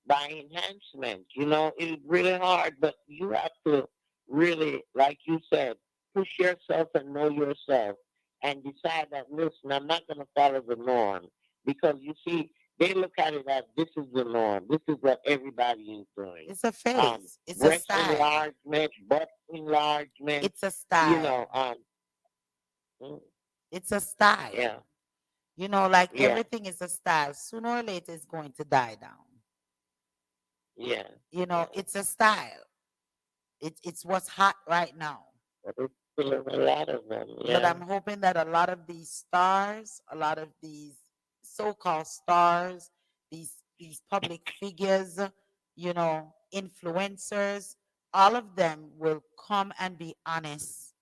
by enhancement. It's really hard, but you have to really, like you said, push yourself and know yourself and decide that, listen, I'm not going to follow the norm. Because you see, they look at it as this is the norm. This is what everybody is doing. it's a phase. It's a Breast style. enlargement, butt enlargement. It's a style. Mm, It's a style. yeah. Like Yeah. everything is a style. Sooner or later, it's going to die down. Yeah. It's a style. It's what's hot right now. But there's still a lot of them. But Yeah. I'm hoping that a lot of these stars, a lot of these so-called stars, these public figures, influencers, all of them will come and be honest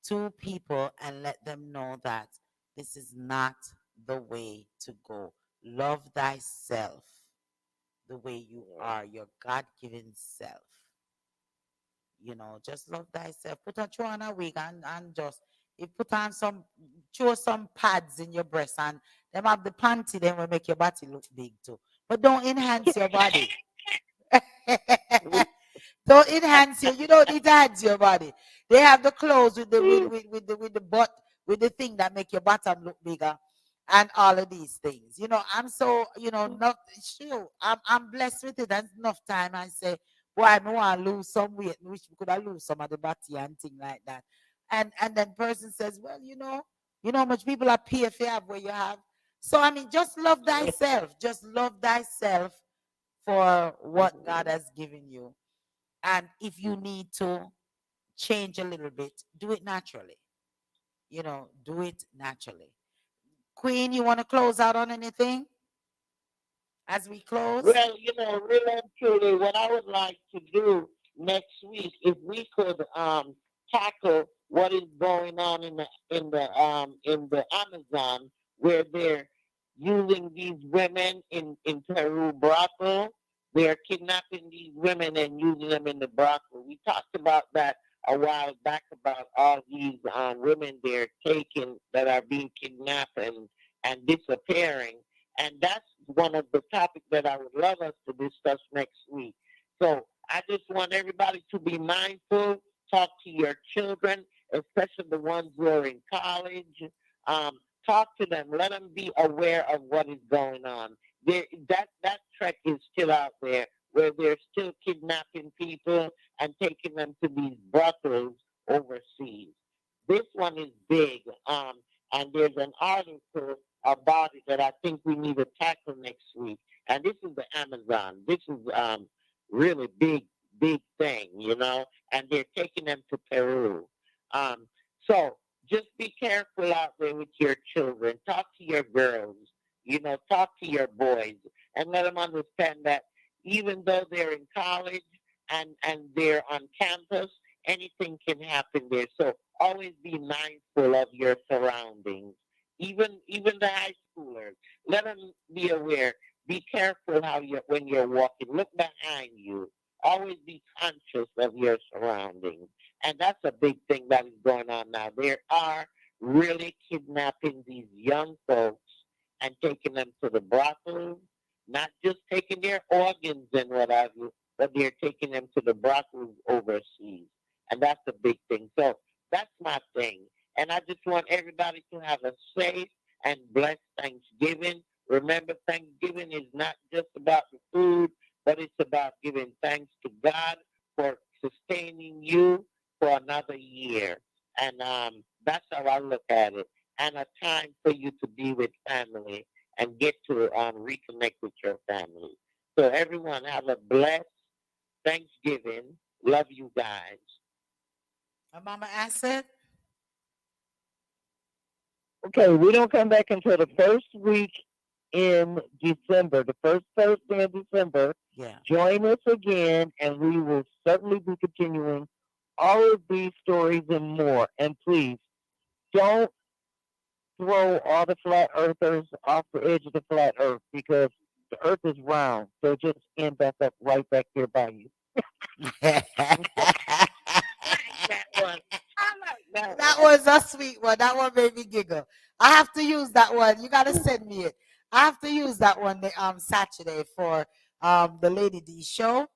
to people and let them know that this is not the way to go. Love thyself the way you are, your God-given self. Just love thyself. Throw on a wig and just put on throw some pads in your breast, and them have the panty, then will make your body look big too. But don't enhance your body. Don't enhance you. You don't need to enhance your body. They have the clothes with the with the butt with the thing that make your bottom look bigger, and all of these things. I'm so not sure. I'm blessed with it. That's enough time. I say, boy, I know I lose some weight. Wish we could I lose some of the body and thing like that. And then person says, well, how much people are pay if you have where you have. So I mean, just love thyself. Just love thyself for what God has given you. And if you need to change a little bit, do it naturally. Do it naturally. Queen, you want to close out on anything as we close? Well, really and truly, what I would like to do next week, if we could tackle what is going on in the Amazon, where they're using these women in Peru brothel. They're kidnapping these women and using them in the brothel. We talked about that a while back about all these women they're taking that are being kidnapped and disappearing. And that's one of the topics that I would love us to discuss next week. So I just want everybody to be mindful, talk to your children, especially the ones who are in college. Talk to them. Let them be aware of what is going on. That trek is still out there where they're still kidnapping people and taking them to these brothels overseas. This one is big. And there's an article about it that I think we need to tackle next week. And this is the Amazon. This is really big thing, and they're taking them to Peru. So just be careful out there with your children. Talk to your girls, talk to your boys, and let them understand that even though they're in college and they're on campus, anything can happen there. So always be mindful of your surroundings. Even the high schoolers, let them be aware. Be careful when you're walking. Look behind you. Always be conscious of your surroundings. And that's a big thing that is going on now. They are really kidnapping these young folks and taking them to the brothels, not just taking their organs and what have you, but they're taking them to the brothels overseas. And that's a big thing. So that's my thing. And I just want everybody to have a safe and blessed Thanksgiving. Remember, Thanksgiving is not just about the food, but it's about giving thanks to God for sustaining you for another year. And that's how I look at it. And a time for you to be with family and get to reconnect with your family. So everyone have a blessed Thanksgiving. Love you guys. Mama Asid? Okay, we don't come back until the first week in December, the first Thursday of December. Yeah. Join us again, and we will certainly be continuing all of these stories and more. And please, don't throw all the flat earthers off the edge of the flat earth, because the earth is round. So just end back up right back here by you. That was a sweet one. That one made me giggle. I have to use that one. You gotta send me it. I have to use that one Saturday for the Lady D show.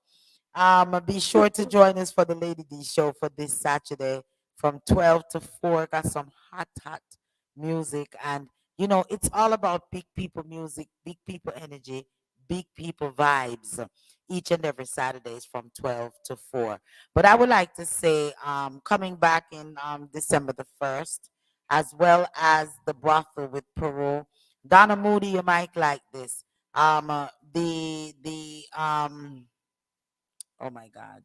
Be sure to join us for the Lady D show for this Saturday from 12 to 4. Got some hot music, and it's all about big people music, big people energy, big people vibes. Each and every Saturday is from 12 to 4. But I would like to say, coming back in December the 1st, as well as the brothel with Peru. Donna Moody, you might like this. Oh my God.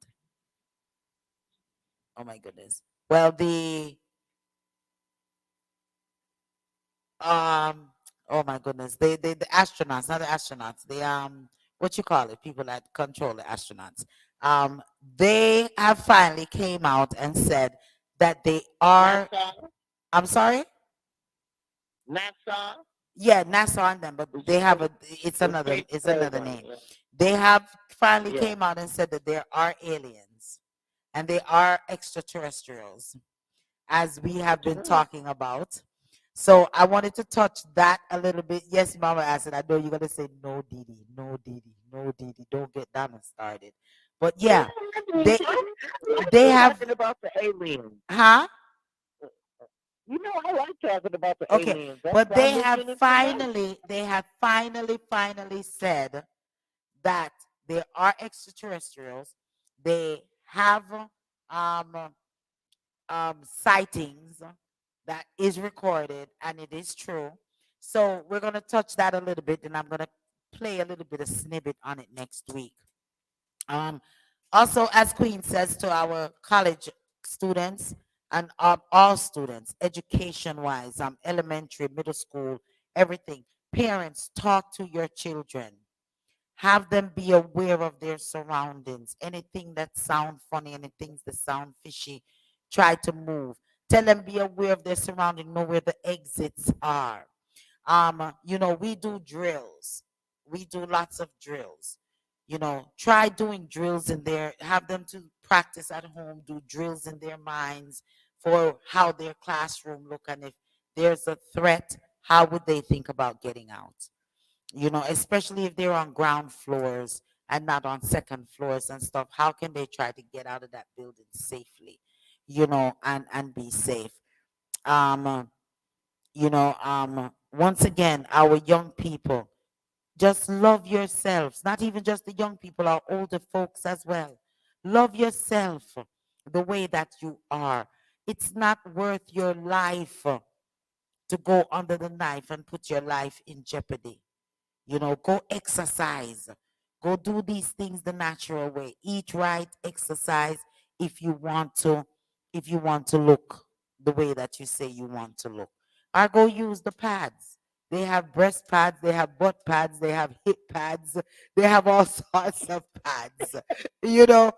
Oh my goodness. Well, oh my goodness, the astronauts, not the astronauts, what you call it, people that control the astronauts. They have finally came out and said that they are. NASA? I'm sorry. NASA? Yeah, NASA on them, but they have it's another name. They have finally came out and said that there are aliens and they are extraterrestrials, as we have been talking about. So I wanted to touch that a little bit. Yes, Mama Acid, I know you're gonna say no, Didi, no, Didi, no, Didi. Don't get Donna started. But yeah, they We're they have, talking about the aliens. huh? You know, I like talking about the Okay, aliens. That's but why I mentioned it tonight. they have finally said that there are extraterrestrials. They have um sightings that is recorded, and it is true. So we're gonna touch that a little bit, and I'm gonna play a little bit of snippet on it next week. Um, Also, as Queen says to our college students and all students, education-wise, elementary, middle school, everything. Parents, talk to your children. Have them be aware of their surroundings. Anything that sound funny, anything that sound fishy, try to move. Tell them be aware of their surrounding, know where the exits are. We do drills. We do lots of drills. Try doing drills in there, have them to practice at home, do drills in their minds for how their classroom look, and if there's a threat, how would they think about getting out? Especially if they're on ground floors and not on second floors and stuff, how can they try to get out of that building safely, and be safe? Um, Once again, our young people, just love yourselves, not even just the young people, our older folks as well. Love yourself the way that you are. It's not worth your life to go under the knife and put your life in jeopardy. Go exercise. Go do these things the natural way. Eat right, exercise if you want to, look the way that you say you want to look. Or go use the pads. They have breast pads, they have butt pads, they have hip pads, they have all sorts of pads. You know,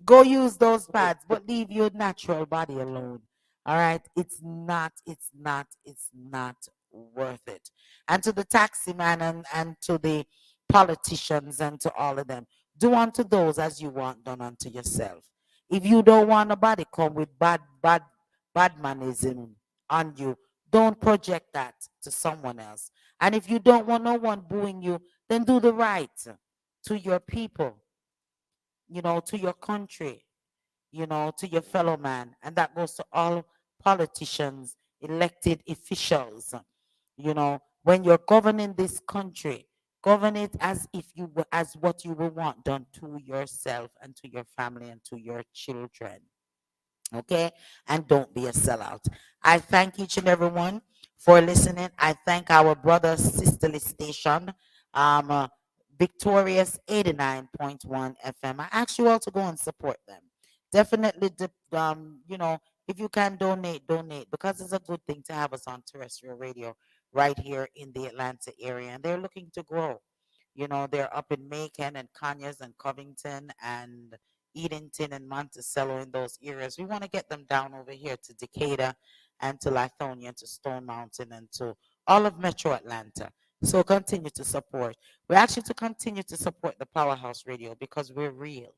go use those pads, but leave your natural body alone. All right. It's not worth it. And to the taxi man, and to the politicians, and to all of them, do unto those as you want done unto yourself. If you don't want nobody come with badmanism on you, don't project that to someone else. And if you don't want no one booing you, then do the right to your people, to your country, to your fellow man. And that goes to all politicians, elected officials. When you're governing this country, govern it as if as what you will want done to yourself and to your family and to your children. Okay? And don't be a sellout. I thank each and every one for listening. I thank our brother sisterly station, um, uh, Victorious 89.1 FM. I ask you all to go and support them. Definitely, if you can donate, because it's a good thing to have us on terrestrial radio right here in the Atlanta area. And they're looking to grow. They're up in Macon and Conyers and Covington and Edenton and Monticello, in those areas. We want to get them down over here to Decatur and to Lithonia and to Stone Mountain and to all of Metro Atlanta. So continue to support. We ask you to continue to support the Powerhouse Radio because we're real.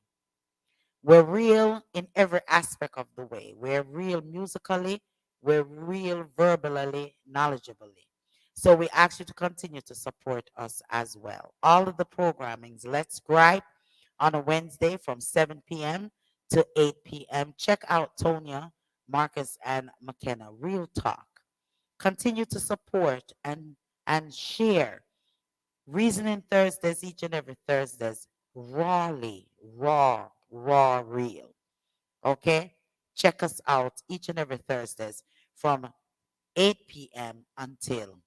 We're real in every aspect of the way. We're real musically. We're real verbally, knowledgeably. So we ask you to continue to support us as well. All of the programmings, Let's Gripe on a Wednesday from 7 p.m. to 8 p.m. Check out Tonya, Marcus, and McKenna. Real talk. Continue to support and share Reasoning Thursdays, each and every Thursdays. Rawly, raw, real. Okay? Check us out each and every Thursdays from 8 p.m. until.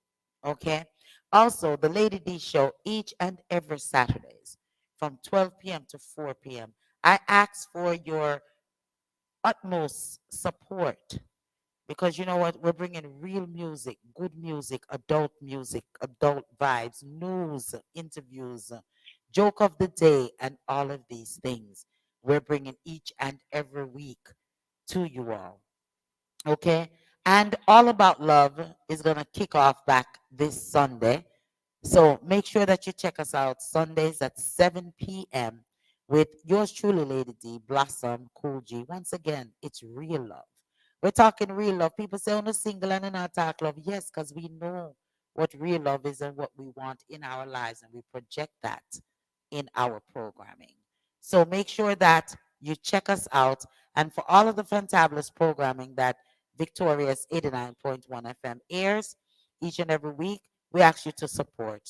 Okay? Also, the Lady D show each and every Saturdays from 12 p.m. to 4 p.m. I ask for your utmost support because you know what? We're bringing real music, good music, adult vibes, news, interviews, joke of the day, and all of these things. We're bringing each and every week to you all. Okay? And All About Love is going to kick off back this Sunday. So make sure that you check us out Sundays at 7 p.m. with yours truly, Lady D, Blossom, Cool G. Once again, it's real love. We're talking real love. People say on a single and not talk love. Yes, because we know what real love is and what we want in our lives, and we project that in our programming. So make sure that you check us out. And for all of the fantabulous programming that Victoria's 89.1 FM airs each and every week, we ask you to support.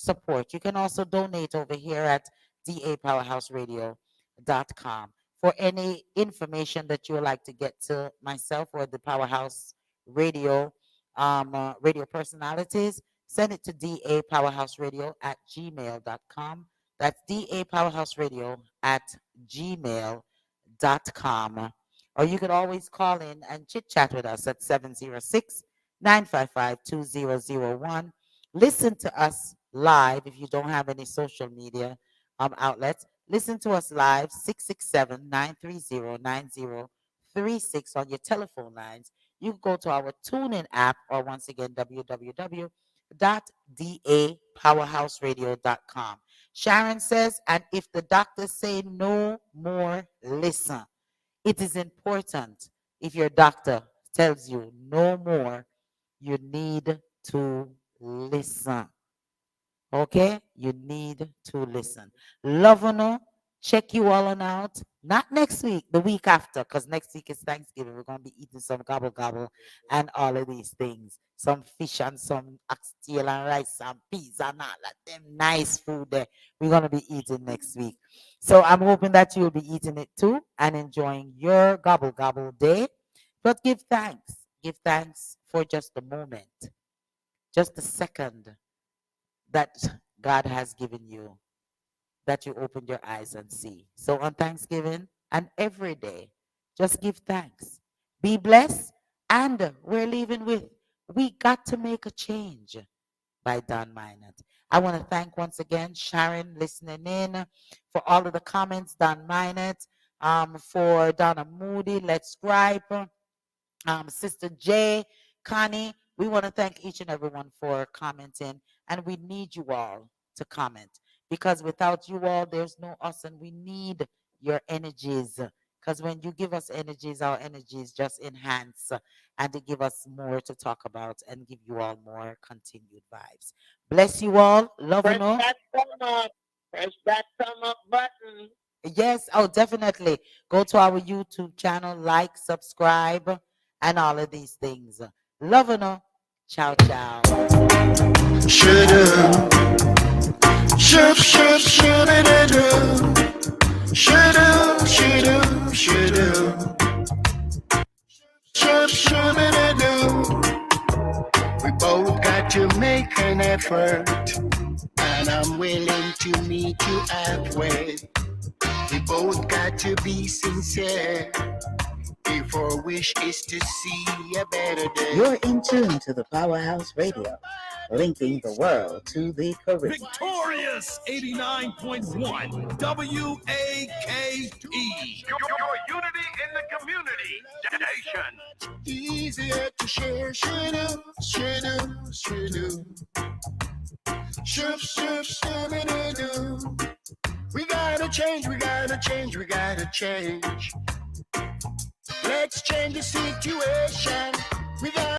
You can also donate over here at dapowerhouseradio.com. For any information that you would like to get to myself or the Powerhouse Radio radio personalities, send it to dapowerhouseradio@gmail.com. That's dapowerhouseradio@gmail.com. Or you could always call in and chit chat with us at 706-955-2001. Listen to us live if you don't have any social media outlets. Listen to us live, 667-930-9036 on your telephone lines. You can go to our TuneIn app, or once again, www.dapowerhouseradio.com. Sharon says, and if the doctors say no more, listen. It is important. If your doctor tells you no more, you need to listen. Okay? You need to listen. Lovano, check you all on out. Not next week, the week after, because next week is Thanksgiving. We're going to be eating some gobble gobble and all of these things. Some fish and some oxtail and rice and peas and all of them nice food there. We're going to be eating next week. So I'm hoping that you'll be eating it too and enjoying your gobble gobble day. But give thanks. Give thanks for just a moment, just a second that God has given you, that you opened your eyes and see. So on Thanksgiving and every day, just give thanks. Be blessed. And we're leaving with We Got to Make a Change by Don Minot. I want to thank once again Sharon listening in for all of the comments, Don Minot, for Donna Moody, Let's Scribe, Sister J, Connie. We want to thank each and everyone for commenting, and we need you all to comment, because without you all, there's no us, and we need your energies. Because when you give us energies, our energies just enhance and to give us more to talk about and give you all more continued vibes. Bless you all. Love Press and all. that thumb up. Press that thumb up button. Yes, oh, definitely. Go to our YouTube channel, like, subscribe, and all of these things. Love and all. Ciao, ciao. Shoulda, shoulda, shoulda, shoulda. We both got to make an effort, and I'm willing to meet you halfway. We both got to be sincere if our wish is to see a better day. You're in tune to the Powerhouse Radio, linking the world to the Caribbean. Victorious 89.1 WAKE. Your unity in the community station. Easier to share, shoulda. We gotta change. Let's change the situation. We gotta